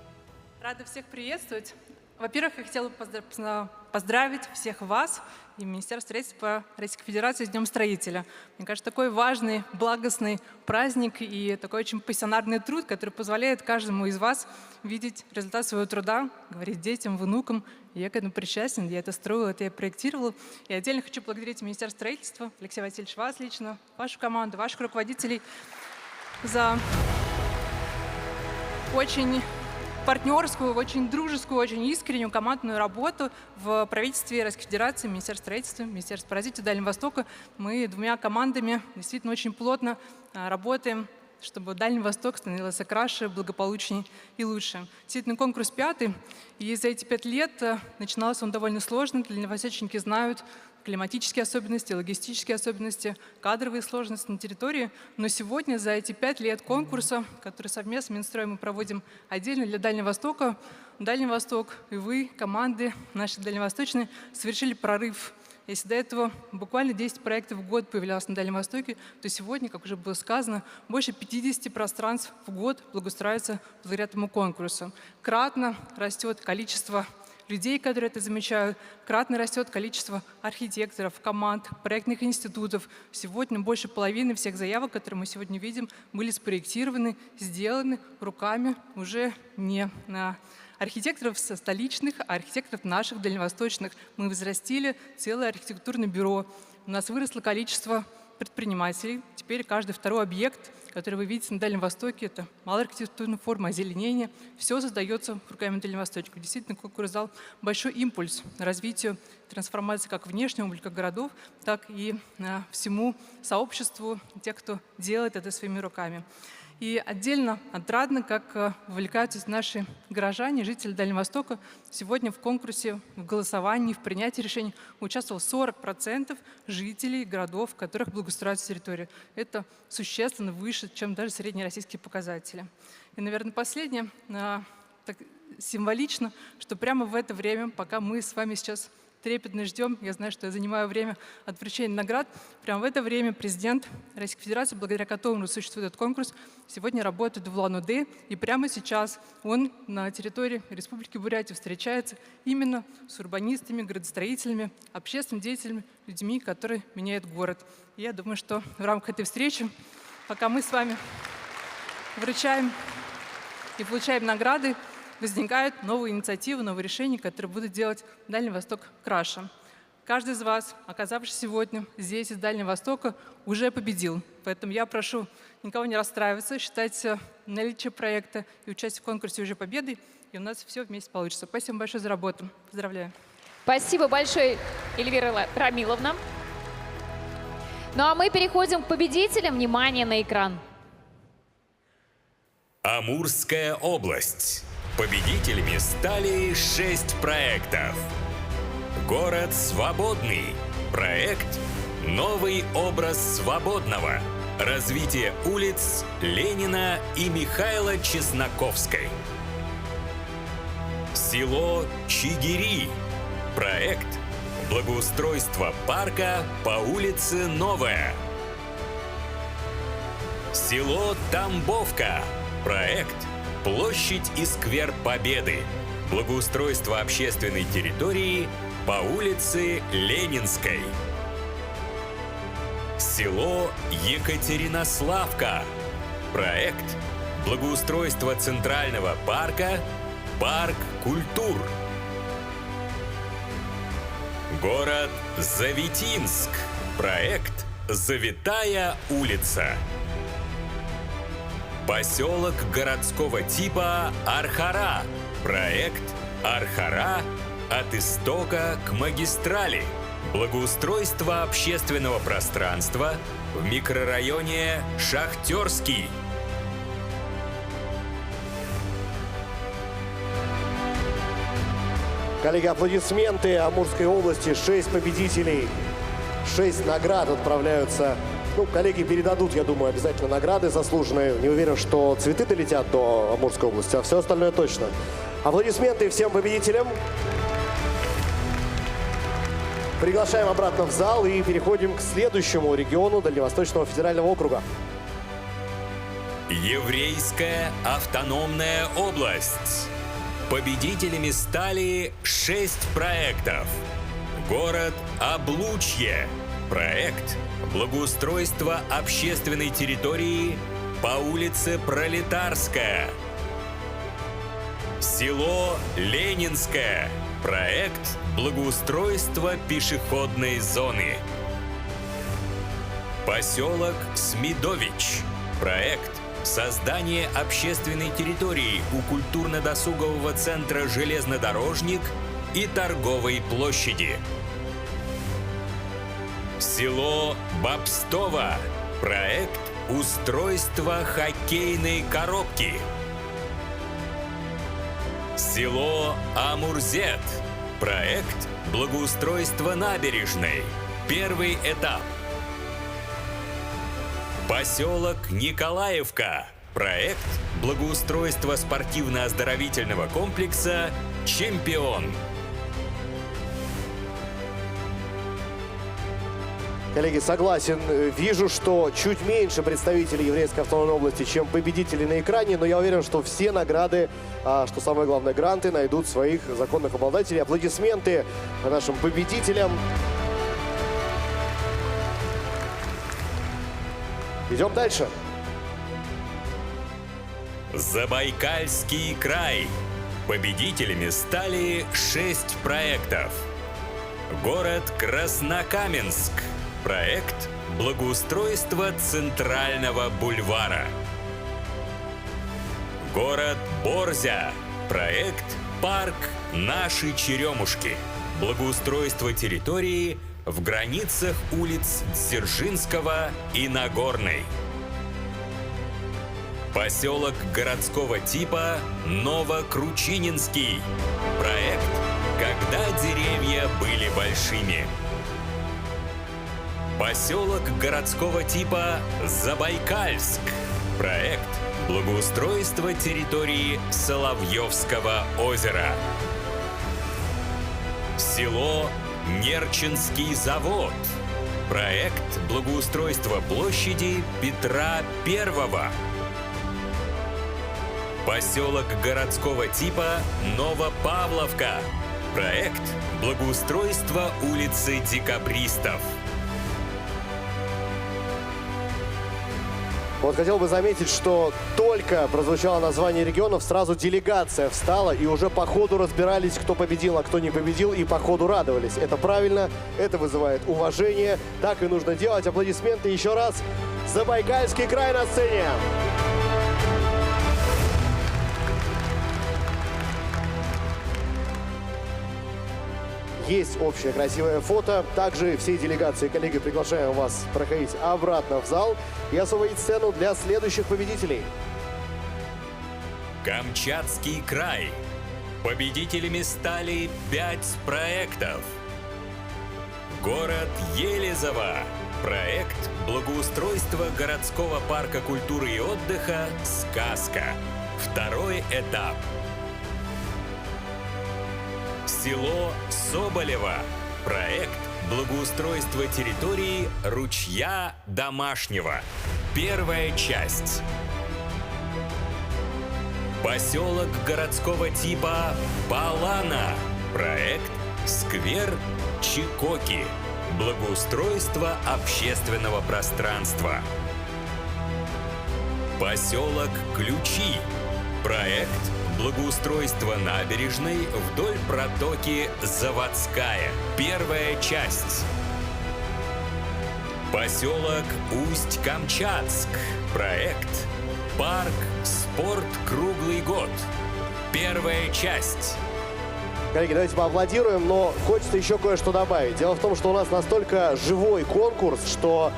Рада всех приветствовать. Во-первых, я хотела бы поздравить всех вас и Министерство строительства Российской Федерации с Днем Строителя. Мне кажется, такой важный, благостный праздник и такой очень пассионарный труд, который позволяет каждому из вас видеть результат своего труда, говорить детям, внукам. И я к этому причастен, я это строила, это я проектировала. И отдельно хочу благодарить Министерство строительства, Алексей Васильевич, вас лично, вашу команду, ваших руководителей за очень партнерскую, очень дружескую, очень искреннюю командную работу в правительстве Российской Федерации, Министерстве строительства, Министерстве по развитию Дальнего Востока. Мы 2 командами действительно очень плотно работаем чтобы Дальний Восток становился краше, благополучнее и лучше. Действительно, конкурс 5-й, и за эти 5 лет начинался он довольно сложно. Дальневосточники знают климатические особенности, логистические особенности, кадровые сложности на территории. Но сегодня, за эти 5 лет конкурса, который совместно с Минстроем мы проводим отдельно для Дальнего Востока, Дальний Восток и вы, команды наши дальневосточные, совершили прорыв. Если до этого буквально 10 проектов в год появлялось на Дальнем Востоке, то сегодня, как уже было сказано, больше 50 пространств в год благоустраивается благодаря этому конкурсу. Кратно растет количество людей, которые это замечают, кратно растет количество архитекторов, команд, проектных институтов. Сегодня больше половины всех заявок, которые мы сегодня видим, были спроектированы, сделаны руками уже не на архитекторов столичных, а архитекторов наших дальневосточных. Мы возрастили целое архитектурное бюро. У нас выросло количество предпринимателей. Теперь каждый второй объект, который вы видите на Дальнем Востоке, это малая архитектурная форма, озеленение. Все создается руками дальневосточников. Действительно, конкурс дал большой импульс развитию трансформации как внешнего облика городов, так и всему сообществу тех, кто делает это своими руками. И отдельно отрадно, как вовлекаются наши горожане, жители Дальнего Востока. Сегодня в конкурсе, в голосовании, в принятии решений участвовало 40% жителей городов, в которых благоустраивается территория. Это существенно выше, чем даже среднероссийские показатели. И, наверное, последнее, так символично, что прямо в это время, пока мы с вами сейчас трепетно ждем, я знаю, что я занимаю время от вручения наград, прямо в это время президент Российской Федерации, благодаря которому существует этот конкурс, сегодня работает в Улан-Удэ, и прямо сейчас он на территории Республики Бурятия встречается именно с урбанистами, градостроителями, общественными деятелями, людьми, которые меняют город. И я думаю, что в рамках этой встречи, пока мы с вами вручаем и получаем награды, возникают новые инициативы, новые решения, которые будут делать Дальний Восток краше. Каждый из вас, оказавшись сегодня здесь, из Дальнего Востока, уже победил. Поэтому я прошу никого не расстраиваться, считать наличие проекта и участие в конкурсе уже победой, и у нас все вместе получится. Спасибо большое за работу. Поздравляю. Спасибо большое, Эльвира Рамиловна. Ну а мы переходим к победителям. Внимание на экран. Амурская область. Победителями стали 6 проектов. Город свободный. Проект «Новый образ свободного». Развитие улиц Ленина и Михаила Чесноковской. Село Чигири. Проект «Благоустройство парка по улице Новая». Село Тамбовка. Проект «Площадь и сквер Победы». Благоустройство общественной территории по улице Ленинской. Село Екатеринославка. Проект «Благоустройство центрального парка, парк культур». Город Завитинск. Проект «Завитая улица». Поселок городского типа Архара. Проект «Архара. От истока к магистрали». Благоустройство общественного пространства в микрорайоне Шахтерский. Коллеги, аплодисменты Амурской области. 6 победителей, 6 наград отправляются. Ну, коллеги передадут, я думаю, обязательно награды заслуженные. Не уверен, что цветы долетят до Амурской области, а все остальное точно. Аплодисменты всем победителям. Приглашаем обратно в зал и переходим к следующему региону Дальневосточного федерального округа. Еврейская автономная область. Победителями стали 6 проектов. Город Облучье. Проект «Благоустройство общественной территории по улице Пролетарская». Село Ленинское. Проект «Благоустройство пешеходной зоны». Поселок Смедович. Проект «Создание общественной территории у культурно-досугового центра «Железнодорожник» и торговой площади». Село Бобстово. Проект Устройство хоккейной коробки. Село Амурзет. Проект благоустройства набережной. Первый этап. Поселок Николаевка. Проект благоустройства спортивно-оздоровительного комплекса «Чемпион». Коллеги, согласен. Вижу, что чуть меньше представителей еврейской автономной области, чем победителей на экране, но я уверен, что все награды, что самое главное, гранты, найдут своих законных обладателей. Аплодисменты нашим победителям. Идем дальше. Забайкальский край. Победителями стали 6 проектов. Город Краснокаменск. Проект благоустройства Центрального бульвара. Город Борзя. Проект «Парк Наши Черемушки». Благоустройство территории в границах улиц Дзержинского и Нагорной. Поселок городского типа Новокручининский. Проект «Когда деревья были большими». Поселок городского типа Забайкальск. Проект благоустройства территории Соловьевского озера. Село Нерчинский завод. Проект благоустройства площади Петра I. Поселок городского типа Новопавловка. Проект благоустройства улицы Декабристов. Вот хотел бы заметить, что только прозвучало название регионов, сразу делегация встала и уже по ходу разбирались, кто победил, а кто не победил, и по ходу радовались. Это правильно, это вызывает уважение, так и нужно делать. Аплодисменты еще раз. Забайкальский край на сцене. Есть общее красивое фото. Также всей делегации, коллеги, приглашаем вас проходить обратно в зал и освободить сцену для следующих победителей. Камчатский край. Победителями стали 5 проектов. Город Елизово. Проект благоустройства городского парка культуры и отдыха «Сказка». Второй этап. Село Соболево. Проект благоустройства территории ручья Домашнего. Первая часть. Поселок городского типа Балана. Проект сквер Чикоки. Благоустройство общественного пространства. Поселок Ключи. Проект благоустройство набережной вдоль протоки Заводская. Первая часть. Поселок Усть-Камчатск. Проект «Парк Спорт круглый год». Первая часть. Коллеги, давайте поаплодируем, но хочется еще кое-что добавить. Дело в том, что у нас настолько живой конкурс, что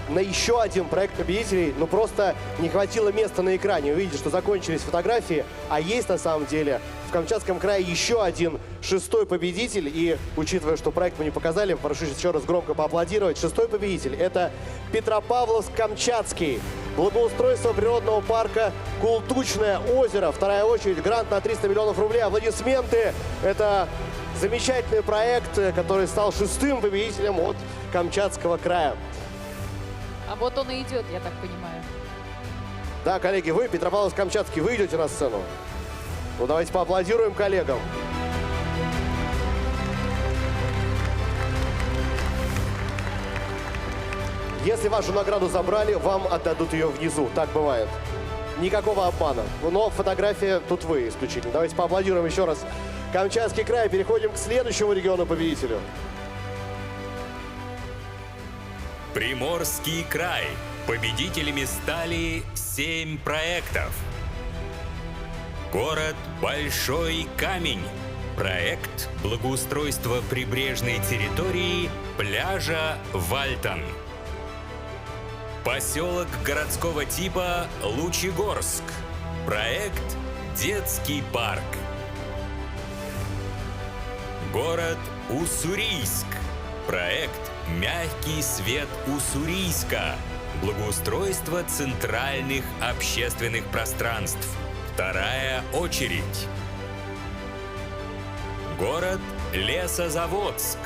на еще один проект победителей просто не хватило места на экране. Вы видите, что закончились фотографии, а есть на самом деле в Камчатском крае еще один 6-й победитель. И учитывая, что проект мы не показали, прошу еще раз громко поаплодировать. 6-й победитель — это Петропавловск-Камчатский. Благоустройство природного парка Култучное озеро. Вторая очередь. Грант на 300 миллионов рублей. Аплодисменты. Это замечательный проект, который стал 6-м победителем от Камчатского края. А вот он и идет, я так понимаю. Да, коллеги, вы, Петропавловск-Камчатский, вы идете на сцену. Ну, давайте поаплодируем коллегам. Если вашу награду забрали, вам отдадут ее внизу. Так бывает. Никакого обмана. Но фотография тут вы исключительно. Давайте поаплодируем еще раз. Камчатский край. Переходим к следующему региону-победителю. Приморский край. Победителями стали 7 проектов. Город Большой Камень. Проект благоустройства прибрежной территории пляжа Вальтон. Поселок городского типа Лучегорск. Проект «Детский парк». Город Уссурийск. Проект «Мягкий свет Уссурийска». Благоустройство центральных общественных пространств. Вторая очередь. Город Лесозаводск.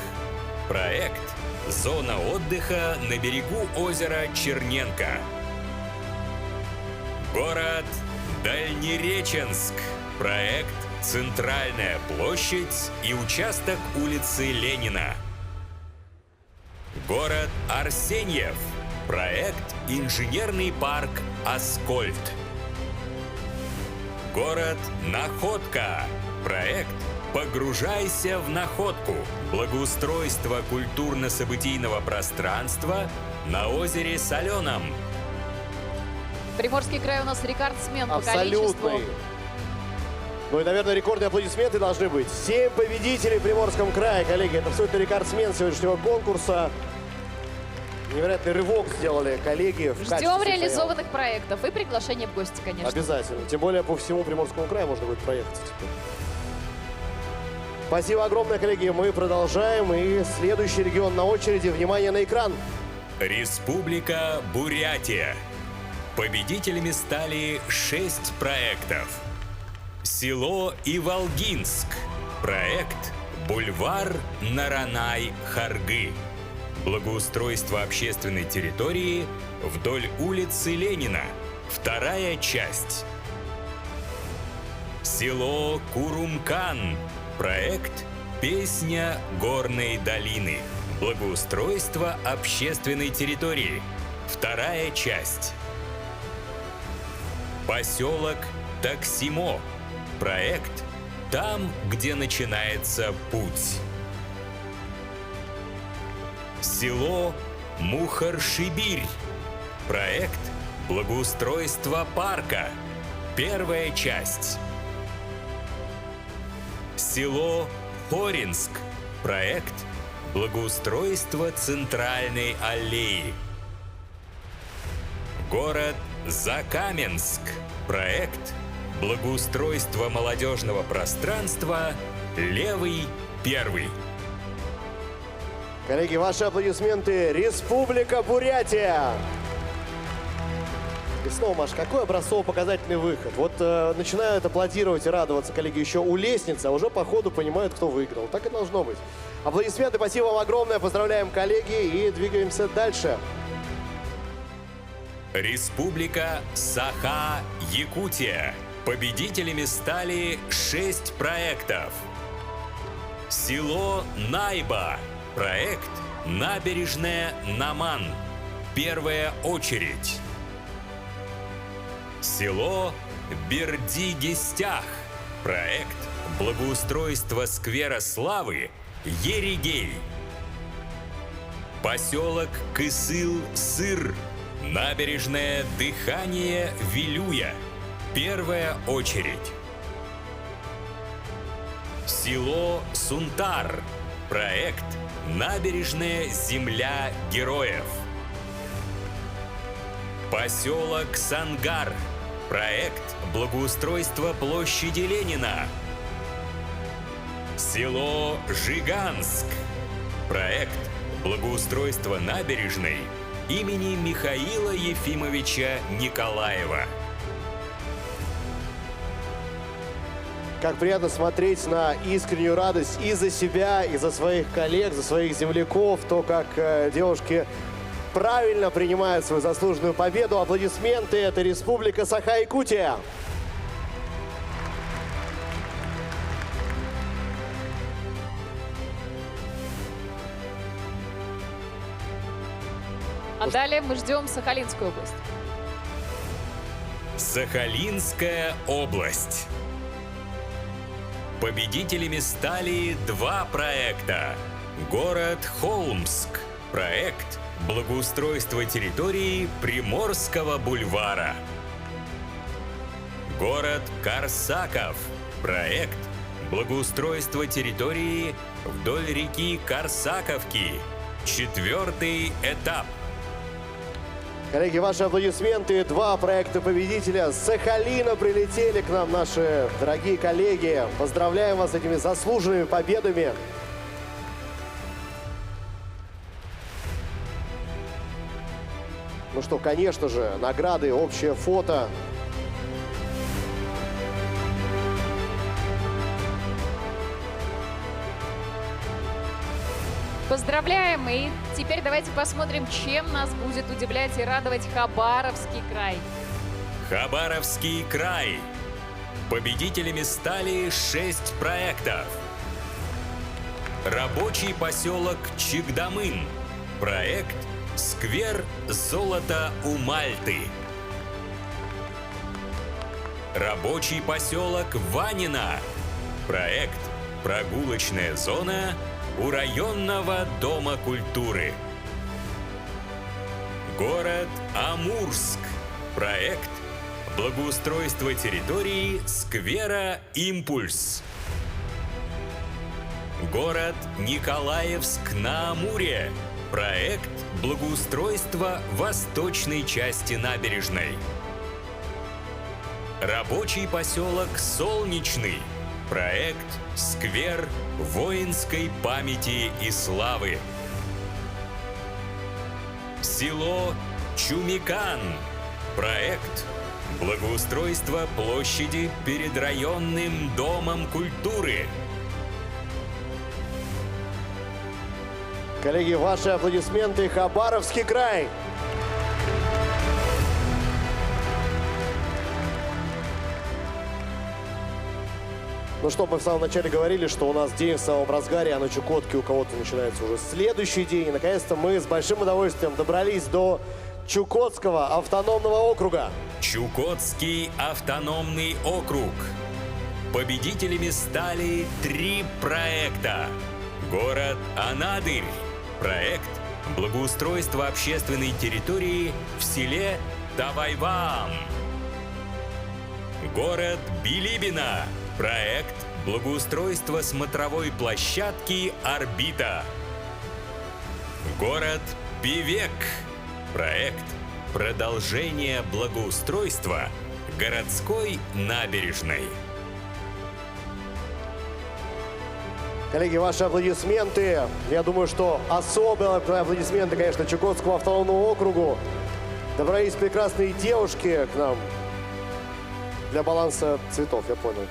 Проект «Зона отдыха на берегу озера Черненко». Город Дальнереченск. Проект «Центральная площадь и участок улицы Ленина». Город Арсеньев. Проект «Инженерный парк Аскольд». Город Находка. Проект «Погружайся в находку». Благоустройство культурно-событийного пространства на озере Соленом. Приморский край у нас рекордсмен по количеству. Абсолютный. Ну и, наверное, рекордные аплодисменты должны быть. 7 победителей в Приморском крае, коллеги. Это абсолютно рекордсмен сегодняшнего конкурса. Невероятный рывок сделали коллеги. Ждем реализованных проектов и приглашение в гости, конечно. Обязательно. Тем более по всему Приморскому краю можно будет проехать теперь. Спасибо огромное, коллеги. Мы продолжаем. И следующий регион на очереди. Внимание на экран. Республика Бурятия. Победителями стали 6 проектов. Село Иволгинск. Проект «Бульвар Наранай-Харгы». Благоустройство общественной территории вдоль улицы Ленина. Вторая часть. Село Курумкан. Проект «Песня горной долины». Благоустройство общественной территории. Вторая часть. Поселок Таксимо. Проект «Там, где начинается путь». Село Мухаршибирь. Проект «Благоустройство парка». Первая часть. Село Хоринск. Проект «Благоустройство центральной аллеи». Город Закаменск. Проект «Благоустройство молодежного пространства. Левый первый». Коллеги, ваши аплодисменты. Республика Бурятия. И снова, Маш, какой образцово-показательный выход. Вот начинают аплодировать и радоваться коллеги еще у лестницы, а уже по ходу понимают, кто выиграл. Так и должно быть. Аплодисменты, спасибо вам огромное. Поздравляем, коллеги, и двигаемся дальше. Республика Саха-Якутия. Победителями стали 6 проектов. Село Найба. Проект «Набережная Наман». Первая очередь. Село Бердигестях. Проект «Благоустройство сквера славы» Еригей. Поселок Кысыл-Сыр. Набережная Дыхание Вилюя. Первая очередь. Село Сунтар. Проект «Набережная Земля Героев». Поселок Сангар. Проект «Благоустройство площади Ленина». Село Жиганск. Проект «Благоустройство набережной» имени Михаила Ефимовича Николаева. Как приятно смотреть на искреннюю радость и за себя, и за своих коллег, за своих земляков, то, как девушки правильно принимают свою заслуженную победу. Аплодисменты. Это Республика Саха-Якутия. А далее мы ждем Сахалинскую область. Сахалинская область. Победителями стали 2 проекта. Город Холмск. Проект «Благоустройство территории Приморского бульвара». Город Корсаков. Проект «Благоустройство территории вдоль реки Корсаковки». 4-й этап. Коллеги, ваши аплодисменты. 2 проекта победителя. С Сахалина прилетели к нам наши дорогие коллеги. Поздравляем вас с этими заслуженными победами. Ну что, конечно же, награды, общее фото. Поздравляем! И теперь давайте посмотрим, чем нас будет удивлять и радовать Хабаровский край. Хабаровский край. Победителями стали 6 проектов. Рабочий поселок Чикдамын. Проект «Сквер золота у Мальты». Рабочий поселок Ванино. Проект «Прогулочная зона» у районного дома культуры. Город Амурск. Проект «Благоустройство территории сквера «Импульс». Город Николаевск на Амуре. Проект «Благоустройство восточной части набережной». Рабочий поселок Солнечный. Проект «Сквер воинской памяти и славы». Село Чумикан. Проект «Благоустройство площади перед районным домом культуры». Коллеги, ваши аплодисменты. Хабаровский край. Ну что, мы в самом начале говорили, что у нас день в самом разгаре, а на Чукотке у кого-то начинается уже следующий день. И наконец-то мы с большим удовольствием добрались до Чукотского автономного округа. Чукотский автономный округ. Победителями стали 3 проекта. Город Анадырь. Проект «Благоустройство общественной территории в селе Тавайвам». Город Билибино. Проект «Благоустройство смотровой площадки «Орбита». Город Певек. Проект «Продолжение благоустройства городской набережной». Коллеги, ваши аплодисменты. Я думаю, что особые аплодисменты, конечно, Чукотскому автономному округу. Добрались прекрасные девушки к нам для баланса цветов, я понял.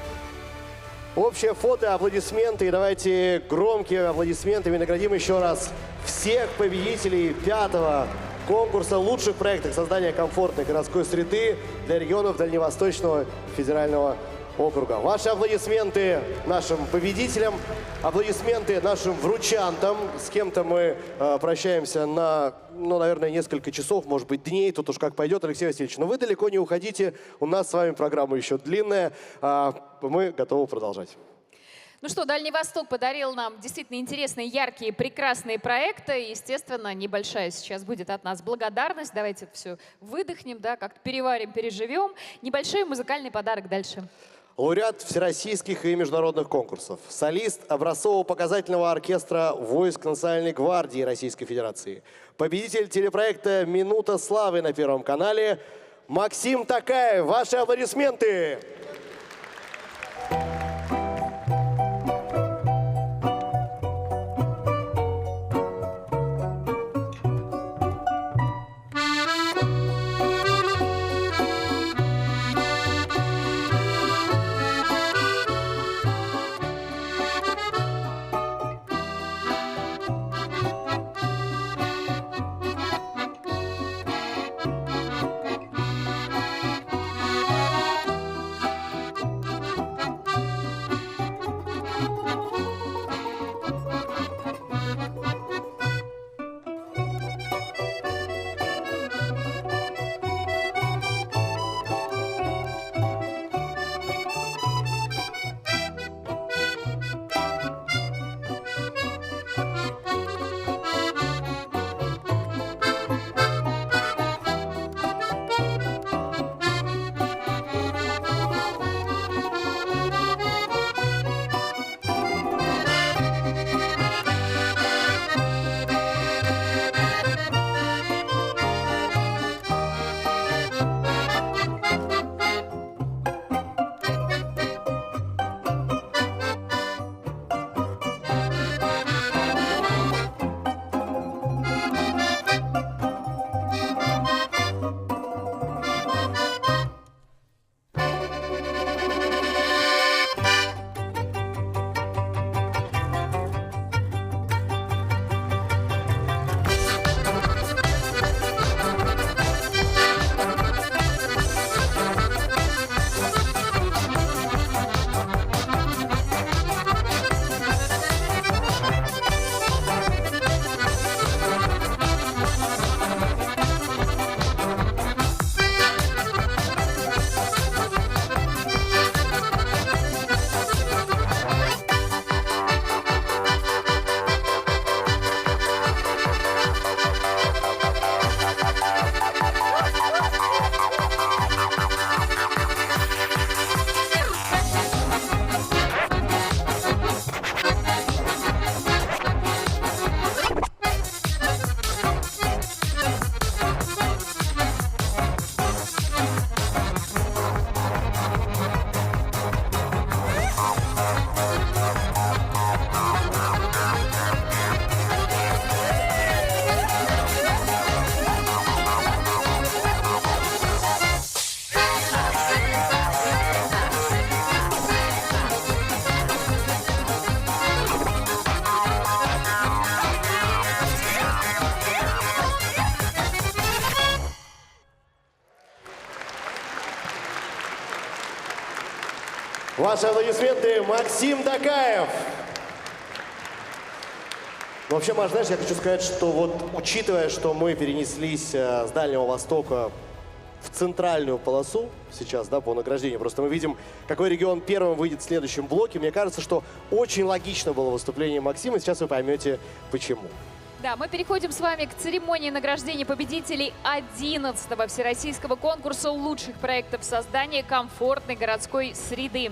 Общее фото, аплодисменты. И давайте громкие аплодисменты. Мы наградим еще раз всех победителей 5-го конкурса лучших проектов создания комфортной городской среды для регионов Дальневосточного федерального округа. Ваши аплодисменты нашим победителям, аплодисменты нашим вручантам. С кем-то мы прощаемся на, наверное, несколько часов, может быть, дней. Тут уж как пойдет, Алексей Васильевич. Но вы далеко не уходите. У нас с вами программа еще длинная. Мы готовы продолжать. Ну что, Дальний Восток подарил нам действительно интересные, яркие, прекрасные проекты. Естественно, небольшая сейчас будет от нас благодарность. Давайте это все выдохнем, да, как-то переварим, переживем. Небольшой музыкальный подарок дальше. Лауреат всероссийских и международных конкурсов. Солист образцово-показательного оркестра войск Национальной гвардии Российской Федерации. Победитель телепроекта «Минута славы» на Первом канале Максим Такаев. Ваши аплодисменты! Ваши аплодисменты, Максим Дакаев. Ну, вообще, Маш, знаешь, я хочу сказать, что вот учитывая, что мы перенеслись с Дальнего Востока в центральную полосу сейчас, да, по награждению, просто мы видим, какой регион первым выйдет в следующем блоке. Мне кажется, что очень логично было выступление Максима, сейчас вы поймете, почему. Да, мы переходим с вами к церемонии награждения победителей 11-го всероссийского конкурса лучших проектов создания комфортной городской среды.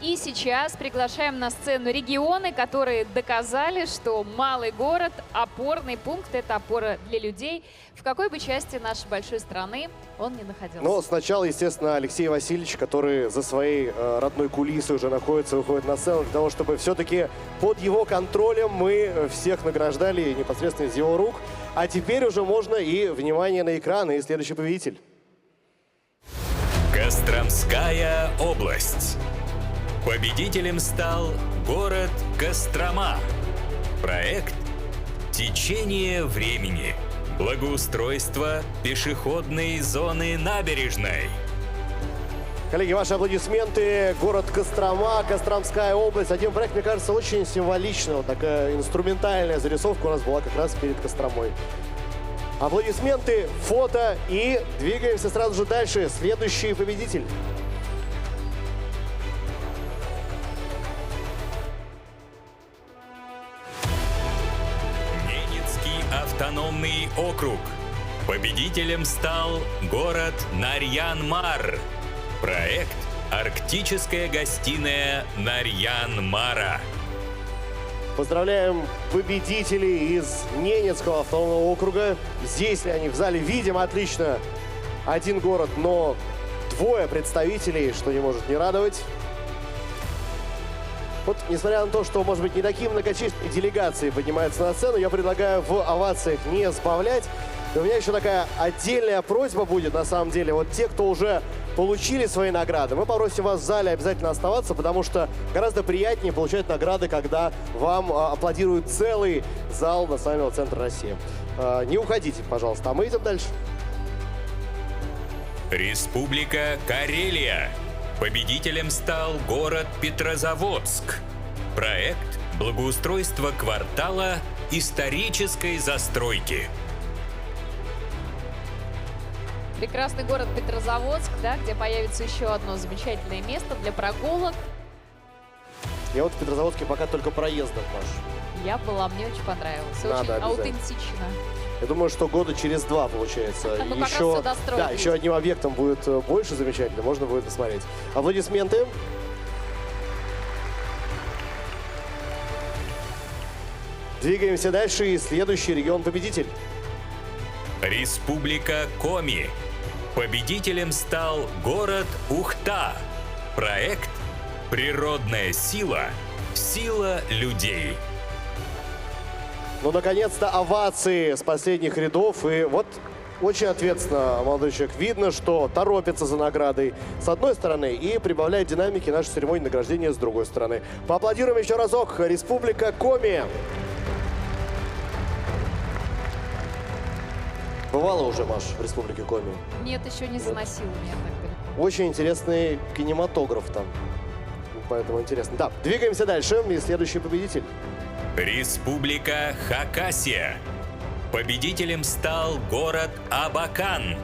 И сейчас приглашаем на сцену регионы, которые доказали, что малый город – опорный пункт, это опора для людей, в какой бы части нашей большой страны он ни находился. Но сначала, естественно, Алексей Васильевич, который за своей родной кулисой уже находится, выходит на сцену для того, чтобы все-таки под его контролем мы всех награждали непосредственно из его рук. А теперь уже можно и внимание на экран, и следующий победитель. Костромская область. Победителем стал город Кострома. Проект «Течение времени». Благоустройство пешеходной зоны набережной. Коллеги, ваши аплодисменты. Город Кострома, Костромская область. Один проект, мне кажется, очень символичный. Вот такая инструментальная зарисовка у нас была как раз перед Костромой. Аплодисменты, фото и двигаемся сразу же дальше. Следующий победитель. Автономный округ. Победителем стал город Нарьян-Мар. Проект «Арктическая гостиная Нарьян-Мара». Поздравляем победителей из Ненецкого автономного округа. Здесь они в зале видим отлично. Один город, но двое представителей, что не может не радовать. Вот, несмотря на то, что, может быть, не такие многочисленные делегации поднимаются на сцену, я предлагаю в овациях не сбавлять. И у меня еще такая отдельная просьба будет, на самом деле. Вот те, кто уже получили свои награды, мы попросим вас в зале обязательно оставаться, потому что гораздо приятнее получать награды, когда вам аплодирует целый зал Национального центра России. Не уходите, пожалуйста, а мы идем дальше. Республика Карелия. Победителем стал город Петрозаводск. Проект «Благоустройство квартала исторической застройки». Прекрасный город Петрозаводск, да, где появится еще одно замечательное место для прогулок. Я вот в Петрозаводске пока только проездом, Маш. Я была, мне очень понравилось. Надо очень аутентично. Я думаю, что года через 2 получается. Ну, как раз все достроили. Да, еще одним объектом будет больше замечательно, можно будет посмотреть. Аплодисменты. Двигаемся дальше, и следующий регион-победитель. Республика Коми. Победителем стал город Ухта. Проект «Природная сила. Сила людей». Ну, наконец-то овации с последних рядов. И вот очень ответственно молодой человек. Видно, что торопится за наградой с одной стороны и прибавляет динамики нашей церемонии награждения с другой стороны. Поаплодируем еще разок. Республика Коми. Бывало уже, Маш, в Республике Коми? Нет, еще не заносила меня так далеко. Очень интересный кинематограф там. Поэтому интересно. Да, двигаемся дальше. И следующий победитель. Республика Хакасия. Победителем стал город Абакан.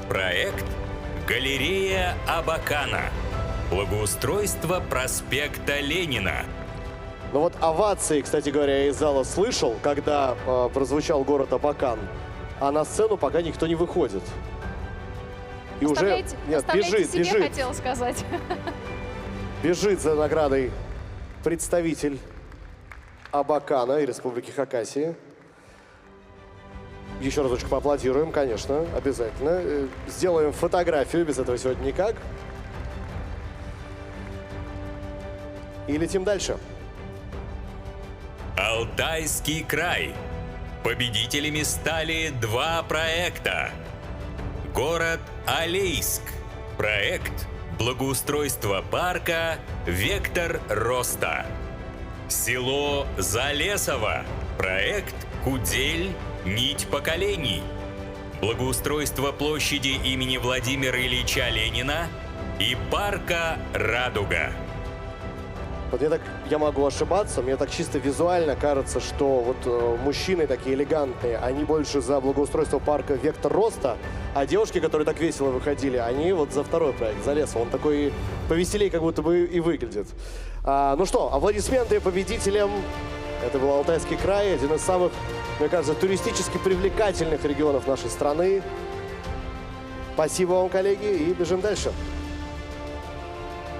Проект «Галерея Абакана». Благоустройство проспекта Ленина. Ну вот овации, кстати говоря, я из зала слышал, когда прозвучал город Абакан. А на сцену пока никто не выходит. И уже бежит. Хотела сказать. Бежит за наградой представитель Абакана и Республики Хакасия. Еще разочек поаплодируем, конечно, обязательно. Сделаем фотографию, без этого сегодня никак. И летим дальше. Алтайский край. Победителями стали 2 проекта. Город Алейск. Проект «Благоустройство парка. Вектор роста». Село Залесово. Проект «Кудель. Нить поколений». Благоустройство площади имени Владимира Ильича Ленина и парка «Радуга». Вот я могу ошибаться, мне так чисто визуально кажется, что вот мужчины такие элегантные, они больше за благоустройство парка «Вектор роста», а девушки, которые так весело выходили, они вот за второй проект, за лесом. Он такой повеселее как будто бы и выглядит. Ну что, аплодисменты победителям. Это был Алтайский край, один из самых, мне кажется, туристически привлекательных регионов нашей страны. Спасибо вам, коллеги, и бежим дальше.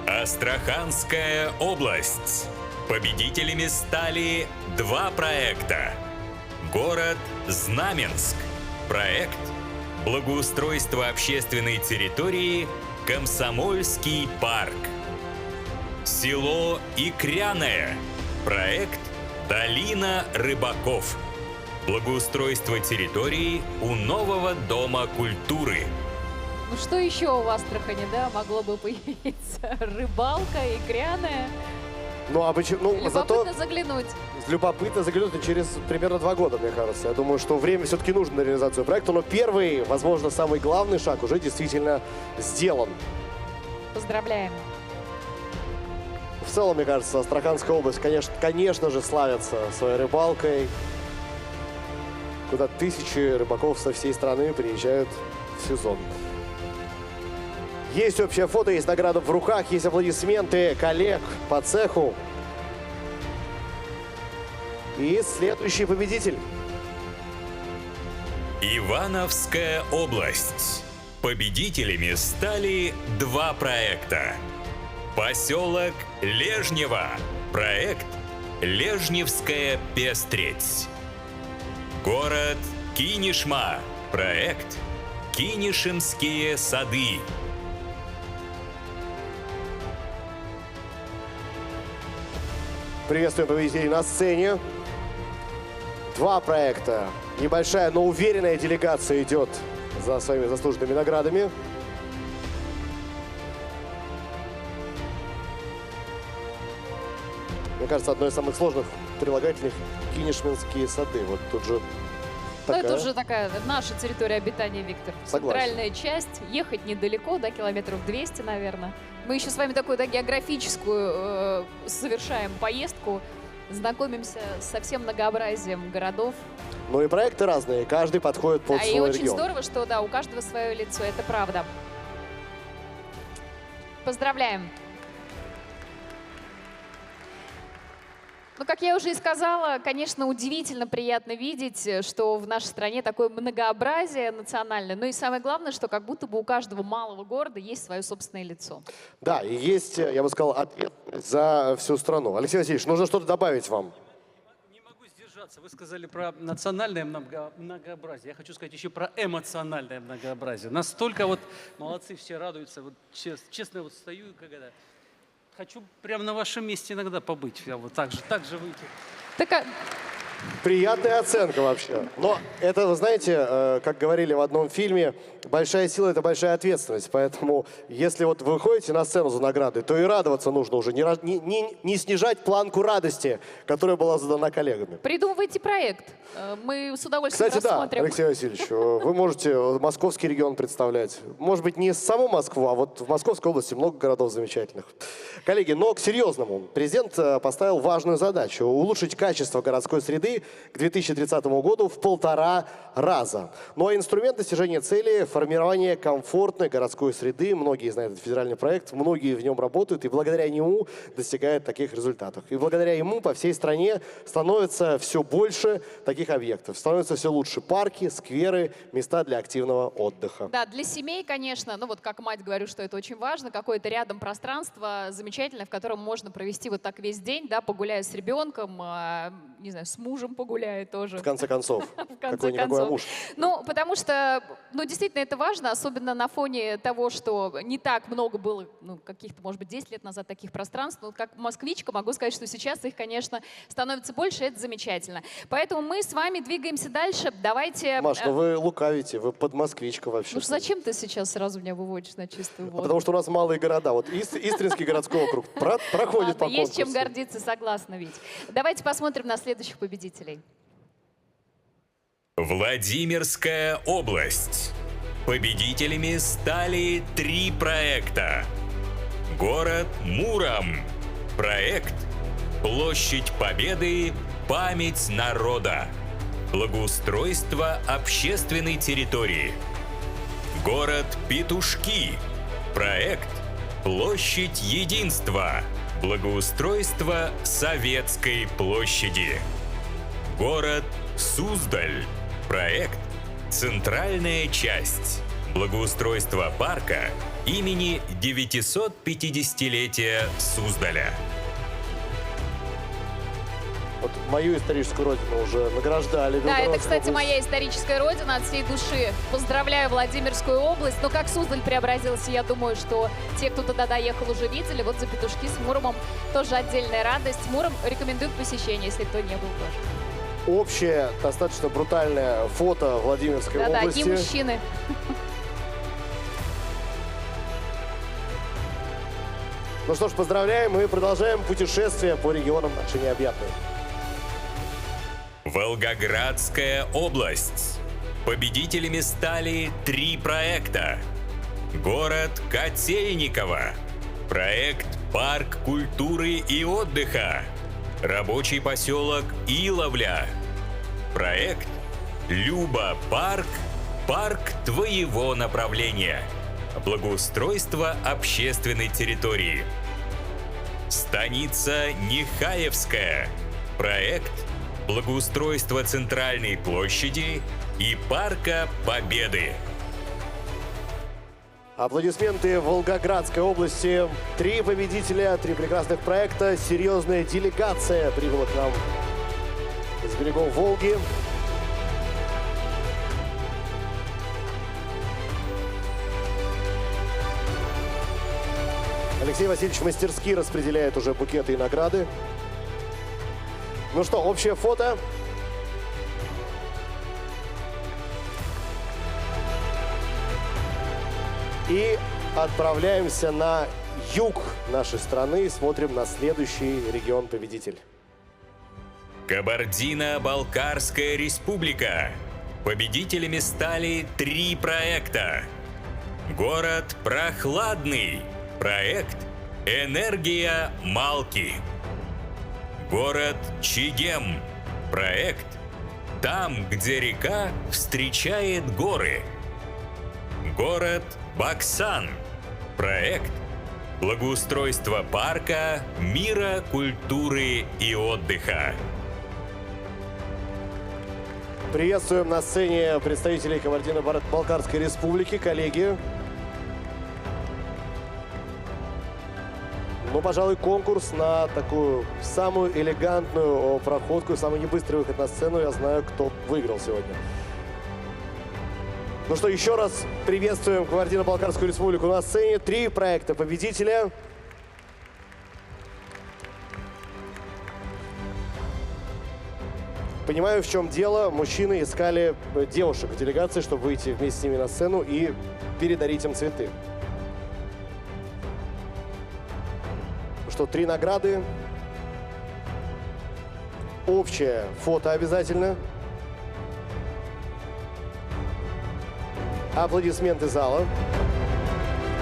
Астраханская область. Победителями стали 2 проекта. Город Знаменск. Проект «Благоустройство общественной территории. Комсомольский парк». Село Икряное. Проект «Долина рыбаков». Благоустройство территории у нового дома культуры. Ну что еще в Астрахани, да, могло бы появиться? Рыбалка, икряная. Ну, а почему? Ну, зато заглянуть. любопытно заглянуть через примерно 2 года, мне кажется. Я думаю, что время все-таки нужно на реализацию проекта, но первый, возможно, самый главный шаг уже действительно сделан. Поздравляем. В целом, мне кажется, Астраханская область, конечно же, славится своей рыбалкой, куда тысячи рыбаков со всей страны приезжают в сезон. Есть общее фото, есть награда в руках, есть аплодисменты коллег по цеху. И следующий победитель. Ивановская область. Победителями стали 2 проекта. Поселок Лежнево. Проект «Лежневская пестредь». Город Кинешма. Проект «Кинешемские сады». Приветствуем победителей на сцене. 2 проекта. Небольшая, но уверенная делегация идет за своими заслуженными наградами. Мне кажется, одно из самых сложных прилагательных — Кинешминские сады. Вот тут же такая... Ну, это уже такая наша территория обитания, Виктор. Согласен. Центральная часть. Ехать недалеко, да, километров 200, наверное. Мы еще с вами такую, да, географическую совершаем поездку. Знакомимся со всем многообразием городов. Ну и проекты разные, каждый подходит под свой регион. И очень здорово, что, да, у каждого свое лицо, это правда. Поздравляем. Ну, как я уже и сказала, конечно, удивительно приятно видеть, что в нашей стране такое многообразие национальное. Ну и самое главное, что как будто бы у каждого малого города есть свое собственное лицо. Да, и есть, я бы сказал, ответственность за всю страну. Алексей Васильевич, нужно что-то добавить вам. Не могу сдержаться. Вы сказали про национальное многообразие. Я хочу сказать еще про эмоциональное многообразие. Настолько вот молодцы, все радуются. Вот честно, вот стою, когда... Хочу прямо на вашем месте иногда побыть, я вот так же выйти. Приятная оценка вообще. Но это, вы знаете, как говорили в одном фильме, большая сила — это большая ответственность. Поэтому, если вот вы выходите на сцену за наградой, то и радоваться нужно уже. Не снижать планку радости, которая была задана коллегами. Придумывайте проект. Мы с удовольствием рассмотрим. Да, Алексей Васильевич, вы можете московский регион представлять. Может быть, не саму Москву, а вот в Московской области много городов замечательных. Коллеги, но к серьезному. Президент поставил важную задачу — улучшить качество городской среды к 2030 году в 1,5 раза. Ну а инструмент достижения цели — формирование комфортной городской среды. Многие знают этот федеральный проект, многие в нем работают, и благодаря нему достигают таких результатов. И благодаря ему по всей стране становится все больше таких объектов. Становятся все лучше парки, скверы, места для активного отдыха. Да, для семей, конечно, ну вот как мать говорю, что это очень важно, какое-то рядом пространство замечательное, в котором можно провести вот так весь день, да, погуляя с ребенком, не знаю, с мужем погуляя тоже. В конце концов. Какой-никакой муж. Ну, потому что, ну, действительно, это важно, особенно на фоне того, что не так много было, ну, каких-то, может быть, 10 лет назад таких пространств. Ну, как москвичка могу сказать, что сейчас их, конечно, становится больше, это замечательно. Поэтому мы с вами двигаемся дальше. Давайте... Маш, ну вы лукавите, вы подмосквичка вообще. Ну, зачем ты сейчас сразу меня выводишь на чистую воду? Потому что у нас малые города. Вот Истринский городской округ проходит по конкурсу. Есть чем гордиться, согласна, Вить. Давайте посмотрим на следующих победителей. Владимирская область. Победителями стали 3 проекта. Город Муром. Проект «Площадь Победы. Память народа». Благоустройство общественной территории. Город Петушки. Проект «Площадь Единства». Благоустройство Советской площади. Город Суздаль. Проект «Центральная часть». Благоустройство парка имени 950-летия Суздаля. Вот мою историческую родину уже награждали. Да, это, кстати, моя историческая родина. От всей души поздравляю Владимирскую область. Но как Суздаль преобразился, я думаю, что те, кто туда доехал, уже видели. Вот за Петушки с Муромом тоже отдельная радость. Муром рекомендую к посещению, если кто не был тоже. Общее, достаточно брутальное фото Владимирской области. Да-да, и мужчины. Ну что ж, поздравляем и продолжаем путешествие по регионам нашей необъятной. Волгоградская область. Победителями стали 3 проекта. Город Котельниково. Проект «Парк культуры и отдыха». Рабочий поселок Иловля. Проект «Люба-парк. Парк твоего направления». Благоустройство общественной территории. Станица Нехаевская. Проект «Благоустройство центральной площади и парка Победы». Аплодисменты Волгоградской области. 3 победителя, 3 прекрасных проекта. Серьезная делегация прибыла к нам с берегов Волги. Алексей Васильевич мастерски распределяет уже букеты и награды. Ну что, общее фото. И отправляемся на юг нашей страны и смотрим на следующий регион-победитель. Кабардино-Балкарская республика. Победителями стали 3 проекта. Город Прохладный. Проект «Энергия Малки». Город Чегем. Проект «Там, где река встречает горы». Город Баксан. Проект «Благоустройство парка мира, культуры и отдыха». Приветствуем на сцене представителей Кабардино-Балкарской республики, коллеги. Ну, пожалуй, конкурс на такую самую элегантную проходку, самый небыстрый выход на сцену. Я знаю, кто выиграл сегодня. Ну что, еще раз приветствуем Кабардино-Балкарскую республику на сцене. 3 проекта победителя. Понимаю, в чем дело. Мужчины искали девушек в делегации, чтобы выйти вместе с ними на сцену и передарить им цветы. Что, 3 награды. Общее фото обязательно. Аплодисменты зала.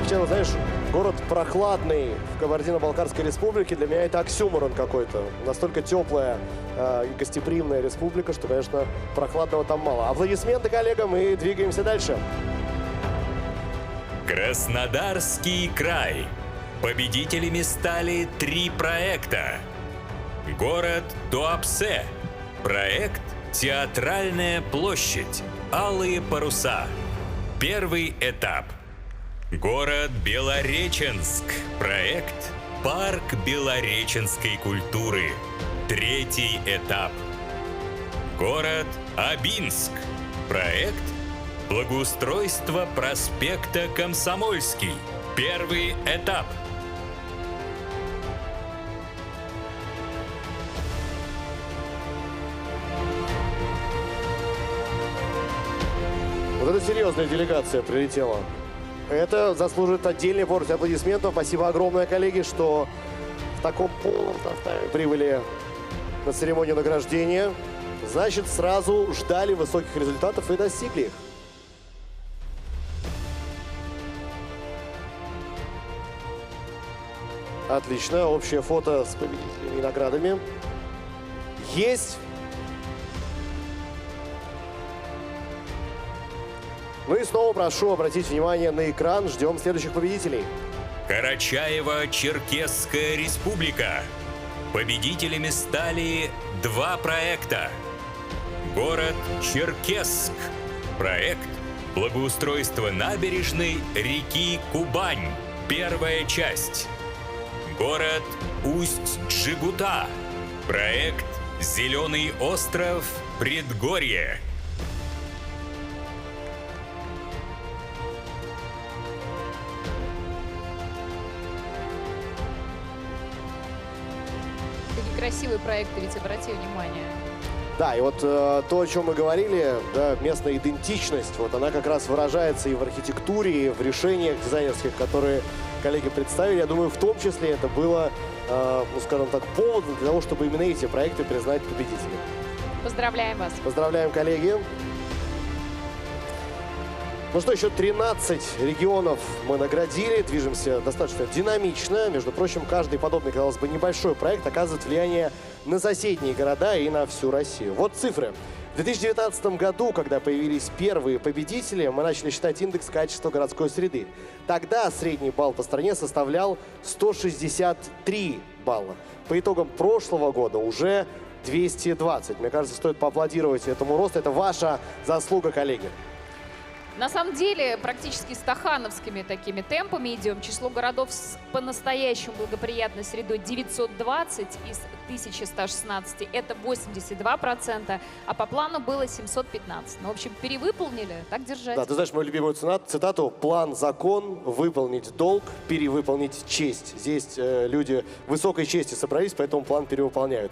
Хотя, знаешь, город Прохладный в Кабардино-Балкарской республике для меня это оксюморон какой-то. Настолько теплая и гостеприимная республика, что, конечно, прохладного там мало. Аплодисменты коллегам и двигаемся дальше. Краснодарский край. Победителями стали 3 проекта. Город Туапсе. Проект «Театральная площадь. Алые паруса». Первый этап. Город Белореченск. Проект «Парк белореченской культуры». Третий этап. Город Абинск. Проект «Благоустройство проспекта Комсомольский». Первый этап. Вот это серьезная делегация прилетела. Это заслуживает отдельной порции аплодисментов. Спасибо огромное, коллеги, что в таком полном составе прибыли на церемонию награждения. Значит, сразу ждали высоких результатов и достигли их. Отлично. Общее фото с победителями и наградами. Есть. Ну и снова прошу обратить внимание на экран. Ждем следующих победителей. Карачаево-Черкесская республика. Победителями стали 2 проекта. Город Черкесск. Проект «Благоустройство набережной реки Кубань». Первая часть. Город Усть-Джигута. Проект «Зеленый остров Предгорье». Какие красивые проекты, ведь обрати внимание. Да, и вот то, о чем мы говорили, да, местная идентичность, вот она как раз выражается и в архитектуре, и в решениях дизайнерских, которые коллеги представили. Я думаю, в том числе это было, ну, скажем так, поводом для того, чтобы именно эти проекты признать победителями. Поздравляем вас. Поздравляем, коллеги. Ну что, еще 13 регионов мы наградили, движемся достаточно динамично. Между прочим, каждый подобный, казалось бы, небольшой проект оказывает влияние на соседние города и на всю Россию. Вот цифры. В 2019 году, когда появились первые победители, мы начали считать индекс качества городской среды. Тогда средний балл по стране составлял 163 балла. По итогам прошлого года уже 220. Мне кажется, стоит поаплодировать этому росту. Это ваша заслуга, коллеги. На самом деле, практически стахановскими такими темпами идем. Число городов с по-настоящему благоприятной средой 920 из 1116. Это 82%, а по плану было 715. Ну, в общем, перевыполнили, так держать. Да, ты знаешь мою любимую цитату: «План – закон, выполнить долг, перевыполнить честь». Здесь люди высокой чести собрались, поэтому план перевыполняют.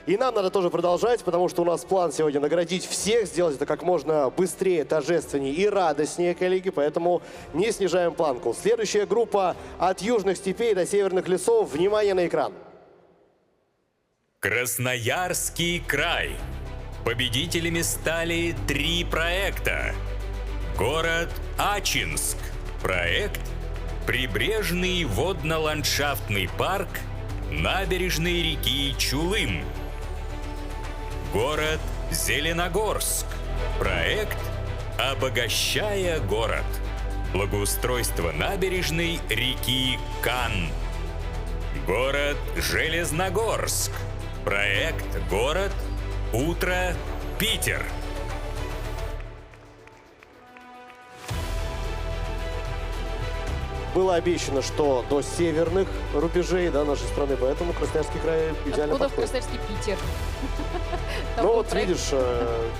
И нам надо тоже продолжать, потому что у нас план сегодня наградить всех, сделать это как можно быстрее, торжественнее и радостнее, коллеги, поэтому не снижаем планку. Следующая группа от южных степей до северных лесов. Внимание на экран. Красноярский край. Победителями стали 3 проекта. Город Ачинск. Проект «Прибрежный водно-ландшафтный парк набережной реки Чулым». Город Зеленогорск. Проект «Обогащая город». Благоустройство набережной реки Кан. Город Железногорск. Проект «Город Утро Питер». Было обещано, что до северных рубежей, да, нашей страны, поэтому Красноярский край идеально Откуда в подходит. Красноярский Питер? Там Ну был вот проект. видишь,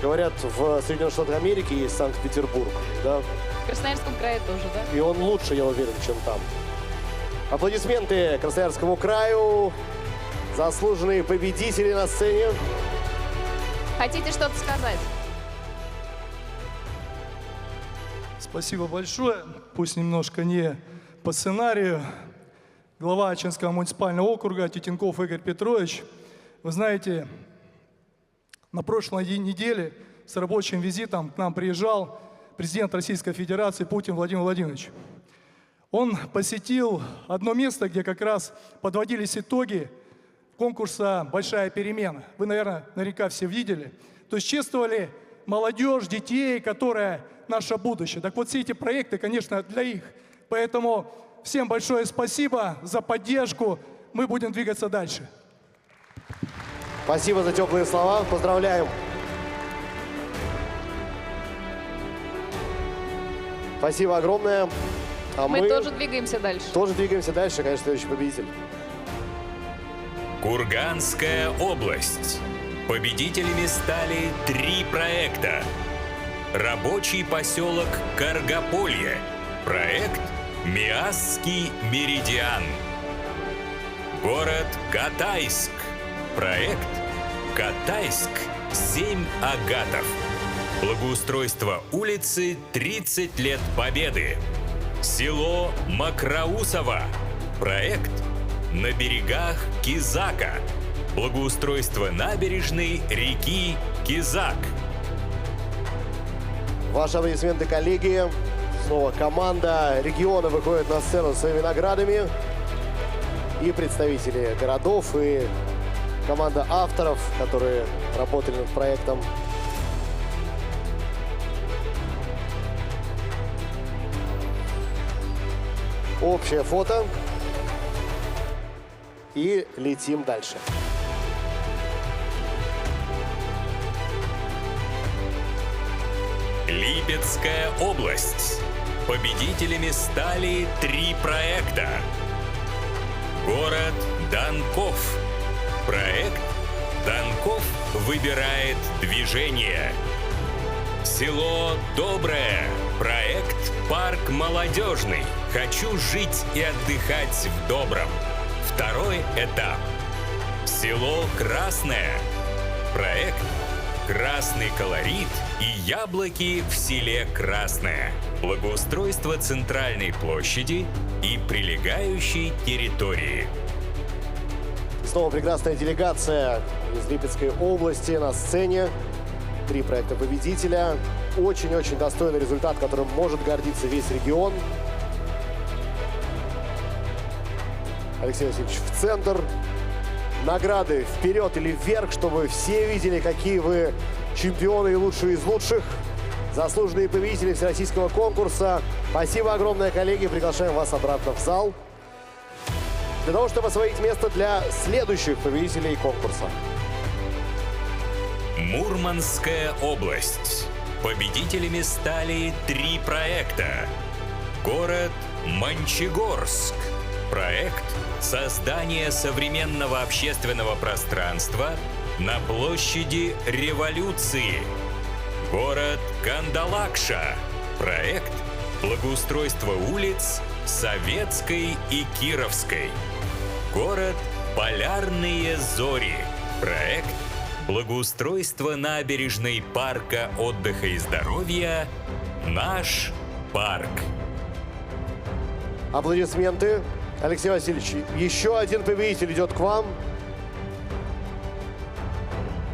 говорят, в Соединенных Штатах Америки есть Санкт-Петербург, да, В Красноярском крае тоже, да? и он лучше, я уверен, чем там. Аплодисменты Красноярскому краю, заслуженные победители на сцене. Хотите что-то сказать? Спасибо большое. Пусть немножко не по сценарию. Глава Ачинского муниципального округа Титенков Игорь Петрович. Вы знаете, на прошлой неделе с рабочим визитом к нам приезжал президент Российской Федерации Путин Владимир Владимирович. Он посетил одно место, где как раз подводились итоги конкурса «Большая перемена». Вы, наверное, наверняка все видели. То есть чествовали молодежь, детей, которая наше будущее. Так вот, все эти проекты, конечно, для их. Поэтому всем большое спасибо за поддержку. Мы будем двигаться дальше. Спасибо за теплые слова. Поздравляем. Спасибо огромное. А Мы тоже двигаемся дальше. Тоже двигаемся дальше, конечно, следующий победитель. Курганская область. Победителями стали 3 проекта. Рабочий поселок Каргополье. Проект «Миасский меридиан». Город Катайск. Проект «Катайск. 7 агатов». Благоустройство улицы 30 лет Победы. Село Макроусово. Проект «На берегах Кизака». Благоустройство набережной реки Кизак. Ваши аплодисменты, коллеги. Снова команда региона выходит на сцену с своими наградами. и представители городов, и команда авторов, которые работали над проектом. Общее фото. И летим дальше. Липецкая область. Победителями стали 3 проекта. Город Данков. Проект «Данков выбирает движение». Село Доброе. Проект «Парк молодежный. Хочу жить и отдыхать в добром». 2-й этап. Село Красное. Проект «Красный колорит и яблоки в селе Красное». Благоустройство центральной площади и прилегающей территории. Снова прекрасная делегация из Липецкой области на сцене. 3 проекта победителя. Очень-очень достойный результат, которым может гордиться весь регион. Алексей Васильевич в центр. Награды вперед или вверх, чтобы все видели, какие вы чемпионы и лучшие из лучших. Заслуженные победители всероссийского конкурса. Спасибо огромное, коллеги. Приглашаем вас обратно в зал для того, чтобы освоить место для следующих победителей конкурса. Мурманская область. Победителями стали 3 проекта. Город Мончегорск. Проект «Создание современного общественного пространства на площади Революции». Город Кандалакша. Проект «Благоустройство улиц Советской и Кировской». Город Полярные Зори. Проект «Благоустройство набережной парка отдыха и здоровья «Наш парк». Аплодисменты. Алексей Васильевич, еще один победитель идет к вам.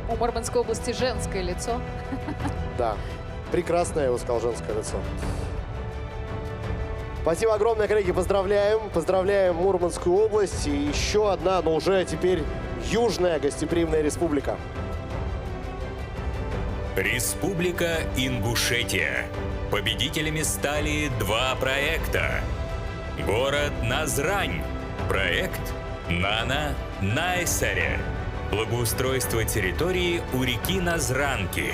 У Мурманской области женское лицо. Да, прекрасное, я бы сказал, женское лицо. Спасибо огромное, коллеги, поздравляем. Поздравляем Мурманскую область. И еще одна, но уже теперь южная гостеприимная республика. Республика Ингушетия. Победителями стали 2 проекта. Город Назрань. Проект «Нана Найсаре». Благоустройство территории у реки Назранки.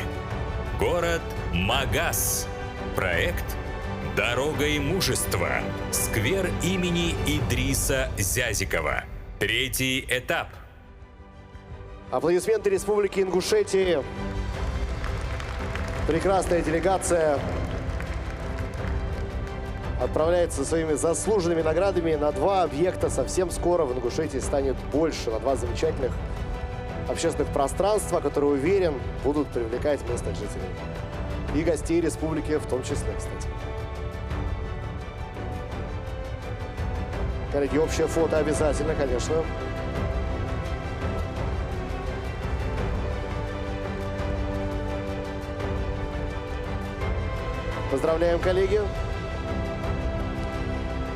Город Магас. Проект «Дорога и мужество». Сквер имени Идриса Зязикова. 3-й этап. Аплодисменты Республики Ингушетии. Прекрасная делегация отправляется со своими заслуженными наградами на 2 объекта. Совсем скоро в Ингушетии станет больше, на 2 замечательных общественных пространства, которые, уверен, будут привлекать местных жителей. И гостей республики в том числе, кстати. Коллеги, общее фото обязательно, конечно. Поздравляем, коллеги.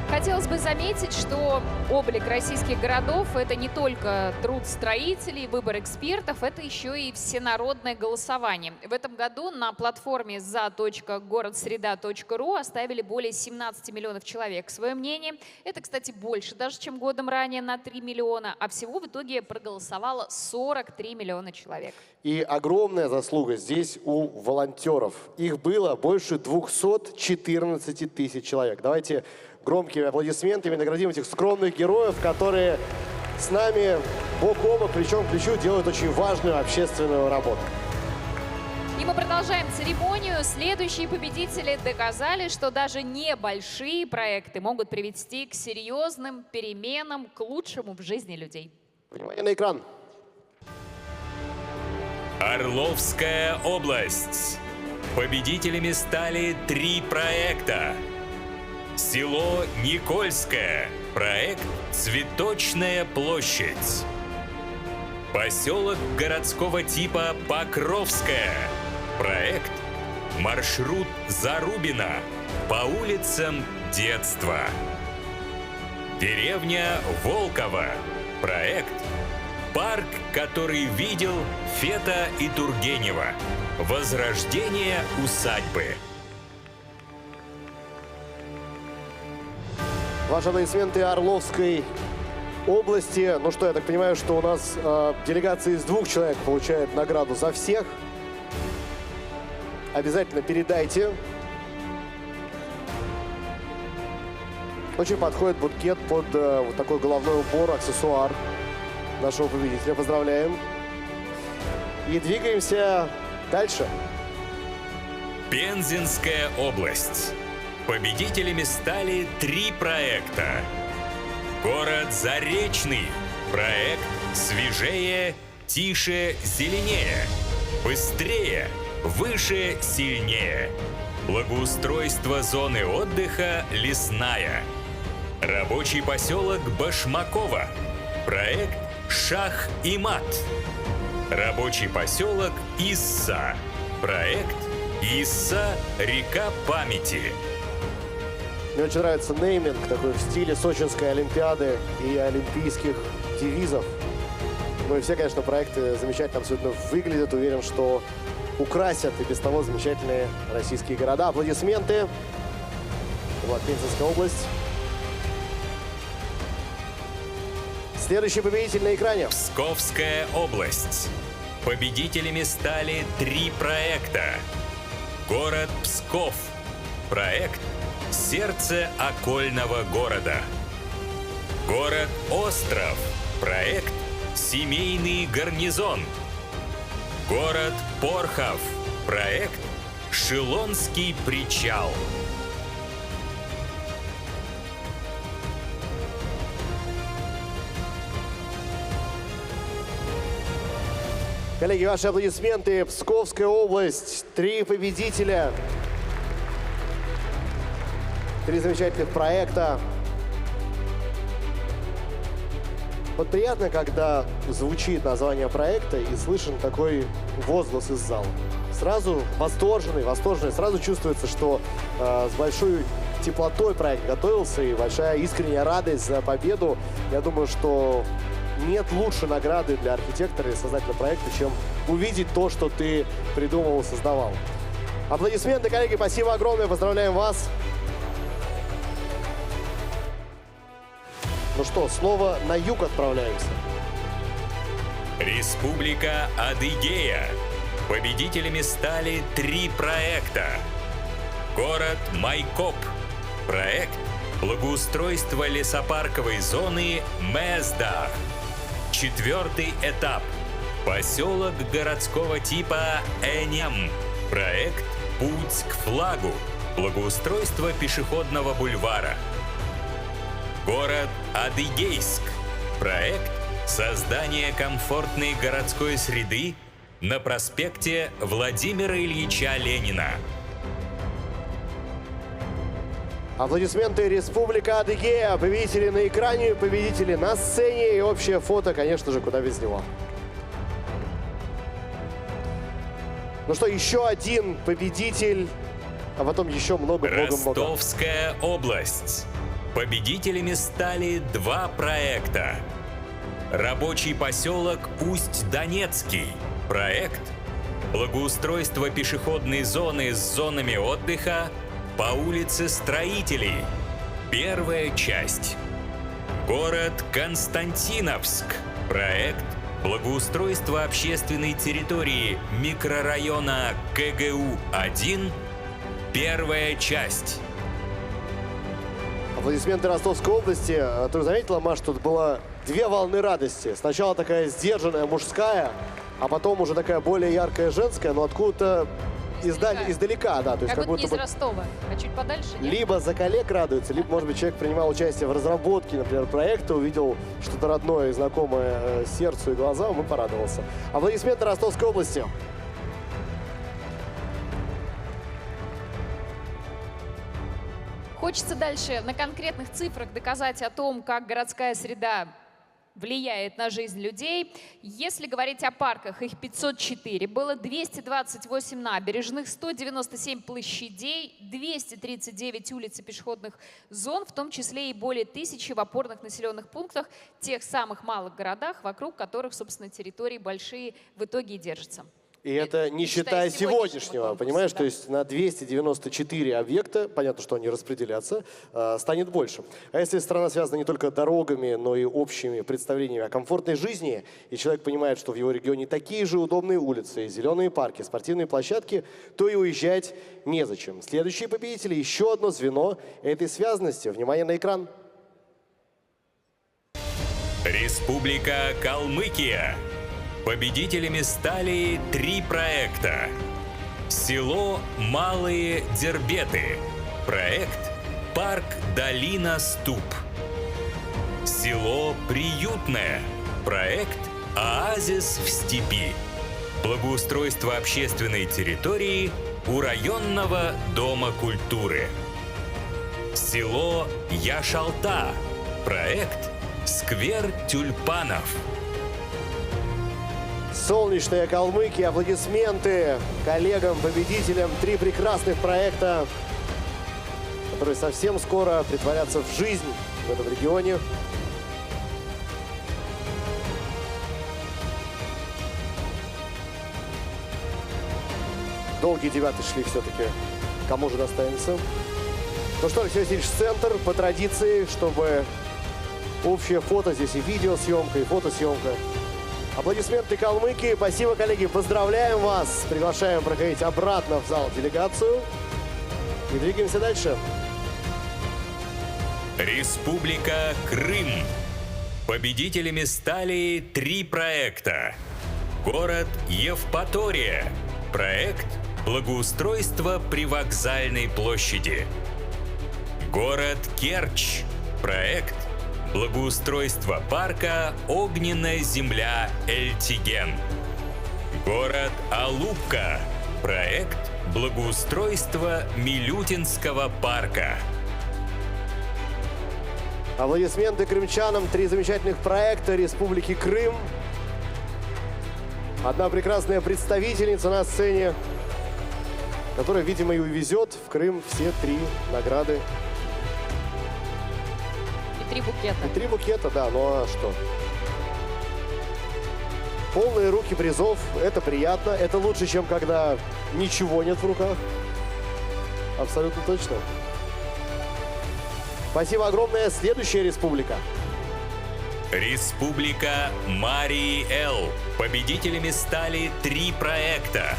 Хотелось бы заметить, что облик российских городов – это не только труд строителей, выбор экспертов, это еще и всенародное голосование. В этом году на платформе za.городсреда.ру оставили более 17 миллионов человек свое мнение. Это, кстати, больше даже, чем годом ранее на 3 миллиона, а всего в итоге проголосовало 43 миллиона человек. И огромная заслуга здесь у волонтеров. Их было больше 214 тысяч человек. Давайте громкими аплодисментами наградим этих скромных героев, которые с нами бок о бок, плечом к плечу делают очень важную общественную работу. И мы продолжаем церемонию. Следующие победители доказали, что даже небольшие проекты могут привести к серьезным переменам, к лучшему в жизни людей. Внимание на экран. Орловская область. Победителями стали 3 проекта. Село Никольское. Проект «Цветочная площадь». Поселок городского типа Покровское. Проект «Маршрут Зарубина. По улицам детства». Деревня Волково. Проект «Парк, который видел Фета и Тургенева. Возрождение усадьбы». Ваши аплодисменты Орловской области. Ну что, я так понимаю, что у нас делегация из 2 человек получает награду за всех. Обязательно передайте. Очень подходит букет под вот такой головной убор, аксессуар нашего победителя. Поздравляем. И двигаемся дальше. Пензенская область. Победителями стали 3 проекта. Город Заречный. Проект «Свежее, тише, зеленее». Быстрее, выше, сильнее. Благоустройство зоны отдыха «Лесная». Рабочий поселок Башмакова. Проект «Шах и мат». Рабочий поселок Исса. Проект «Исса. Река памяти». Мне очень нравится нейминг такой в стиле Сочинской Олимпиады и олимпийских девизов. Ну и все, конечно, проекты замечательно абсолютно выглядят. Уверен, что украсят и без того замечательные российские города. Аплодисменты. Это была Пензенская область. Следующий победитель на экране. Псковская область. Победителями стали 3 проекта. Город Псков. Проект «Сердце окольного города». Город Остров. Проект «Семейный гарнизон». Город Порхов. Проект «Шилонский причал». Коллеги, ваши аплодисменты. Псковская область. 3 победителя. 3 замечательных проекта. Вот приятно, когда звучит название проекта и слышен такой возглас из зала. Сразу восторженный, сразу чувствуется, что с большой теплотой проект готовился и большая искренняя радость за победу. Я думаю, что нет лучше награды для архитектора и создателя проекта, чем увидеть то, что ты придумывал, создавал. Аплодисменты, коллеги, спасибо огромное, поздравляем вас. Ну что, снова на юг отправляемся. Республика Адыгея. Победителями стали 3 проекта. Город Майкоп. Проект «Благоустройство лесопарковой зоны Мэздах». 4-й этап. Поселок городского типа Энем. Проект «Путь к флагу». Благоустройство пешеходного бульвара. Город Адыгейск. Проект «Создание комфортной городской среды» на проспекте Владимира Ильича Ленина. Аплодисменты Республика Адыгея. Победители на экране, победители на сцене и общее фото, конечно же, куда без него. Ну что, еще один победитель, а потом еще много-много-много. Ростовская область. Победителями стали 2 проекта. Рабочий поселок Усть-Донецкий. Проект «Благоустройство пешеходной зоны с зонами отдыха по улице Строителей». 1-я часть. Город Константиновск. Проект «Благоустройство общественной территории микрорайона КГУ-1». 1-я часть. Аплодисменты Ростовской области. Ты заметила, Маш, тут было 2 волны радости. Сначала такая сдержанная мужская, а потом уже такая более яркая женская, но откуда-то издалека, да. То есть как будто не из Ростова, а чуть подальше. Нет? Либо за коллег радуется, либо, может быть, человек принимал участие в разработке, например, проекта, увидел что-то родное и знакомое сердцу и глазам, и порадовался. Аплодисменты Ростовской области. Хочется дальше на конкретных цифрах доказать о том, как городская среда влияет на жизнь людей. Если говорить о парках, их 504, было 228 набережных, 197 площадей, 239 улиц и пешеходных зон, в том числе и более 1000 в опорных населенных пунктах, тех самых малых городах, вокруг которых, собственно, территории большие в итоге и держатся. И это не считая сегодняшнего, понимаешь? Да. То есть на 294 объекта, понятно, что они распределятся, станет больше. А если страна связана не только дорогами, но и общими представлениями о комфортной жизни, и человек понимает, что в его регионе такие же удобные улицы, зеленые парки, спортивные площадки, то и уезжать незачем. Следующие победители – еще одно звено этой связанности. Внимание на экран. Республика Калмыкия. Победителями стали 3 проекта. Село Малые Дербеты. Проект «Парк Долина Ступ». Село Приютное. Проект «Оазис в степи». Благоустройство общественной территории у районного дома культуры. Село Яшалта. Проект «Сквер тюльпанов». Солнечная Калмыкия, аплодисменты коллегам-победителям. 3 прекрасных проекта, которые совсем скоро притворятся в жизнь в этом регионе. Долгие 9-й шли все-таки. Кому же достанется? Ну что, Алексей Васильевич, центр по традиции, чтобы общее фото, здесь и видеосъемка, и фотосъемка. Аплодисменты Калмыкии. Спасибо, коллеги. Поздравляем вас. Приглашаем проходить обратно в зал делегацию. И двигаемся дальше. Республика Крым. Победителями стали 3 проекта. Город Евпатория. Проект «Благоустройство привокзальной площади». Город Керчь. Проект «Благоустройство парка «Огненная земля Эльтиген». Город Алупка. Проект «Благоустройство Милютинского парка». Аплодисменты крымчанам. 3 замечательных проекта Республики Крым. Одна прекрасная представительница на сцене, которая, видимо, и увезет в Крым все 3 награды. И 3 букета. И 3 букета, да, ну а что? Полные руки призов, это приятно. Это лучше, чем когда ничего нет в руках. Абсолютно точно. Спасибо огромное. Следующая республика. Республика Марий-Эл. Победителями стали 3 проекта.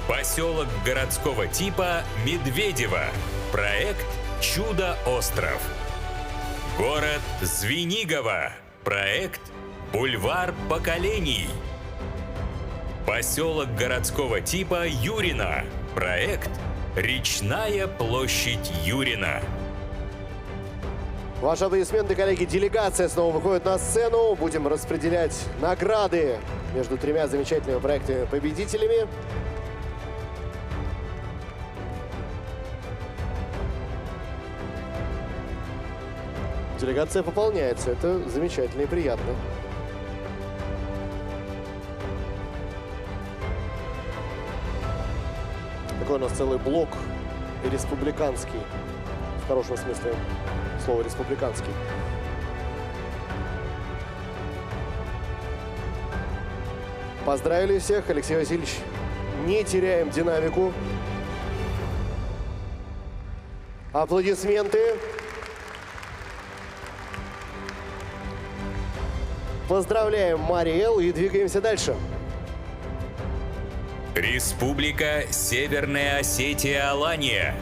Поселок городского типа Медведево. Проект «Чудо-остров». Город Звенигово. Проект «Бульвар поколений». Поселок городского типа Юрина. Проект «Речная площадь Юрина». Ваши аплодисменты, коллеги. Делегация снова выходит на сцену. Будем распределять награды между 3 замечательными проектами-победителями. Делегация пополняется. Это замечательно и приятно. Такой у нас целый блок республиканский. В хорошем смысле слова республиканский. Поздравили всех. Алексей Васильевич, не теряем динамику. Аплодисменты. Поздравляем Марий-Эл и двигаемся дальше. Республика Северная Осетия-Алания.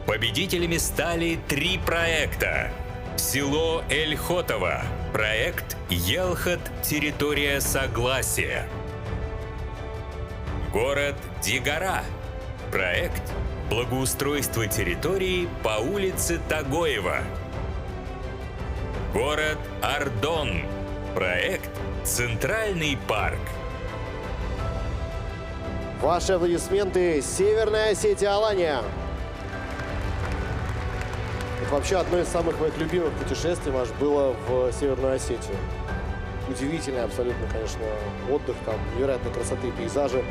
Победителями стали 3 проекта. Село Эльхотово. Проект «Елхот. Территория согласия». Город Дигара. Проект «Благоустройство территории по улице Тагоева». Город Ардон. Проект «Центральный парк». Ваши аплодисменты. Северная Осетия-Алания. Вообще, одно из самых моих любимых путешествий, Маш, было в Северную Осетию. Удивительный абсолютно, конечно, отдых, там невероятной красоты и пейзажи.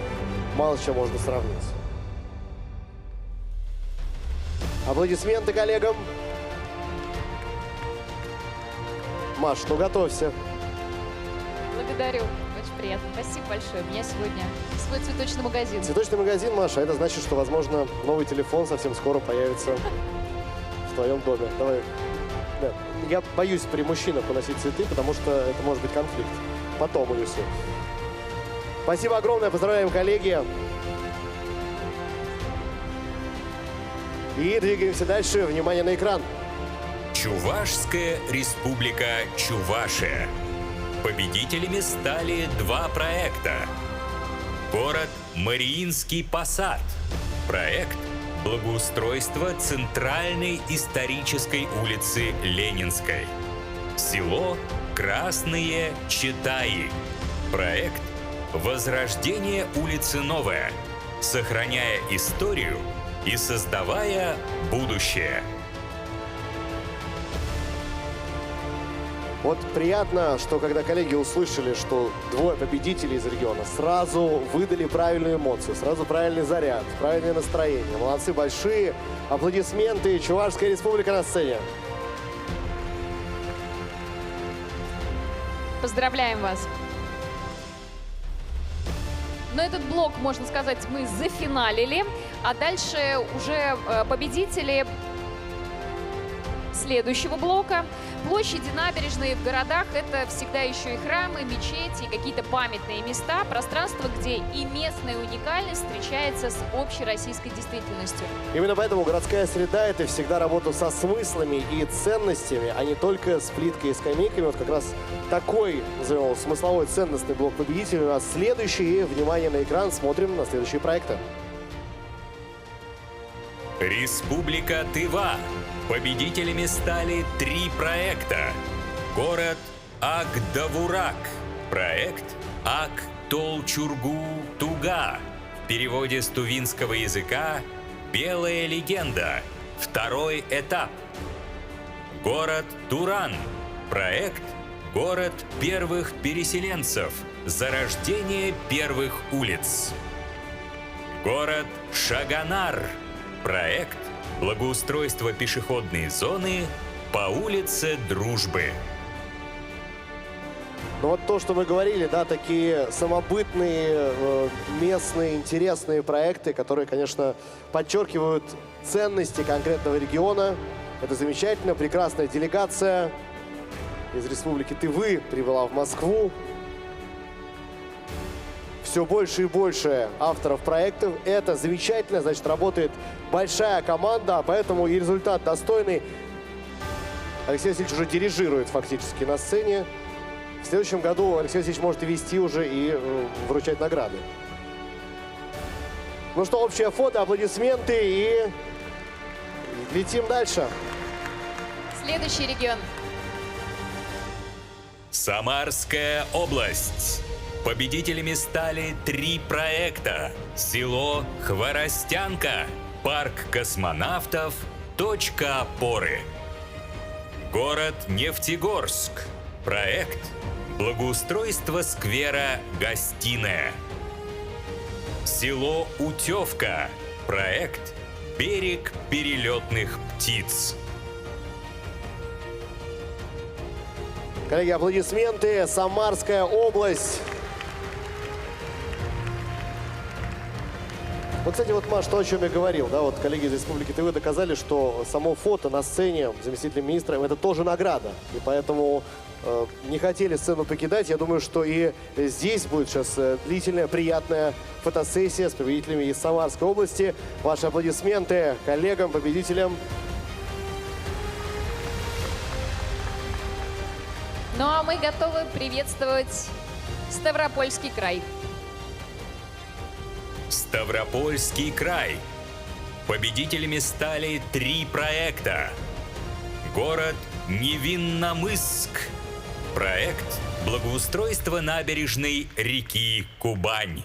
Мало с чем можно сравнить. Аплодисменты коллегам. Маш, ну готовься. Благодарю. Очень приятно. Спасибо большое. У меня сегодня свой цветочный магазин. Цветочный магазин, Маша, это значит, что, возможно, новый телефон совсем скоро появится в твоем доме. Давай. Да. Я боюсь при мужчинах уносить цветы, потому что это может быть конфликт. Потом унесу. Спасибо огромное. Поздравляем, коллеги. И двигаемся дальше. Внимание на экран. Чувашская республика Чувашия. Победителями стали два проекта. Город Мариинский Посад. Проект благоустройство центральной исторической улицы Ленинской. Село Красные Читаи. Проект возрождение улицы Новая, сохраняя историю и создавая будущее. Вот приятно, что когда коллеги услышали, что двое победителей из региона сразу выдали правильную эмоцию, сразу правильный заряд, правильное настроение. Молодцы большие. Аплодисменты. Чувашская республика на сцене. Поздравляем вас. Но этот блок, можно сказать, мы зафиналили. А дальше уже победители следующего блока. Площади, набережные в городах – это всегда еще и храмы, мечети, какие-то памятные места, пространство, где и местная уникальность встречается с общероссийской действительностью. Именно поэтому городская среда – это всегда работа со смыслами и ценностями, а не только с плиткой и скамейками. Вот как раз такой, назовем его, смысловой ценностный блок победителей у нас следующий. И, внимание на экран, смотрим на следующие проекты. Республика Тыва. Победителями стали три проекта. Город Ак-Довурак. Проект Ак-Толчургу-Туга. В переводе с тувинского языка «Белая легенда». Второй этап. Город Туран. Проект «Город первых переселенцев. Зарождение первых улиц». Город Шаганар. Проект благоустройство пешеходной зоны по улице Дружбы. Ну вот то, что мы говорили, да, такие самобытные, местные, интересные проекты, которые, конечно, подчеркивают ценности конкретного региона. Это замечательно, прекрасная делегация из Республики Тывы прибыла в Москву. Все больше и больше авторов проектов. Это замечательно, значит, работает большая команда, поэтому и результат достойный. Алексей Васильевич уже дирижирует фактически на сцене. В следующем году Алексей Васильевич может и вести уже и вручать награды. Ну что, общее фото, аплодисменты и летим дальше. Следующий регион. Самарская область. Победителями стали три проекта. Село Хворостянка, парк космонавтов, точка опоры. Город Нефтегорск. Проект благоустройство сквера «Гостиная». Село Утевка. Проект берег перелетных птиц. Коллеги, аплодисменты. Самарская область. Ну, кстати, вот, Маш, то, о чем я говорил, да, вот коллеги из Республики Тывы доказали, что само фото на сцене заместителя министра – это тоже награда. И поэтому не хотели сцену покидать. Я думаю, что и здесь будет сейчас длительная, приятная фотосессия с победителями из Самарской области. Ваши аплодисменты коллегам, победителям. Ну а мы готовы приветствовать Ставропольский край. Ставропольский край. Победителями стали три проекта. Город Невинномысск. Проект благоустройство набережной реки Кубань.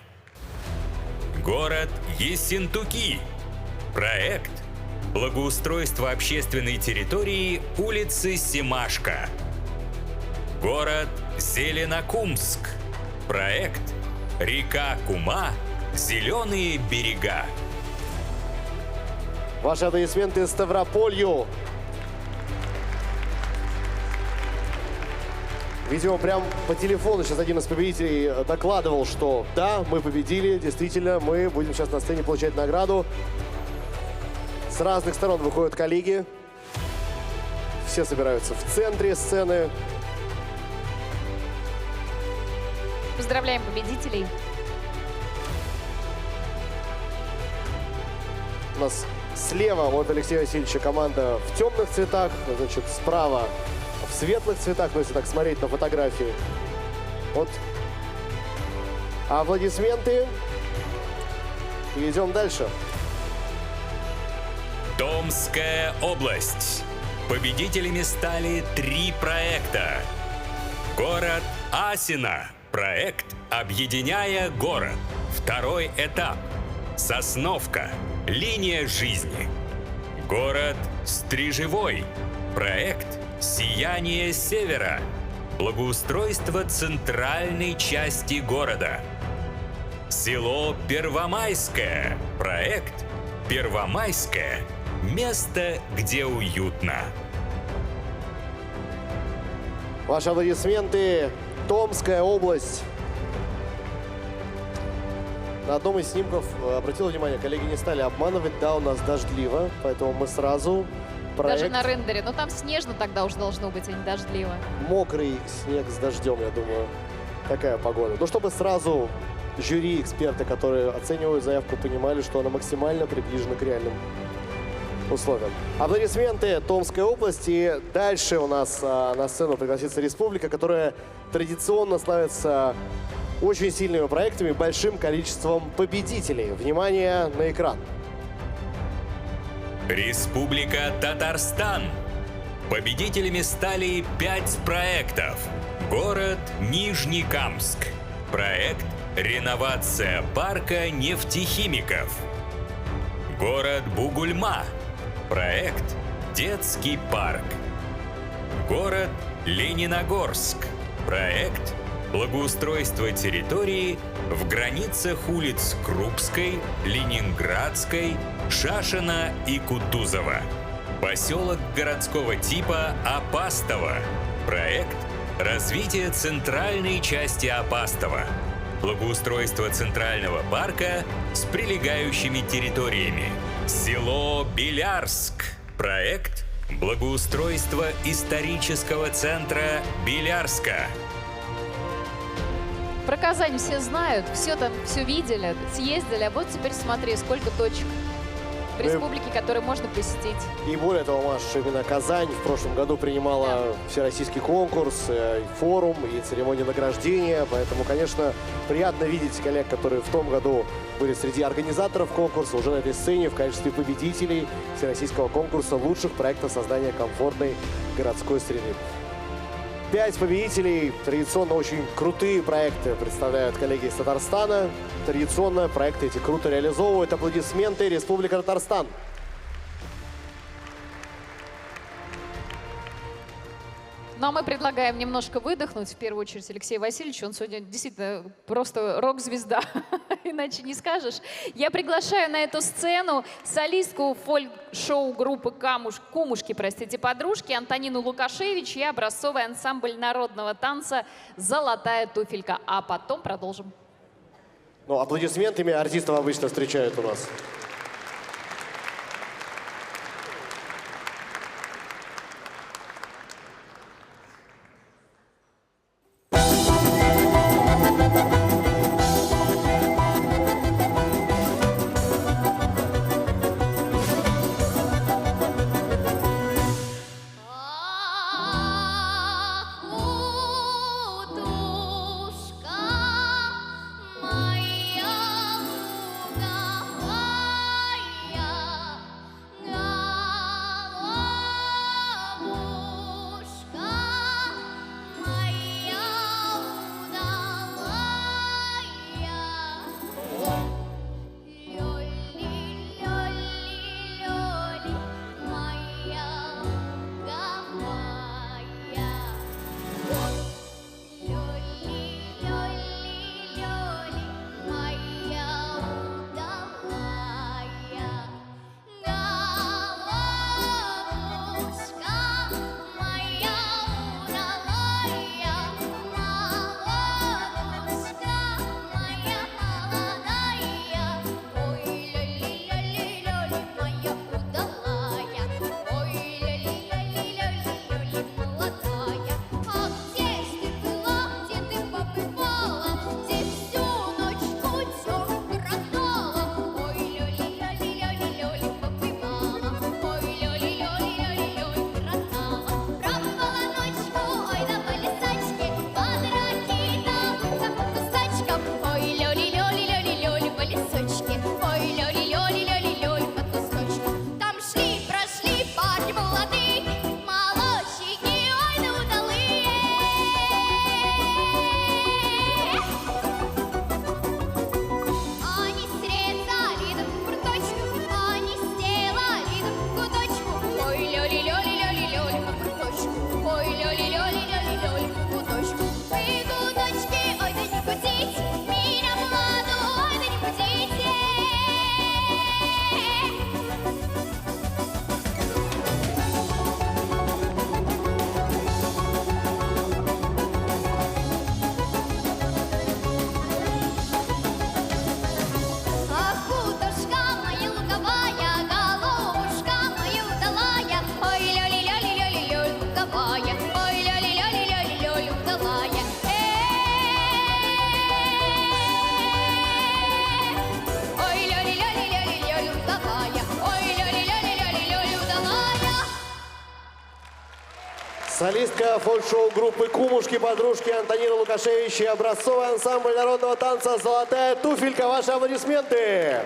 Город Ессентуки. Проект Благоустройство общественной территории улицы Семашко. Город Зеленокумск. Проект «Река Кума. Зеленые берега». Ваши аплодисменты Ставрополью. Видимо, прям по телефону сейчас один из победителей докладывал, что да, мы победили, действительно, мы будем сейчас на сцене получать награду. С разных сторон выходят коллеги. Все собираются в центре сцены. Поздравляем победителей. У нас слева от Алексея Васильевича команда в темных цветах, значит, справа в светлых цветах, но если так смотреть на фотографии. Вот. Аплодисменты. И идем дальше. Томская область. Победителями стали 3 проекта. Город Асино. Проект «Объединяя город». Второй этап. Сосновка. Линия жизни. Город Стрижевой. Проект «Сияние севера». Благоустройство центральной части города. Село Первомайское. Проект «Первомайское. Место, где уютно». Ваши аплодисменты. Томская область. На одном из снимков, обратил внимание, коллеги не стали обманывать. Да, у нас дождливо, поэтому мы сразу проект... Даже на рендере. Но там снежно тогда уже должно быть, а не дождливо. Мокрый снег с дождем, я думаю. Такая погода. Ну, чтобы сразу жюри, эксперты, которые оценивают заявку, понимали, что она максимально приближена к реальным условиям. Аплодисменты Томской области. Дальше у нас на сцену пригласится республика, которая традиционно славится очень сильными проектами, большим количеством победителей. Внимание на экран. Республика Татарстан. Победителями стали 5 проектов. Город Нижнекамск. Проект «Реновация парка нефтехимиков». Город Бугульма. Проект «Детский парк». Город Лениногорск. Проект «Благоустройство территории в границах улиц Крупской, Ленинградской, Шашина и Кутузова». Поселок городского типа Апастово. Проект «Развитие центральной части Апастово». Благоустройство центрального парка с прилегающими территориями. Село Белярск. Проект «Благоустройство исторического центра Белярска». Про Казань все знают, все там, все видели, съездили. А вот теперь смотри, сколько точек в республике, которые можно посетить. И более того, Маш, именно Казань в прошлом году принимала всероссийский конкурс, форум и церемонию награждения. Поэтому, конечно, приятно видеть коллег, которые в том году были среди организаторов конкурса, уже на этой сцене в качестве победителей всероссийского конкурса лучших проектов создания комфортной городской среды. 5 победителей. Традиционно очень крутые проекты представляют коллеги из Татарстана. Традиционно проекты эти круто реализовывают. Аплодисменты. Республика Татарстан. Ну а мы предлагаем немножко выдохнуть, в первую очередь, Алексею Васильевичу. Он сегодня действительно просто рок-звезда, иначе не скажешь. Я приглашаю на эту сцену солистку фольк-шоу группы «Кумушки», подружки, Антонину Лукашевич и образцовый ансамбль народного танца «Золотая туфелька». А потом продолжим. Ну, аплодисментами артистов обычно встречают у нас. Моя луга Солистка фольк-шоу группы «Кумушки-подружки» Антонина Лукашевич и образцовый ансамбль народного танца «Золотая туфелька». Ваши аплодисменты!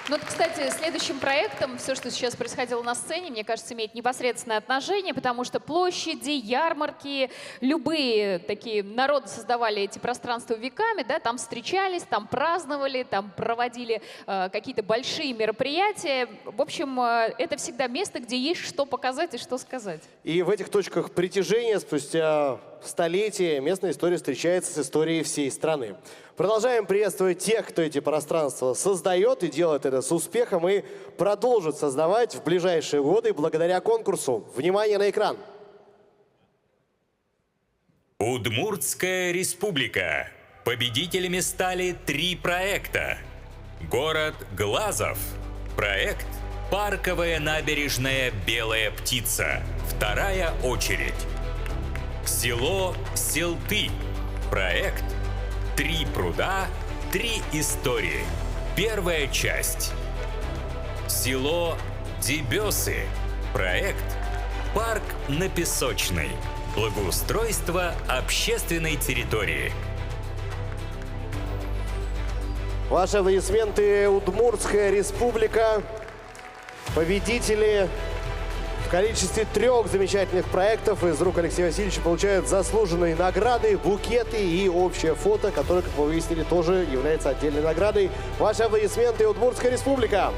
Ну, кстати, следующим проектом, все, что сейчас происходило на сцене, мне кажется, имеет непосредственное отношение, потому что площади, ярмарки, любые такие народы создавали эти пространства веками, да, там встречались, там праздновали, там проводили какие-то большие мероприятия. В общем, это всегда место, где есть что показать и что сказать. И в этих точках притяжения спустя столетия местная история встречается с историей всей страны. Продолжаем приветствовать тех, кто эти пространства создает и делает это с успехом и продолжит создавать в ближайшие годы благодаря конкурсу. Внимание на экран. Удмуртская республика. Победителями стали 3 проекта. Город Глазов. Проект «Парковая набережная Белая птица». Вторая очередь. Село Селты. Проект «3 пруда, 3 истории». Первая часть. Село Дебесы. Проект «Парк на Песочной». Благоустройство общественной территории. Ваши аплодисменты, Удмуртская республика. Победители в количестве 3 замечательных проектов из рук Алексея Васильевича получают заслуженные награды, букеты и общее фото, которое, как мы выяснили, тоже является отдельной наградой. Ваши аплодисменты, Удмуртская республика.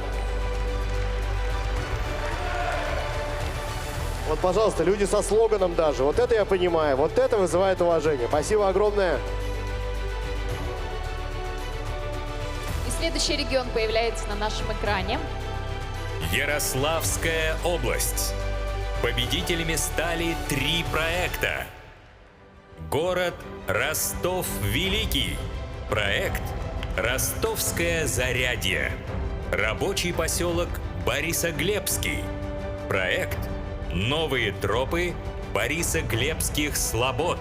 Вот, пожалуйста, люди со слоганом даже. Вот это я понимаю, вот это вызывает уважение. Спасибо огромное. И следующий регион появляется на нашем экране. Ярославская область. Победителями стали 3 проекта. Город Ростов-Великий. Проект «Ростовское Зарядье». Рабочий поселок Борисоглебский. Проект «Новые тропы Борисоглебских слобод».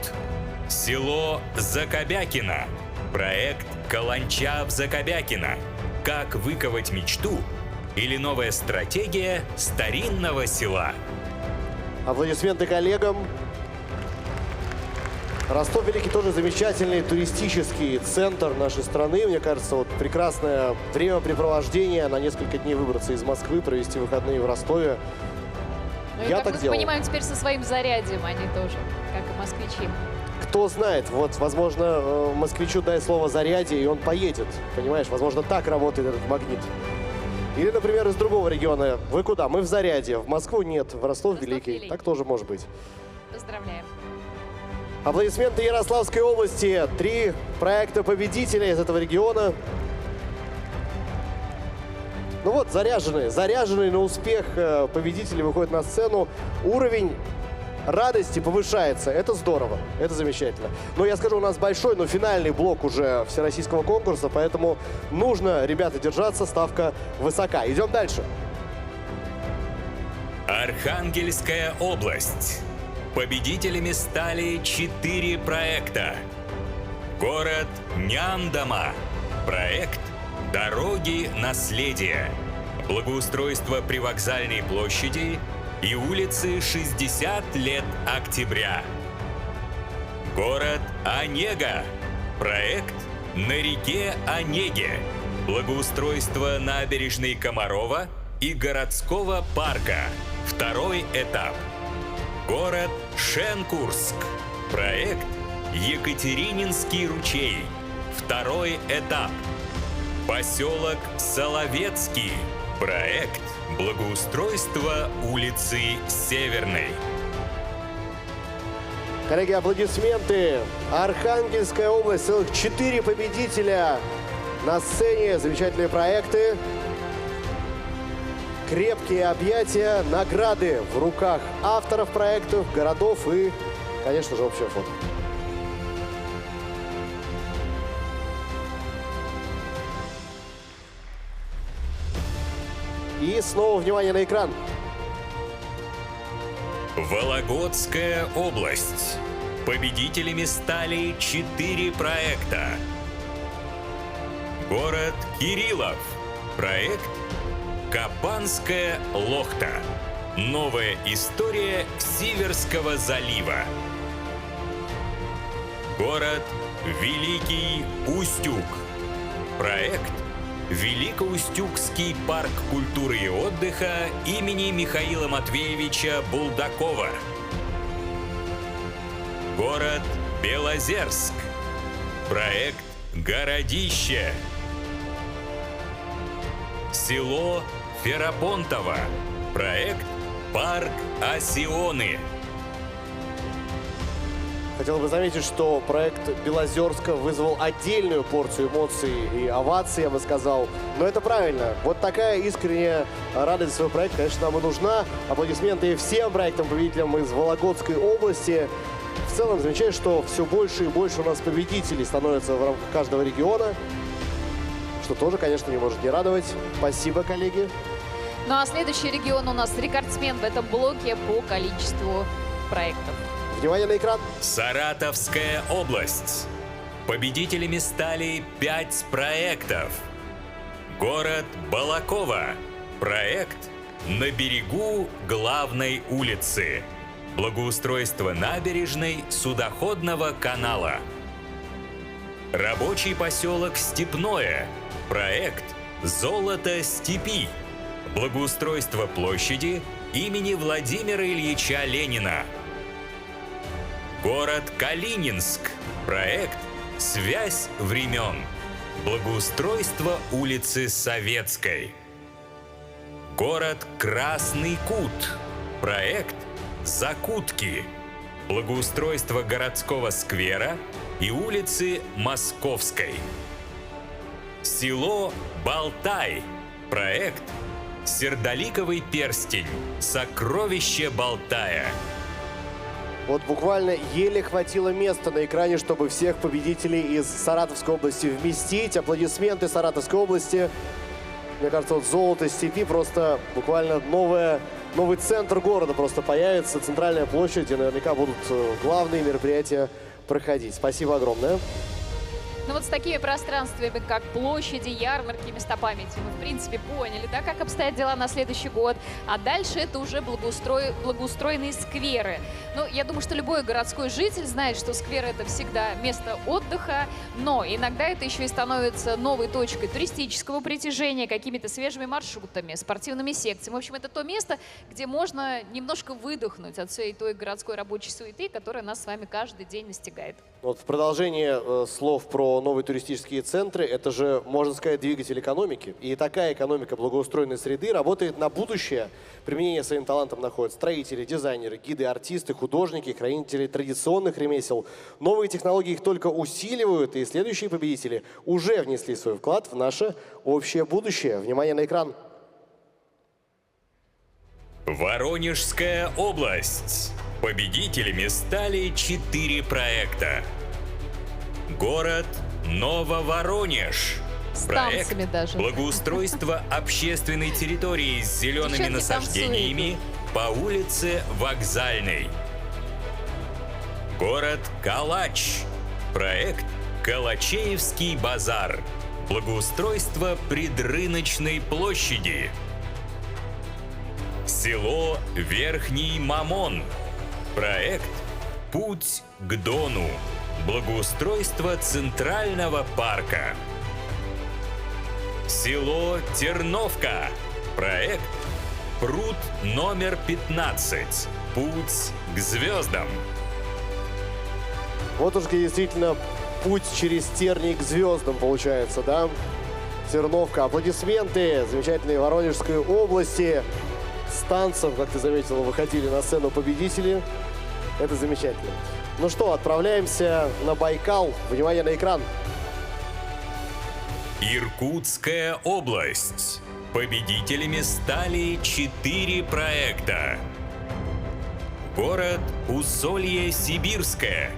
Село Закобякино. Проект «Каланча в Закобякино». Как выковать мечту или новая стратегия старинного села. Аплодисменты коллегам. Ростов-Великий тоже замечательный туристический центр нашей страны. Мне кажется, вот прекрасное времяпрепровождение, на несколько дней выбраться из Москвы, провести выходные в Ростове. Ну, Я и, как так мы делал. понимаем, теперь со своим зарядием они тоже, как и москвичи. Кто знает, вот, возможно, москвичу дай слово «зарядье», и он поедет. Понимаешь, возможно, так работает этот магнит. Или, например, из другого региона. Вы куда? Мы в Зарядье. В Москву нет. В Ростов-Великий. Так тоже может быть. Поздравляем. Аплодисменты Ярославской области. 3 проекта победителя из этого региона. Ну вот, заряженные на успех победители выходят на сцену. Уровень радости повышается. Это здорово, это замечательно. Но я скажу, у нас большой, но финальный блок уже всероссийского конкурса, поэтому нужно, ребята, держаться, ставка высока. Идем дальше. Архангельская область. Победителями стали 4 проекта. Город Няндома. Проект «Дороги наследия». Благоустройство привокзальной площади и улицы 60 лет октября. Город Онега. Проект «На реке Онеге». Благоустройство набережной Комарова и городского парка. Второй этап. Город Шенкурск. Проект «Екатерининский ручей». Второй этап. Поселок Соловецкий. Проект «Благоустройство улицы Северной». Коллеги, аплодисменты. Архангельская область, целых 4 победителя на сцене. Замечательные проекты. Крепкие объятия, награды в руках авторов проектов, городов и, конечно же, общее фото. И снова внимание на экран. Вологодская область. Победителями стали 4 проекта. Город Кириллов. Проект «Капанская лохта». Новая история Сиверского залива. Город Великий Устюг. Проект Великоустюгский парк культуры и отдыха имени Михаила Матвеевича Булдакова. Город Белозерск. Проект Городище. Село Ферапонтово. Проект Парк Осионы. Хотел бы заметить, что проект Белозерска вызвал отдельную порцию эмоций и оваций, я бы сказал. Но это правильно. Вот такая искренняя радость своего проекта, конечно, нам и нужна. Аплодисменты всем проектам-победителям из Вологодской области. В целом, замечаю, что все больше и больше у нас победителей становится в рамках каждого региона, что тоже, конечно, не может не радовать. Спасибо, коллеги. Ну а следующий регион у нас рекордсмен в этом блоке по количеству проектов. Внимание на экран. Саратовская область. Победителями стали 5 проектов. Город Балаково. Проект «На берегу главной улицы». Благоустройство набережной судоходного канала. Рабочий поселок Степное. Проект «Золото степи». Благоустройство площади имени Владимира Ильича Ленина. Город Калининск. Проект «Связь времен». Благоустройство улицы Советской. Город Красный Кут. Проект «Закутки». Благоустройство городского сквера и улицы Московской. Село Балтай. Проект «Сердоликовый перстень. Сокровище Балтая». Вот буквально еле хватило места на экране, чтобы всех победителей из Саратовской области вместить. Аплодисменты Саратовской области. Мне кажется, вот «Золото степи» просто буквально новый центр города просто появится. Центральная площадь, где наверняка будут главные мероприятия проходить. Спасибо огромное. Ну вот с такими пространствами, как площади, ярмарки, места памяти, мы в принципе поняли, да, как обстоят дела на следующий год. А дальше это уже благоустроенные скверы. Ну, я думаю, что любой городской житель знает, что сквер — это всегда место отдыха, но иногда это еще и становится новой точкой туристического притяжения, какими-то свежими маршрутами, спортивными секциями. В общем, это то место, где можно немножко выдохнуть от всей той городской рабочей суеты, которая нас с вами каждый день настигает. Вот в продолжение слов про новые туристические центры, это же, можно сказать, двигатель экономики. И такая экономика благоустроенной среды работает на будущее. Применение своим талантам находят строители, дизайнеры, гиды, артисты, художники, хранители традиционных ремесел. Новые технологии их только усиливают, и следующие победители уже внесли свой вклад в наше общее будущее. Внимание на экран. Воронежская область. Победителями стали 4 проекта. Город Нововоронеж. Проект благоустройство общественной территории с зелеными насаждениями по улице Вокзальной. Город Калач. Проект Калачеевский базар. Благоустройство предрыночной площади. Село Верхний Мамон. Проект «Путь к Дону». Благоустройство Центрального парка. Село Терновка. Проект «Пруд номер 15. Путь к звездам». Вот уж действительно путь через тернии к звездам получается, да? Терновка. Аплодисменты замечательной Воронежской области. С танцем, как ты заметила, выходили на сцену победители. Это замечательно. Ну что, отправляемся на Байкал. Внимание на экран. Иркутская область. Победителями стали 4 проекта. Город Усолье-Сибирское.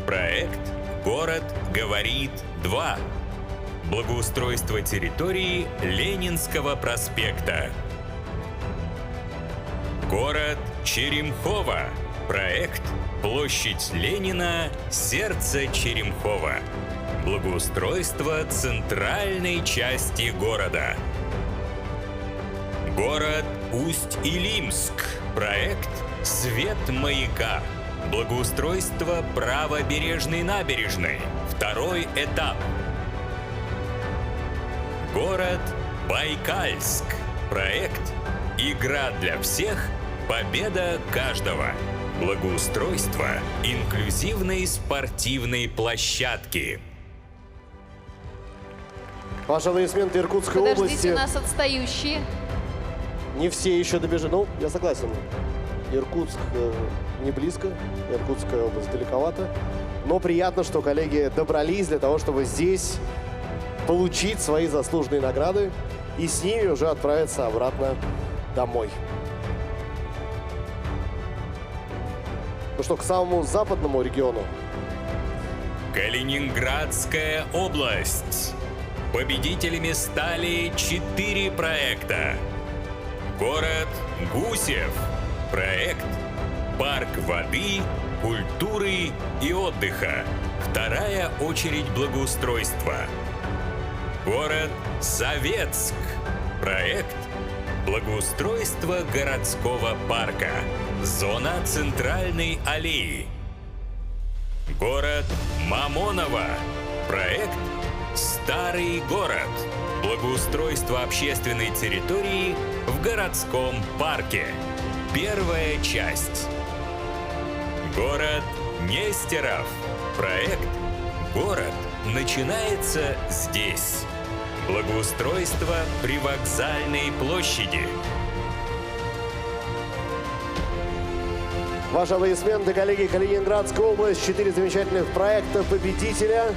Проект «Город говорит 2». Благоустройство территории Ленинского проспекта. Город Черемхово. Проект «Площадь Ленина. Сердце Черемхова». Благоустройство центральной части города. Город Усть-Илимск. Проект «Свет маяка». Благоустройство правобережной набережной. Второй этап. Город Байкальск. Проект «Игра для всех. Победа каждого». Благоустройство инклюзивной спортивной площадки. Ваши аплодисменты Иркутской Подождите, области. у нас отстающие. Не все еще добежали. Ну, я согласен. Иркутск не близко, Иркутская область далековато. Но приятно, что коллеги добрались для того, чтобы здесь получить свои заслуженные награды и с ними уже отправиться обратно домой. Ну что, к самому западному региону. Калининградская область. Победителями стали 4 проекта. Город Гусев. Проект «Парк воды, культуры и отдыха». Вторая очередь благоустройства. Город Советск. Проект «Благоустройство городского парка». Зона центральной аллеи. Город Мамоново. Проект «Старый город». Благоустройство общественной территории в городском парке. Первая часть. Город Нестеров. Проект «Город начинается здесь». Благоустройство привокзальной площади. Ваши аплодисменты, коллеги. Калининградская область. 4 замечательных проекта победителя.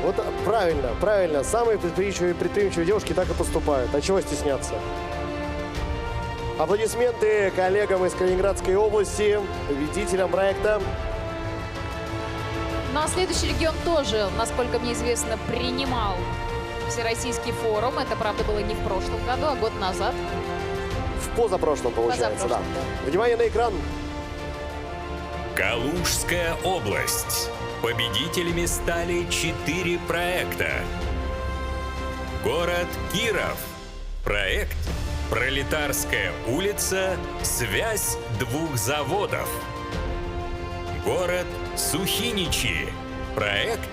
Вот правильно, правильно. Самые предприимчивые девушки так и поступают. А чего стесняться? Аплодисменты коллегам из Калининградской области, победителям проекта. Ну а следующий регион тоже, насколько мне известно, принимал Всероссийский форум. Это, правда, было не в прошлом году, а год назад. В позапрошлом, получается, да. Внимание на экран. Калужская область. Победителями стали 4 проекта. Город Киров. Проект «Пролетарская улица. Связь двух заводов». Город Сухиничи. Проект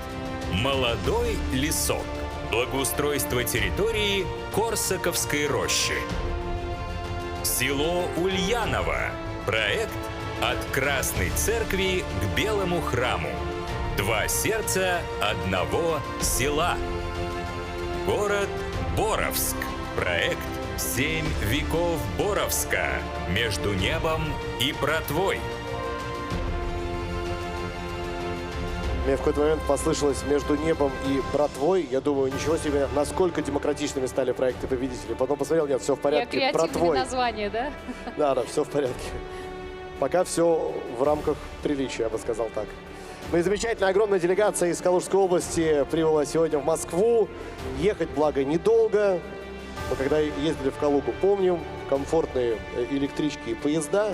«Молодой лесок». Благоустройство территории Корсаковской рощи. Село Ульяново. Проект «От Красной церкви к Белому храму». 2 сердца одного села. Город Боровск. Проект «7 веков Боровска. Между небом и братвой». Мне в какой-то момент послышалось «между небом и братвой». Я думаю, ничего себе, насколько демократичными стали проекты победителей. Потом посмотрел, нет, все в порядке. Креативные названия, да? Да, все в порядке. Пока все в рамках приличия, я бы сказал так. Ну и замечательная огромная делегация из Калужской области прибыла сегодня в Москву. Ехать, благо, недолго. Мы когда ездили в Калугу, помним, комфортные электрички и поезда.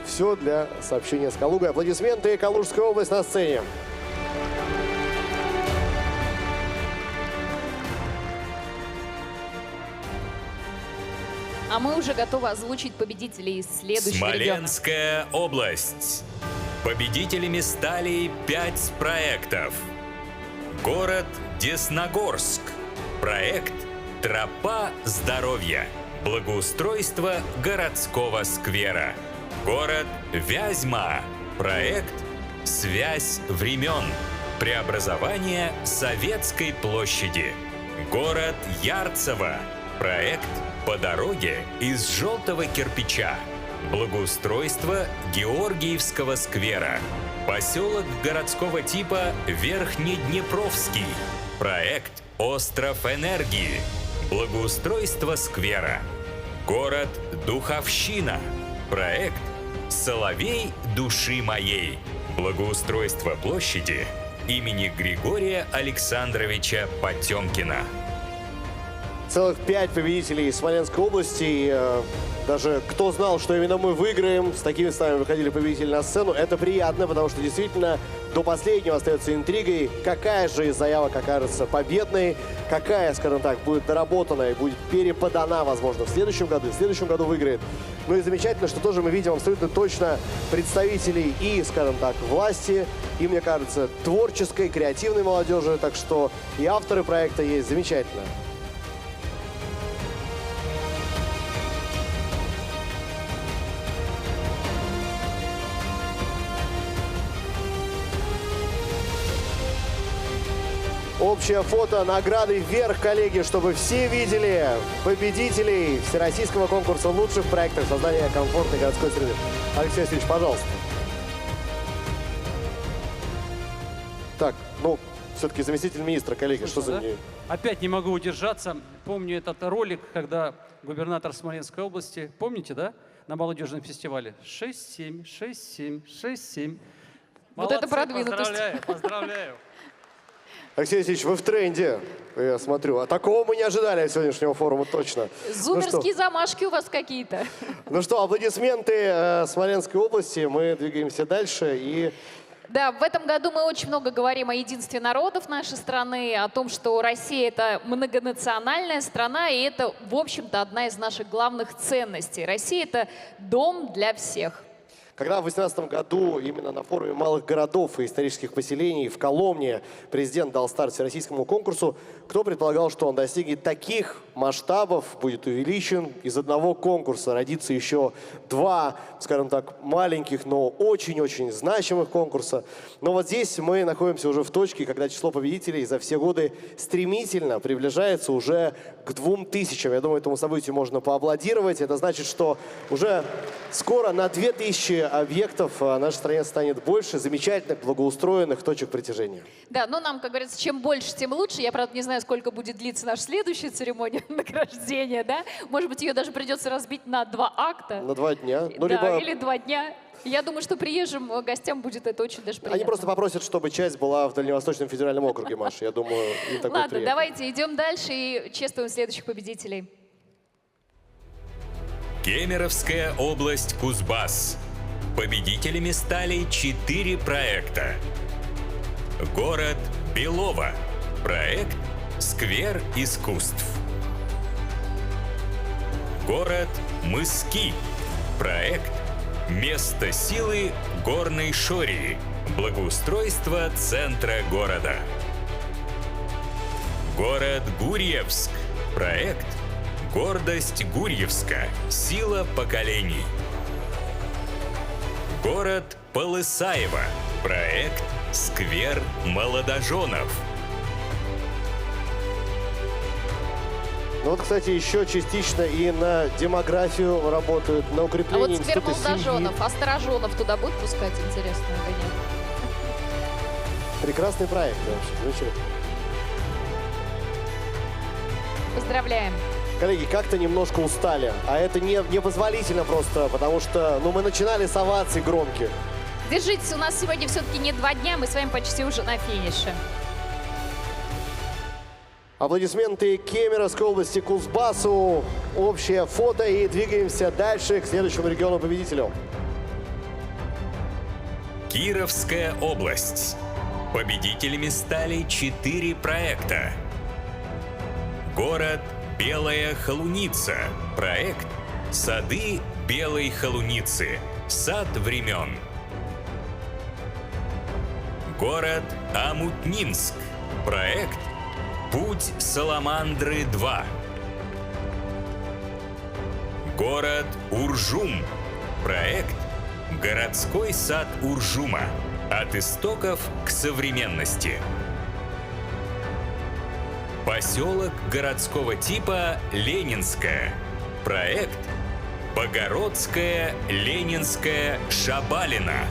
Все для сообщения с Калугой. Аплодисменты. Калужская область на сцене. А мы уже готовы озвучить победителей из следующего региона. Смоленская область. Победителями стали 5 проектов. Город Десногорск. Проект «Тропа здоровья». Благоустройство городского сквера. Город Вязьма. Проект «Связь времен». Преобразование Советской площади. Город Ярцево. Проект «По дороге из желтого кирпича». Благоустройство Георгиевского сквера. Поселок городского типа Верхнеднепровский. Проект «Остров энергии». Благоустройство сквера. Город Духовщина. Проект «Соловей души моей». Благоустройство площади имени Григория Александровича Потемкина. Целых 5 победителей из Смоленской области. И, даже кто знал, что именно мы выиграем, с такими ставами выходили победители на сцену. Это приятно, потому что действительно до последнего остается интригой, какая же из заявок окажется победной, какая, скажем так, будет доработана и будет переподана, возможно, в следующем году. И в следующем году выиграет. Ну и замечательно, что тоже мы видим абсолютно точно представителей и, скажем так, власти, и, мне кажется, творческой, креативной молодежи. Так что и авторы проекта есть. Замечательно. Общее фото, награды вверх, коллеги, чтобы все видели победителей всероссийского конкурса лучших проектов создания комфортной городской среды. Алексей Васильевич, пожалуйста. Так, ну, все-таки заместитель министра, коллеги, что за ней? Опять не могу удержаться. Помню этот ролик, когда губернатор Смоленской области, помните, да, на молодежном фестивале? 6-7, 6-7, 6-7. Вот это продвинутость. Поздравляю, поздравляю. Алексей Васильевич, вы в тренде, я смотрю. А такого мы не ожидали от сегодняшнего форума, точно. Зумерские замашки у вас какие-то. Ну что, аплодисменты Смоленской области. Мы двигаемся дальше. И Да, в этом году мы очень много говорим о единстве народов нашей страны, о том, что Россия — это многонациональная страна, и это, в общем-то, одна из наших главных ценностей. Россия — это дом для всех. Когда в 2018 году именно на форуме малых городов и исторических поселений в Коломне президент дал старт всероссийскому конкурсу, кто предполагал, что он достигнет таких масштабов, будет увеличен, из одного конкурса родится еще 2, скажем так, маленьких, но очень-очень значимых конкурса. Но вот здесь мы находимся уже в точке, когда число победителей за все годы стремительно приближается уже к 2000. Я думаю, этому событию можно поаплодировать. Это значит, что уже скоро на 2000 объектов в нашей стране станет больше замечательных, благоустроенных точек притяжения. Да, но нам, как говорится, чем больше, тем лучше. Я, правда, не знаю, сколько будет длиться наша следующая церемония награждения, да? Может быть, ее даже придется разбить на 2 акта. На 2 дня. Ну, да, либо... или 2 дня. Я думаю, что приезжим гостям будет это очень даже приятно. Они просто попросят, чтобы часть была в Дальневосточном федеральном округе, Маша. Я думаю, им так будет Ладно, приятно. давайте идем дальше и чествуем следующих победителей. Кемеровская область, Кузбасс. Победителями стали 4 проекта. Город Белово. Проект «Сквер искусств». Город Мыски. Проект «Место силы Горной Шории». Благоустройство центра города. Город Гурьевск. Проект «Гордость Гурьевска. Сила поколений». Город Полысаево. Проект «Сквер молодоженов». Ну вот, кстати, еще частично и на демографию работают, на укрепление А вот сквер института молодоженов, семьи. а староженов туда будут пускать, интересно или нет? Прекрасный проект, вообще, замечательно. Поздравляем. Коллеги, как-то немножко устали, а это непозволительно просто, потому что мы начинали с оваций громких. Держитесь, у нас сегодня все-таки не 2 дня, мы с вами почти уже на финише. Аплодисменты Кемеровской области, Кузбассу. Общее фото и двигаемся дальше к следующему региону-победителю. Кировская область. Победителями стали 4 проекта. Город Белая Холуница. Проект «Сады Белой Холуницы. Сад времен». Город Омутнинск. Проект «Путь Саламандры 2». Город Уржум. Проект «Городской сад Уржума. От истоков к современности». Поселок городского типа Ленинская. Проект Богородская, Ленинская, Шабалина.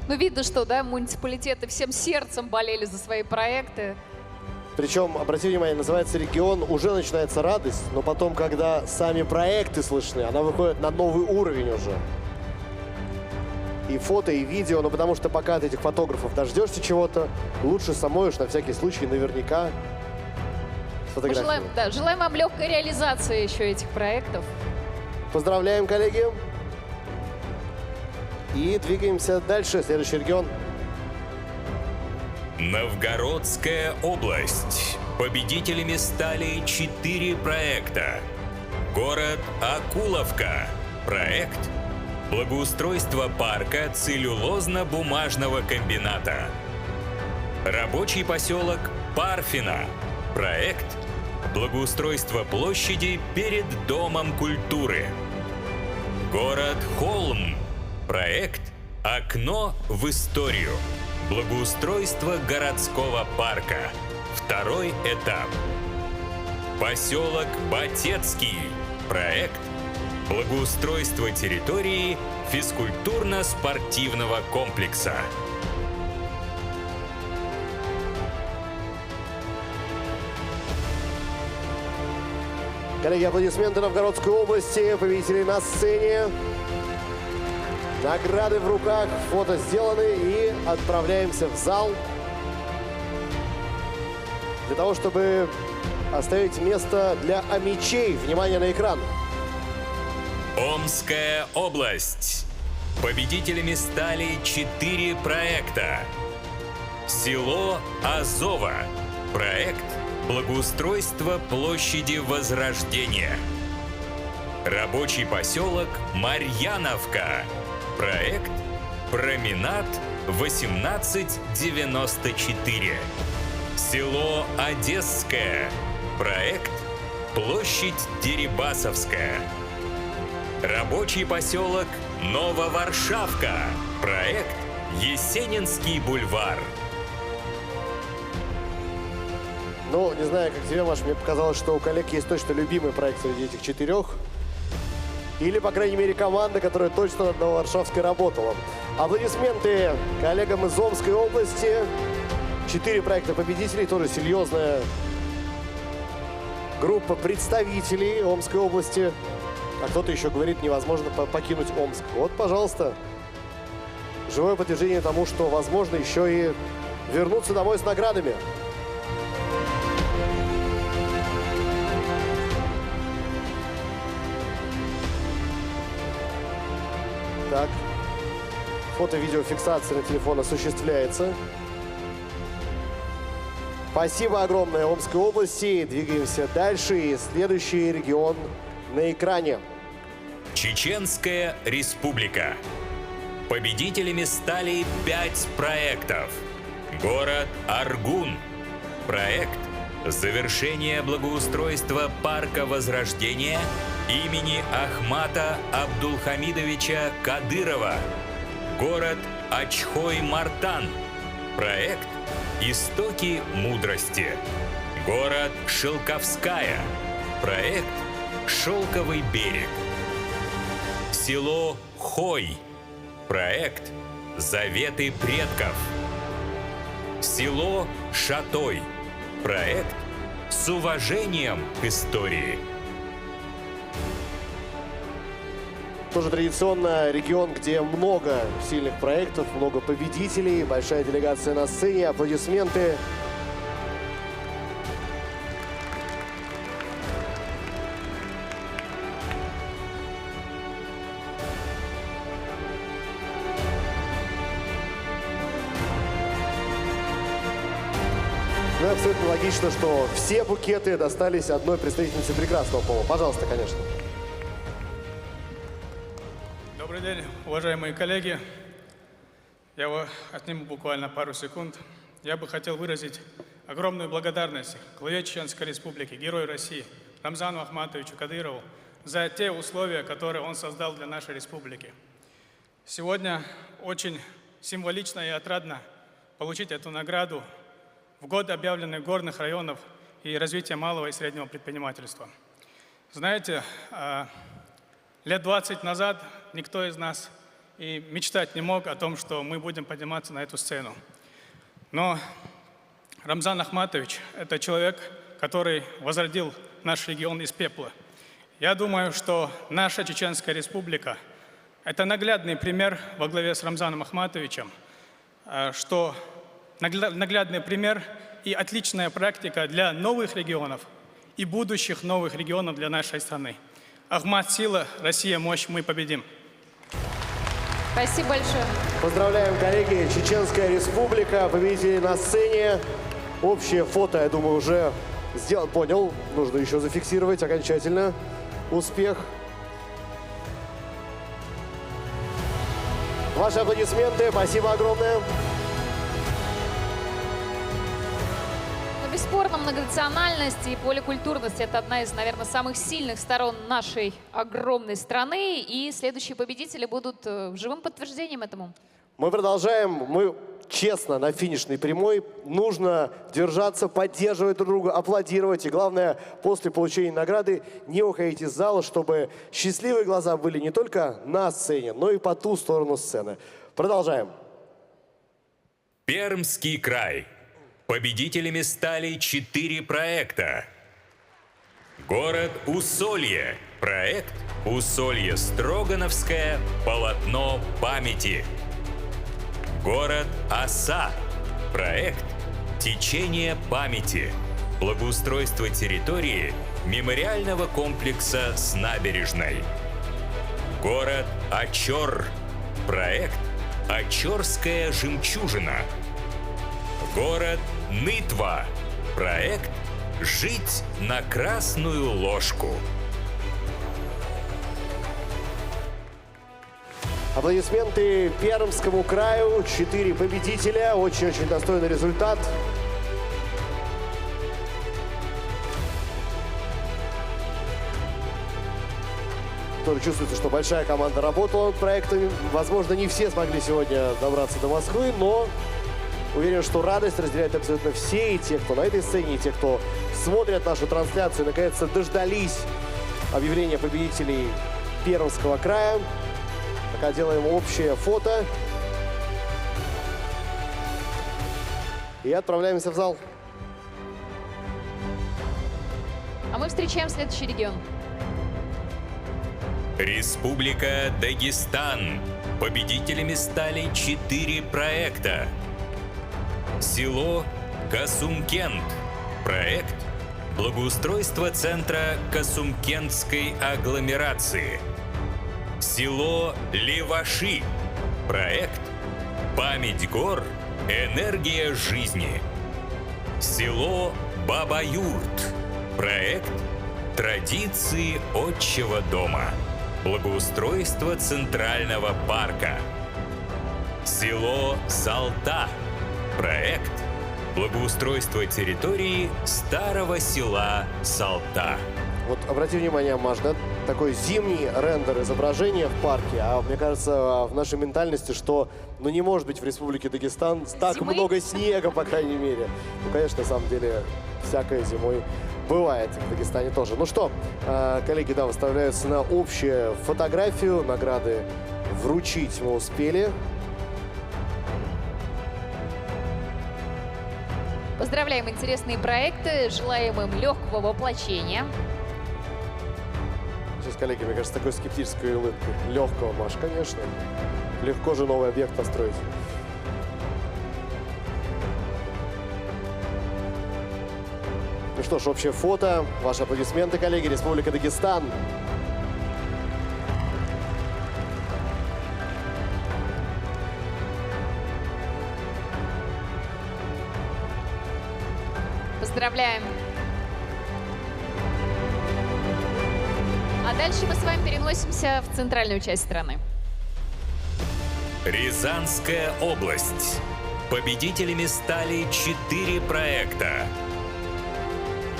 Ну, видно, что, да, муниципалитеты всем сердцем болели за свои проекты. Причем, обратите внимание, называется регион, уже начинается радость, но потом, когда сами проекты слышны, она выходит на новый уровень уже. И фото, и видео, но потому что пока от этих фотографов дождешься чего-то, лучше самой уж на всякий случай наверняка фотографировать. Желаем вам легкой реализации еще этих проектов. Поздравляем, коллеги. И двигаемся дальше. Следующий регион. Новгородская область. Победителями стали 4 проекта. Город Акуловка. Проект «Благоустройство парка целлюлозно-бумажного комбината». Рабочий поселок Парфино. Проект «Благоустройство площади перед Домом культуры». Город Холм. Проект «Окно в историю». Благоустройство городского парка. Второй этап. Поселок Батецкий. Проект «Благоустройство территории физкультурно-спортивного комплекса». Коллеги, аплодисменты Новгородской области, победители на сцене. Награды в руках, фото сделаны и отправляемся в зал для того, чтобы оставить место для омичей. Внимание на экран. Омская область. Победителями стали 4 проекта. Село Азово. Проект «Благоустройство площади Возрождения». Рабочий поселок Марьяновка. Проект «Променад 1894». Село Одесское. Проект «Площадь Дерибасовская». Рабочий поселок Нововаршавка. Проект «Есенинский бульвар». Ну, не знаю, как тебе, Маш, мне показалось, что у коллег есть точно любимый проект среди этих 4. Или, по крайней мере, команда, которая точно над Нововаршавской работала. Аплодисменты коллегам из Омской области. 4 проекта победителей, тоже серьезная группа представителей Омской области. А кто-то еще говорит, невозможно покинуть Омск. Вот, пожалуйста, живое подтверждение тому, что возможно еще и вернуться домой с наградами. Так, фото-видеофиксация на телефон осуществляется. Спасибо огромное Омской области. Двигаемся дальше. И следующий регион на экране. Чеченская республика. Победителями стали 5 проектов. Город Аргун. Проект «Завершение благоустройства парка Возрождения» имени Ахмата Абдулхамидовича Кадырова. Город Ачхой-Мартан. Проект «Истоки мудрости». Город Шелковская. Проект «Шелковый берег». Село Хой. Проект «Заветы предков». Село Шатой. Проект «С уважением к истории». Тоже традиционно регион, где много сильных проектов, много победителей, большая делегация на сцене, аплодисменты. Ну, абсолютно логично, что все букеты достались одной представительнице прекрасного пола. Пожалуйста, конечно. Добрый день, уважаемые коллеги. Я отниму буквально пару секунд. Я бы хотел выразить огромную благодарность главе Чеченской Республики, герою России Рамзану Ахматовичу Кадырову за те условия, которые он создал для нашей республики. Сегодня очень символично и отрадно получить эту награду в год объявленных горных районов и развития малого и среднего предпринимательства. Знаете, лет 20 назад никто из нас и мечтать не мог о том, что мы будем подниматься на эту сцену. Но Рамзан Ахматович – это человек, который возродил наш регион из пепла. Я думаю, что наша Чеченская Республика – это наглядный пример во главе с Рамзаном Ахматовичем, что наглядный пример и отличная практика для новых регионов, и будущих новых регионов для нашей страны. Ахмат — сила, Россия — мощь, мы победим. Спасибо большое. Поздравляем, коллеги. Чеченская Республика, победители на сцене. Общее фото, я думаю, уже сделан. Понял, нужно еще зафиксировать окончательно успех. Ваши аплодисменты, спасибо огромное. Бесспорно, многонациональность и поликультурность – это одна из, наверное, самых сильных сторон нашей огромной страны. И следующие победители будут живым подтверждением этому. Мы продолжаем. Мы честно на финишной прямой. Нужно держаться, поддерживать друг друга, аплодировать. И главное, после получения награды не уходить из зала, чтобы счастливые глаза были не только на сцене, но и по ту сторону сцены. Продолжаем. Пермский край. Победителями стали 4 проекта. Город Усолье. Проект Усолье-Строгановское полотно памяти. Город Оса. Проект Течение памяти. Благоустройство территории мемориального комплекса с набережной. Город Очор. Проект Очорская жемчужина. Город Нытва. Проект «Жить на красную ложку». Аплодисменты Пермскому краю. 4 победителя. Очень-очень достойный результат. Тоже чувствуется, что большая команда работала над проектами. Возможно, не все смогли сегодня добраться до Москвы, но уверен, что радость разделяют абсолютно все, и те, кто на этой сцене, и те, кто смотрят нашу трансляцию, наконец-то дождались объявления победителей Пермского края. Пока делаем общее фото. И отправляемся в зал. А мы встречаем следующий регион. Республика Дагестан. Победителями стали 4 проекта. Село Касумкент. Проект благоустройство центра Касумкентской агломерации. Село Леваши. Проект память гор, энергия жизни. Село Баба-Юрт. Проект традиции отчего дома. Благоустройство центрального парка. Село Салта. Проект благоустройство территории старого села Салта. Вот обрати внимание, Маш, да? Такой зимний рендер изображения в парке. А мне кажется, в нашей ментальности, что ну не может быть в Республике Дагестан так много снега, по крайней мере. Ну, конечно, на самом деле, всякое зимой бывает в Дагестане тоже. Ну что, коллеги, да, выставляются на общую фотографию. Награды вручить мы успели. Поздравляем интересные проекты, желаем им легкого воплощения. Сейчас, коллеги, мне кажется, такой скептической улыбкой. Легкого, Маш, конечно. Легко же новый объект построить. Ну что ж, общее фото. Ваши аплодисменты, коллеги. Республика Дагестан. Поздравляем. А дальше мы с вами переносимся в центральную часть страны. Рязанская область. Победителями стали 4 проекта.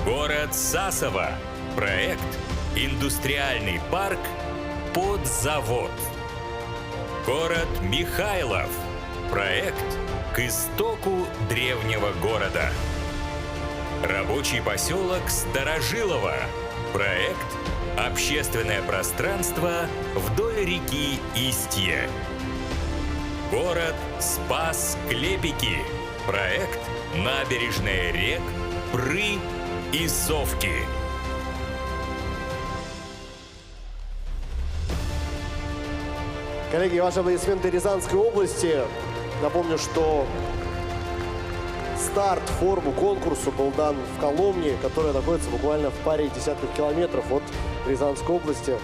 Город Сасово. Проект «Индустриальный парк под завод». Город Михайлов. Проект «К истоку древнего города». Рабочий поселок Старожилово. Проект «Общественное пространство вдоль реки Истье». Город Спас-Клепики. Проект «Набережная рек Пры и Совки». Коллеги, ваши аплодисменты Рязанской области. Напомню, что старт форуму, конкурсу был дан в Коломне, которая находится буквально в паре десятков километров от Рязанской области.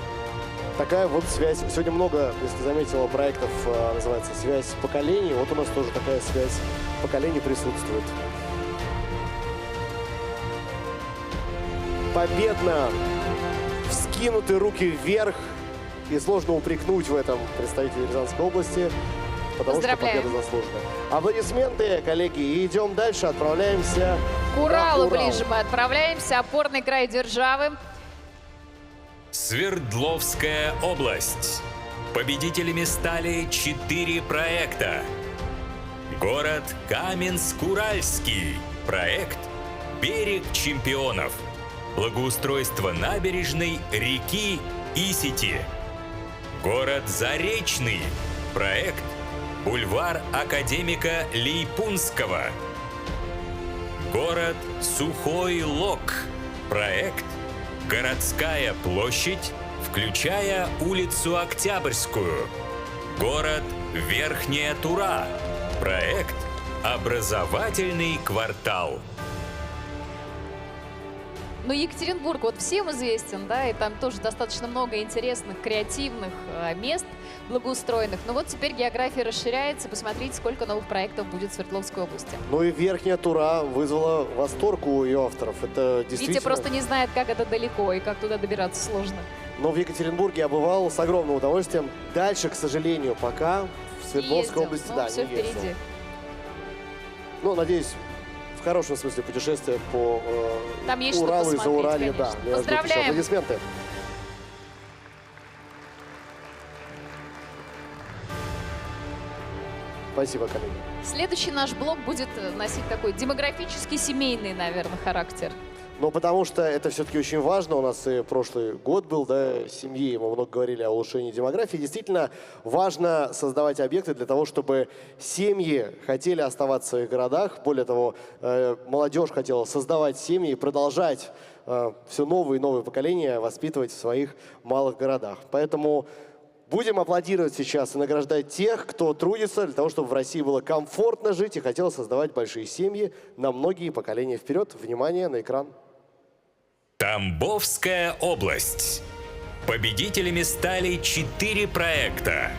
Такая вот связь. Сегодня много, если заметила, проектов называется «Связь поколений». Вот у нас тоже такая связь поколений присутствует. Победно вскинуты руки вверх. И сложно упрекнуть в этом представителей Рязанской области, потому что победа заслужена. Аплодисменты, коллеги. И идем дальше, отправляемся к Уралу ближе мы отправляемся. Опорный край державы. Свердловская область. Победителями стали 4 проекта. Город Каменск-Уральский. Проект «Берег чемпионов». Благоустройство набережной реки Исити. Город Заречный. Проект «Бульвар академика Лейпунского». Город Сухой Лог. Проект «Городская площадь, включая улицу Октябрьскую». Город Верхняя Тура. Проект «Образовательный квартал». Ну, Екатеринбург вот всем известен, да, и там тоже достаточно много интересных, креативных мест благоустроенных. Но вот теперь география расширяется. Посмотрите, сколько новых проектов будет в Свердловской области. Ну и Верхняя Тура вызвала восторг у ее авторов. Это действительно... Витя просто не знает, как это далеко и как туда добираться сложно. Но в Екатеринбурге я бывал с огромным удовольствием. Дальше, к сожалению, пока в Свердловской области, да, все не ездил. впереди. Ну, надеюсь, в хорошем смысле путешествия по Там есть Уралу и Зауралье, да. Поздравляем! Аплодисменты. Спасибо, коллеги. Следующий наш блок будет носить такой демографический, семейный, наверное, характер. Ну, потому что это все-таки очень важно. У нас и прошлый год был, да, семьи. Мы много говорили о улучшении демографии. Действительно, важно создавать объекты для того, чтобы семьи хотели оставаться в своих городах. Более того, молодежь хотела создавать семьи и продолжать все новые и новые поколения воспитывать в своих малых городах. Поэтому будем аплодировать сейчас и награждать тех, кто трудится для того, чтобы в России было комфортно жить и хотел создавать большие семьи на многие поколения вперед. Внимание на экран. Тамбовская область. Победителями стали 4 проекта.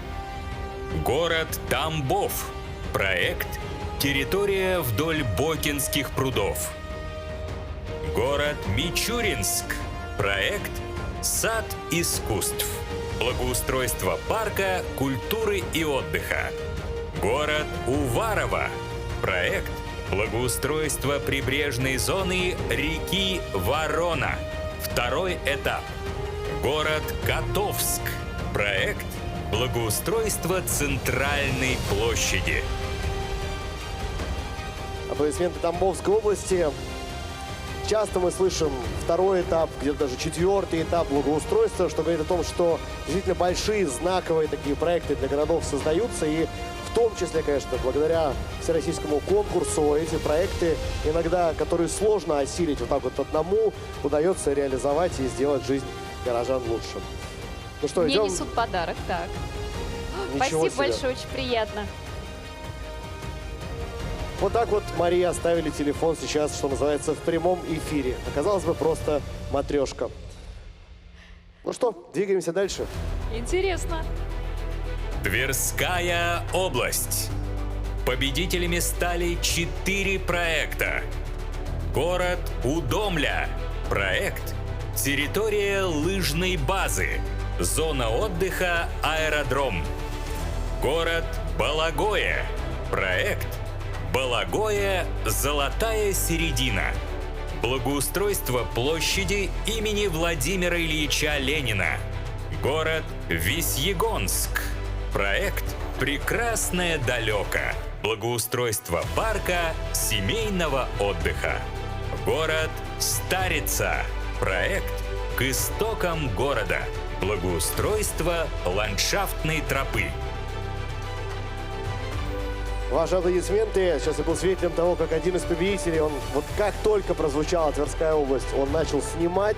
Город Тамбов. Проект «Территория вдоль Бокинских прудов». Город Мичуринск. Проект «Сад искусств». Благоустройство парка, культуры и отдыха. Город Уварово. Проект «Благоустройство прибрежной зоны реки Ворона». 2-й этап. Город Котовск. Проект «Благоустройство центральной площади». Аплодисменты Тамбовской области. Часто мы слышим 2-й этап, где-то даже 4-й этап благоустройства, что говорит о том, что действительно большие знаковые такие проекты для городов создаются. И в том числе, конечно, благодаря всероссийскому конкурсу эти проекты, иногда, которые сложно осилить вот так вот одному, удается реализовать и сделать жизнь горожан лучше. Ну что, Мне идем? несут подарок, так. Ничего Спасибо себе. большое, очень приятно. Вот так вот Марии оставили телефон сейчас, что называется, в прямом эфире. Оказалось бы, просто матрешка. Ну что, двигаемся дальше. Интересно. Тверская область. Победителями стали 4 проекта. Город Удомля. Проект «Территория лыжной базы». Зона отдыха «Аэродром». Город Балагое. Проект «Балагое. Золотая середина». Благоустройство площади имени Владимира Ильича Ленина. Город Весьегонск. Проект «Прекрасное далеко». Благоустройство парка семейного отдыха. Город Старица. Проект «К истокам города». Благоустройство ландшафтной тропы. Ваши аплодисменты. Сейчас я был свидетелем того, как один из победителей, он вот как только прозвучала Тверская область, он начал снимать.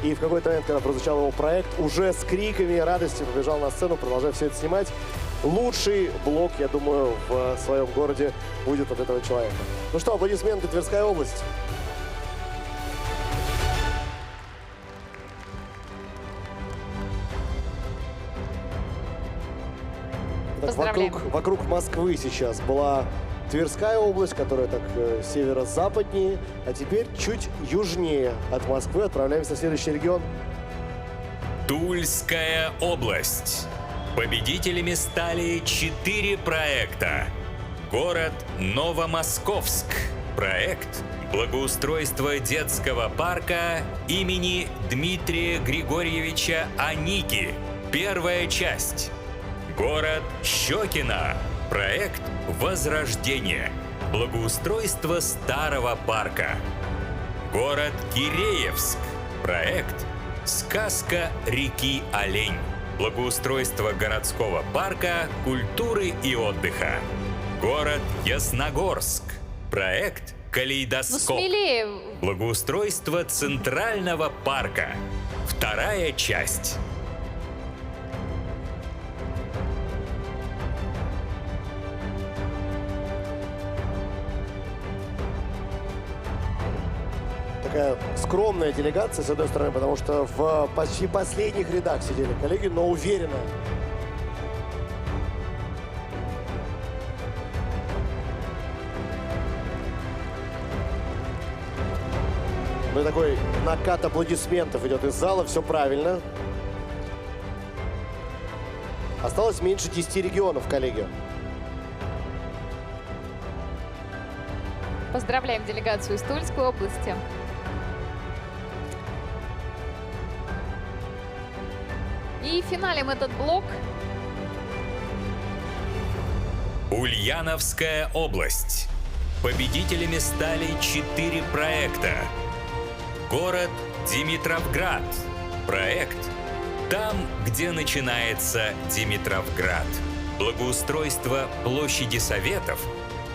И в какой-то момент, когда прозвучал его проект, уже с криками радости побежал на сцену, продолжая все это снимать. лучший блог, я думаю, в своем городе будет от этого человека. Ну что, аплодисменты, Тверская область. Вокруг Москвы сейчас была Тверская область, которая так северо-западнее, а теперь чуть южнее от Москвы. Отправляемся в следующий регион. Тульская область. Победителями стали 4 проекта. Город Новомосковск. Проект благоустройство детского парка имени Дмитрия Григорьевича Аники. Первая часть. Город Щекино. Проект «Возрождение». Благоустройство старого парка. Город Киреевск. Проект «Сказка реки Олень». Благоустройство городского парка, культуры и отдыха. Город Ясногорск. Проект «Калейдоскоп». Смелее. Благоустройство Центрального парка. Вторая часть. Такая скромная делегация, с одной стороны, потому что в почти последних рядах сидели коллеги, но уверенно. Ну и такой накат аплодисментов идет из зала, все правильно. Осталось меньше 10 регионов, коллеги. Поздравляем делегацию из Тульской области. И финалем этот блок. Ульяновская область. Победителями стали 4 проекта. Город Димитровград. Проект «Там, где начинается Димитровград». Благоустройство площади Советов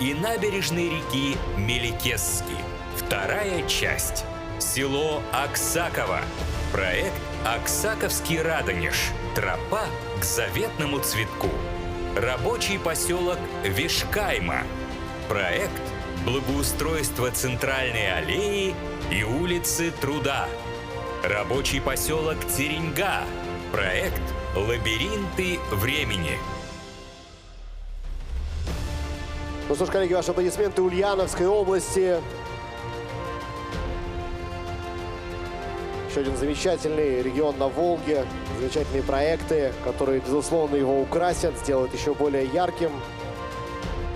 и набережной реки Меликесский. Вторая часть. Село Аксаково. Проект «Аксаковский Радонеж. Тропа к заветному цветку». Рабочий поселок Вишкайма. Проект «Благоустройство центральной аллеи и улицы Труда». Рабочий поселок Тереньга. Проект «Лабиринты времени». Ну что ж, коллеги, ваши аплодисменты Ульяновской области. Еще один замечательный регион на Волге. Замечательные проекты, которые, безусловно, его украсят, сделают еще более ярким.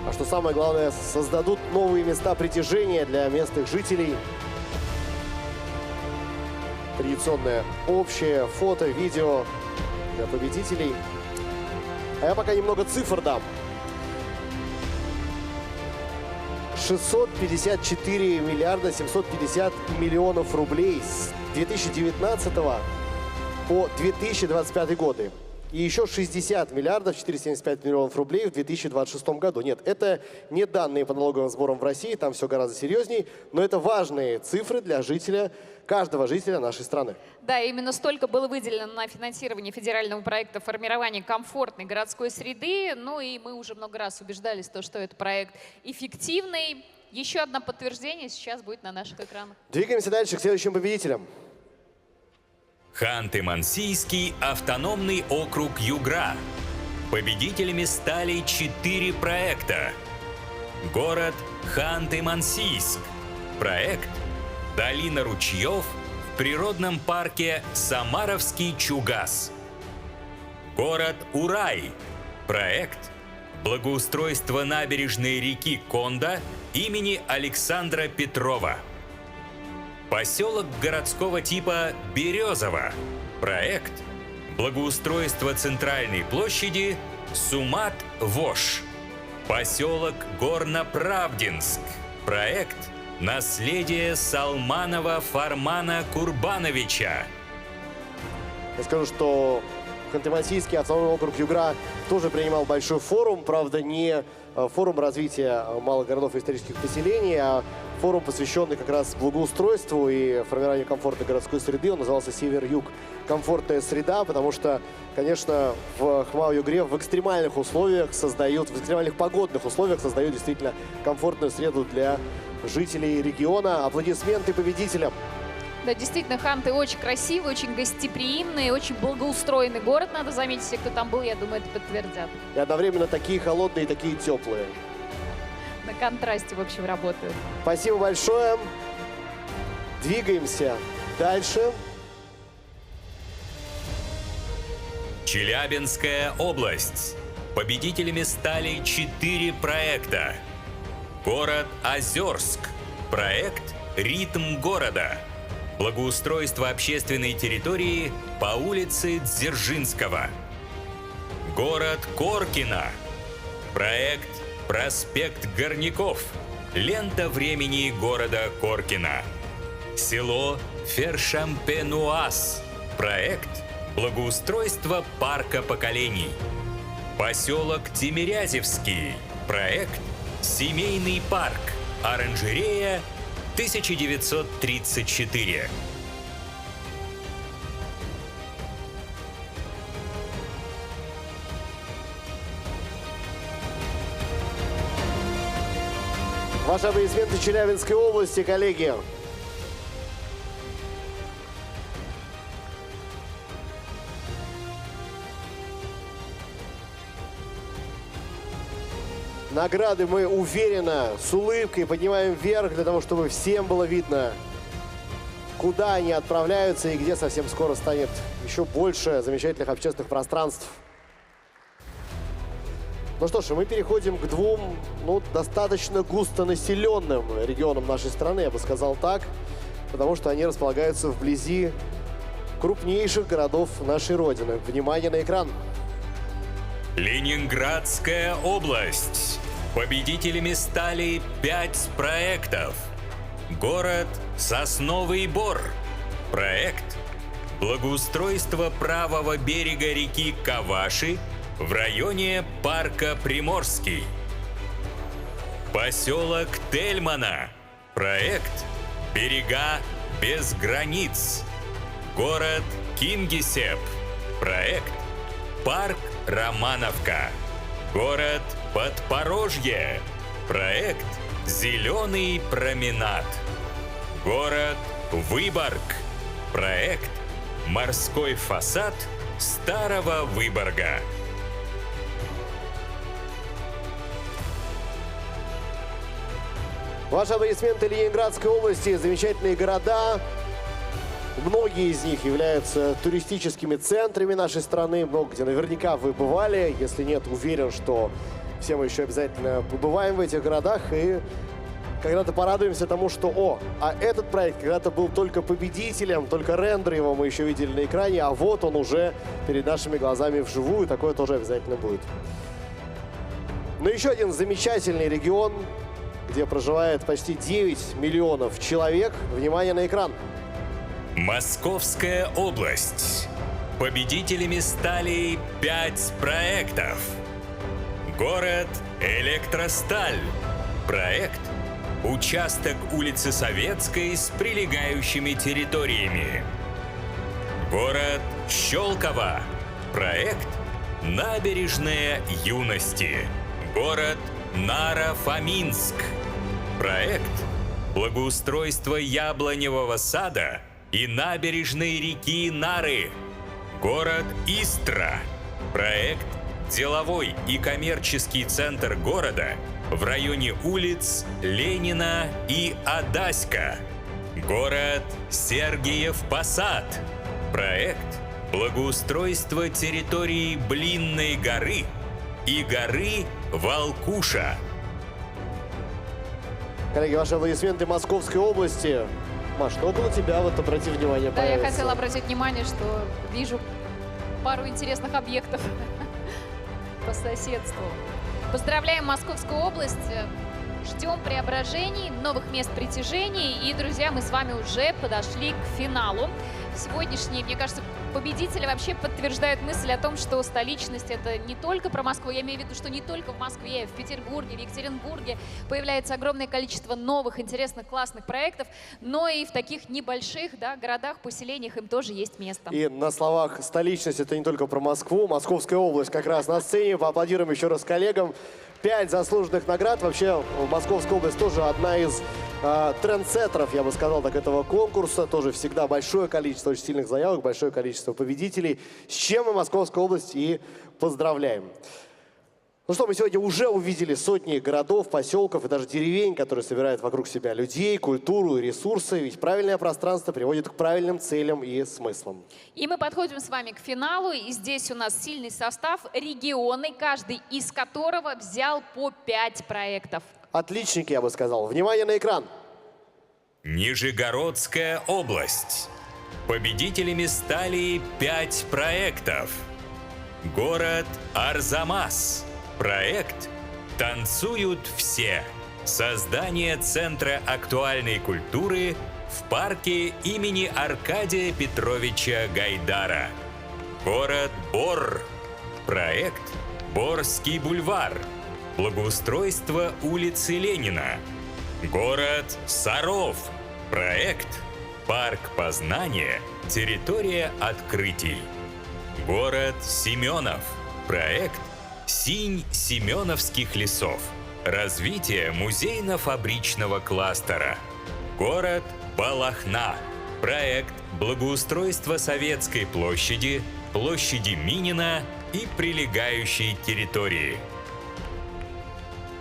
А что самое главное, создадут новые места притяжения для местных жителей. Традиционное общее фото, видео для победителей. А я пока немного цифр дам. 654 миллиарда 750 миллионов рублей с 2019 по 2025 годы. И еще 60 миллиардов 475 миллионов рублей в 2026 году. Нет, это не данные по налоговым сборам в России, там все гораздо серьезней, но это важные цифры для жителя, каждого жителя нашей страны. Да, именно столько было выделено на финансирование федерального проекта формирования комфортной городской среды. Ну и мы уже много раз убеждались, что этот проект эффективный. Еще одно подтверждение сейчас будет на наших экранах. Двигаемся дальше к следующим победителям. Ханты-Мансийский автономный округ Югра. Победителями стали 4 проекта. Город Ханты-Мансийск. Проект «Долина ручьев» в природном парке Самаровский Чугас. Город Урай. Проект «Благоустройство набережной реки Конда» имени Александра Петрова. Поселок городского типа Березово. Проект «Благоустройство центральной площади» Сумат-Вош. Поселок Горно-Правдинск. Проект «Наследие Салманова Фармана Курбановича». Я скажу, что Ханты-Мансийский автономный округ Югра тоже принимал большой форум, правда, не форум развития малых городов и исторических поселений, а форум, посвященный как раз благоустройству и формированию комфортной городской среды. Он назывался «Север-Юг. Комфортная среда», потому что, конечно, в Хмао-Югре в экстремальных условиях создают, в экстремальных погодных условиях создают действительно комфортную среду для жителей региона. Аплодисменты победителям! Да, действительно, Ханты очень красивый, очень гостеприимный, очень благоустроенный город, надо заметить. Все, кто там был, я думаю, это подтвердят. И одновременно такие холодные и такие теплые. На контрасте, в общем, работают. Спасибо большое. Двигаемся дальше. Челябинская область. Победителями стали 4 проекта. Город Озерск. Проект «Ритм города». Благоустройство общественной территории по улице Дзержинского. Город Коркино. Проект «Проспект Горняков». Лента времени города Коркино. Село Фершампенуаз. Проект «Благоустройство парка поколений». Поселок Тимирязевский. Проект «Семейный парк. Оранжерея 1934». Ваши аплодисменты Челябинской области, коллеги. Награды мы уверенно, с улыбкой поднимаем вверх, для того, чтобы всем было видно, куда они отправляются и где совсем скоро станет еще больше замечательных общественных пространств. Ну что ж, мы переходим к двум достаточно густонаселенным регионам нашей страны, я бы сказал так, потому что они располагаются вблизи крупнейших городов нашей Родины. Внимание на экран! Ленинградская область. Победителями стали 5 проектов. Город Сосновый Бор. Проект «Благоустройство правого берега реки Каваши в районе парка Приморский». Поселок Тельмана. Проект «Берега без границ». Город Кингисепп. Проект «Парк Романовка». Город Подпорожье. Проект «Зеленый променад». Город Выборг. Проект «Морской фасад Старого Выборга». Ваши аплодисменты Ленинградской области. Замечательные города. Многие из них являются туристическими центрами нашей страны. Много где наверняка вы бывали. Если нет, уверен, что все мы еще обязательно побываем в этих городах. И когда-то порадуемся тому, что а этот проект когда-то был только победителем, только рендер его мы еще видели на экране, а вот он уже перед нашими глазами вживую. Такое тоже обязательно будет. Но еще один замечательный регион, где проживает почти 9 миллионов человек. Внимание на экран. Московская область. Победителями стали 5 проектов. Город Электросталь. Проект «Участок улицы Советской с прилегающими территориями». Город Щелково. Проект «Набережная юности». Город Наро-Фоминск. Проект «Благоустройство яблоневого сада и набережной реки Нары». Город Истра. Проект «Деловой и коммерческий центр города в районе улиц Ленина и Адаська». Город Сергиев Посад. Проект «Благоустройство территории Блинной горы и горы Волкуша». Коллеги, ваши аплодисменты Московской области. Маш, что около тебя, вот обрати внимание, Да, я появится. хотела обратить внимание, что вижу пару интересных объектов по соседству. Поздравляем Московскую область. Ждем преображений, новых мест притяжений. И, друзья, мы с вами уже подошли к финалу. Сегодняшние, мне кажется, победители вообще подтверждают мысль о том, что столичность — это не только про Москву. Я имею в виду, что не только в Москве, в Петербурге, в Екатеринбурге появляется огромное количество новых, интересных, классных проектов, но и в таких небольших, да, городах, поселениях им тоже есть место. И на словах «столичность» — это не только про Москву. Московская область как раз на сцене. Поаплодируем еще раз коллегам. 5 заслуженных наград. Вообще, Московская область тоже одна из трендсеттеров, я бы сказал так, этого конкурса. Тоже всегда большое количество очень сильных заявок, большое количество победителей. С чем мы Московскую область и поздравляем. Ну что, мы сегодня уже увидели сотни городов, поселков и даже деревень, которые собирают вокруг себя людей, культуру и ресурсы. Ведь правильное пространство приводит к правильным целям и смыслам. И мы подходим с вами к финалу. И здесь у нас сильный состав, регионы, каждый из которого взял по 5 проектов. Отличники, я бы сказал. Внимание на экран. Нижегородская область. Победителями стали 5 проектов. Город Арзамас. Проект «Танцуют все». Создание Центра актуальной культуры в парке имени Аркадия Петровича Гайдара. Город Бор. Проект «Борский бульвар». Благоустройство улицы Ленина. Город Саров. Проект «Парк познания. Территория открытий». Город Семенов. Проект «Синь Семеновских лесов». Развитие музейно-фабричного кластера. Город Балахна. Проект благоустройства Советской площади, площади Минина и прилегающей территории.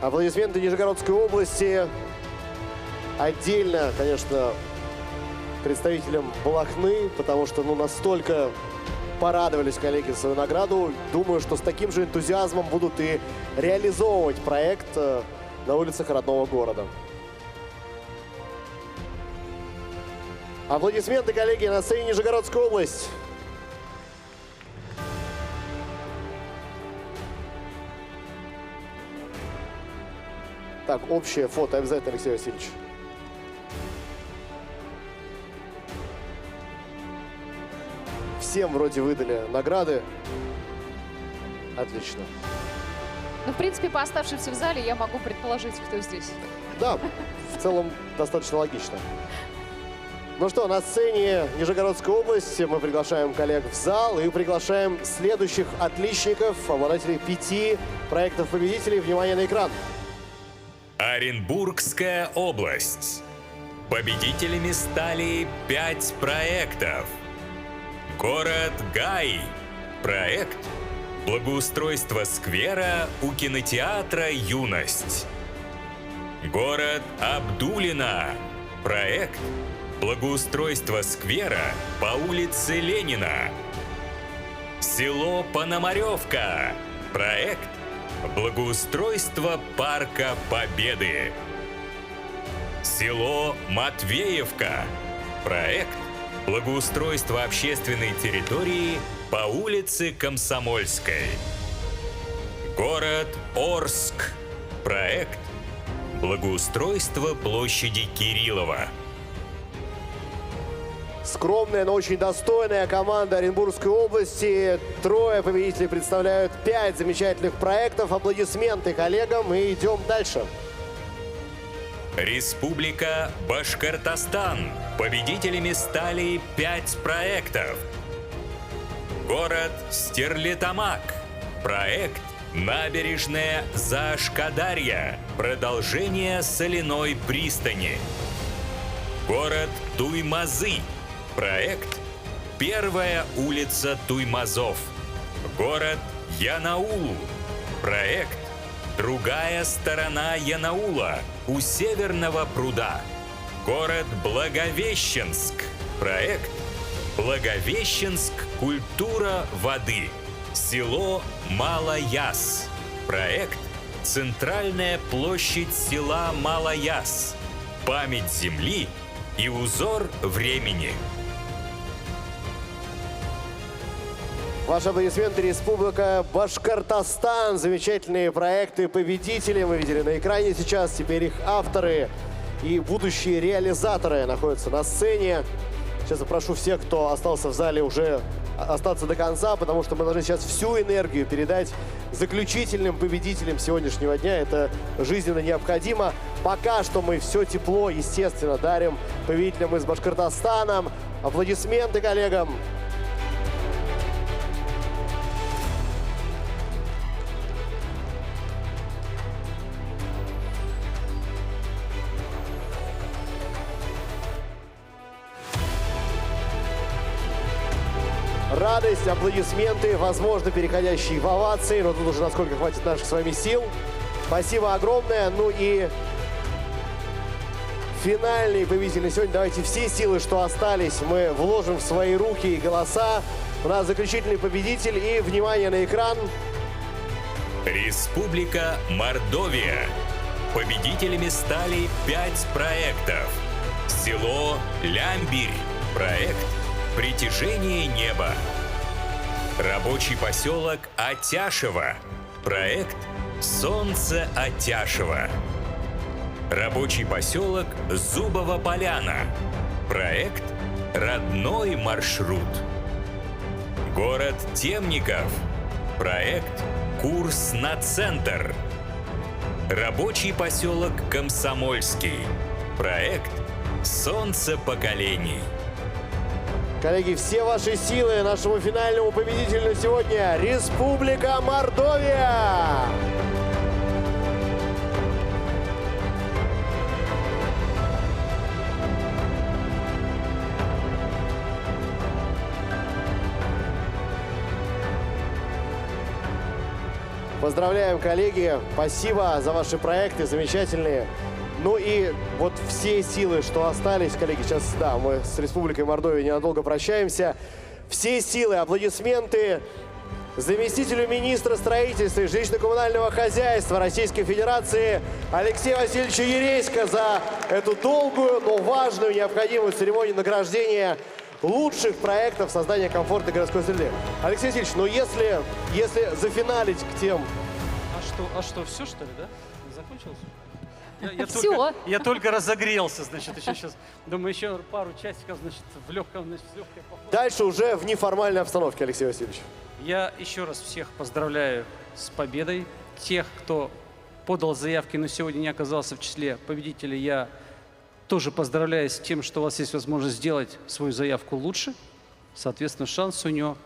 Аплодисменты Нижегородской области. Отдельно, конечно, представителям Балахны, потому что настолько порадовались коллеги за свою награду. Думаю, что с таким же энтузиазмом будут и реализовывать проект на улицах родного города. Аплодисменты, коллеги, на сцене Нижегородская область. Так, общее фото обязательно, Алексей Васильевич. Всем вроде выдали награды. Отлично. Ну, в принципе, по оставшимся в зале я могу предположить, кто здесь. Да, в целом достаточно логично. Ну что, на сцене Нижегородской области мы приглашаем коллег в зал и приглашаем следующих отличников, обладателей 5 проектов победителей. Внимание на экран. Оренбургская область. Победителями стали 5 проектов. Город Гай. Проект благоустройство сквера у кинотеатра «Юность». Город Абдулино. Проект благоустройство сквера по улице Ленина. Село Пономаревка. Проект благоустройство парка Победы. Село Матвеевка. Проект благоустройство общественной территории по улице Комсомольской. Город Орск. Проект благоустройство площади Кириллова. Скромная, но очень достойная команда Оренбургской области. 3 победителей представляют 5 замечательных проектов. Аплодисменты коллегам и идем дальше. Республика Башкортостан. Победителями стали 5 проектов. Город Стерлитамак. Проект «Набережная Заашкадарья». Продолжение соляной пристани. Город Туймазы. Проект «Первая улица Туймазов». Город Янаул. Проект «Другая сторона Янаула» у Северного пруда. Город Благовещенск. Проект «Благовещенск. Культура воды». Село Малояс. Проект «Центральная площадь села Малояс». Память земли и узор времени. Ваши аплодисменты, Республика Башкортостан. Замечательные проекты, победители. Мы видели на экране сейчас. Теперь их авторы и будущие реализаторы находятся на сцене. Сейчас я прошу всех, кто остался в зале, уже остаться до конца, потому что мы должны сейчас всю энергию передать заключительным победителям сегодняшнего дня. Это жизненно необходимо. Пока что мы все тепло, естественно, дарим победителям из Башкортостана. Аплодисменты коллегам. Радость, аплодисменты, возможно, переходящие в овации, но тут уже насколько хватит наших с вами сил. Спасибо огромное. Ну и финальный победитель на сегодня. Давайте все силы, что остались, мы вложим в свои руки и голоса. У нас заключительный победитель. И, внимание, на экран. Республика Мордовия. Победителями стали 5 проектов. Село Лямбирь. Проект «Притяжение неба». Рабочий поселок Атяшево. Проект «Солнце Атяшево». Рабочий поселок Зубова Поляна. Проект «Родной маршрут». Город Темников. Проект «Курс на центр». Рабочий поселок Комсомольский. Проект «Солнце поколений». Коллеги, все ваши силы нашему финальному победителю на сегодня – Республика Мордовия! Поздравляем, коллеги! Спасибо за ваши проекты, замечательные. Ну и вот все силы, что остались, коллеги, сейчас, да, мы с Республикой Мордовия ненадолго прощаемся. Все силы, аплодисменты заместителю министра строительства и жилищно-коммунального хозяйства Российской Федерации Алексею Васильевичу Ересько за эту долгую, но важную, необходимую церемонию награждения лучших проектов создания комфортной городской среды. Алексей Васильевич, ну если зафиналить к тем... А что, все что ли, да? Закончилось? Я только разогрелся, значит, еще сейчас, думаю, еще пару часиков, значит, в легкой походе. Дальше уже в неформальной обстановке, Алексей Васильевич. Я еще раз всех поздравляю с победой. Тех, кто подал заявки, но сегодня не оказался в числе победителей, я тоже поздравляю с тем, что у вас есть возможность сделать свою заявку лучше. Соответственно, шанс у нее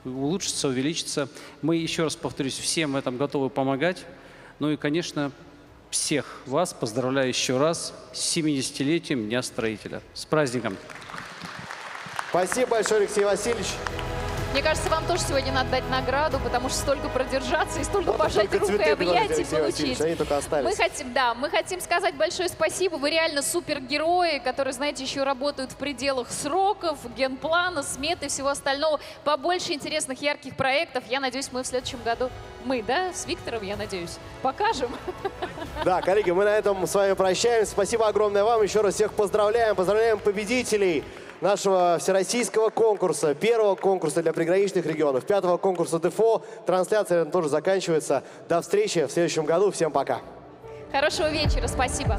улучшится, увеличится. Мы, еще раз повторюсь, всем в этом готовы помогать. Ну и, конечно, всех вас поздравляю еще раз с 70-летием Дня строителя. С праздником! Спасибо большое, Алексей Васильевич. Мне кажется, вам тоже сегодня надо дать награду, потому что столько продержаться и столько пожать руку и объятий получить. Они только остались. Мы хотим сказать большое спасибо. Вы реально супергерои, которые, знаете, еще работают в пределах сроков, генплана, сметы и всего остального. Побольше интересных, ярких проектов. Я надеюсь, мы в следующем году, с Виктором, я надеюсь, покажем. Да, коллеги, мы на этом с вами прощаемся. Спасибо огромное вам. Еще раз всех поздравляем. Поздравляем победителей нашего всероссийского конкурса, первого конкурса для приграничных регионов, 5-го конкурса ДФО. Трансляция тоже заканчивается. До встречи в следующем году. Всем пока. Хорошего вечера. Спасибо.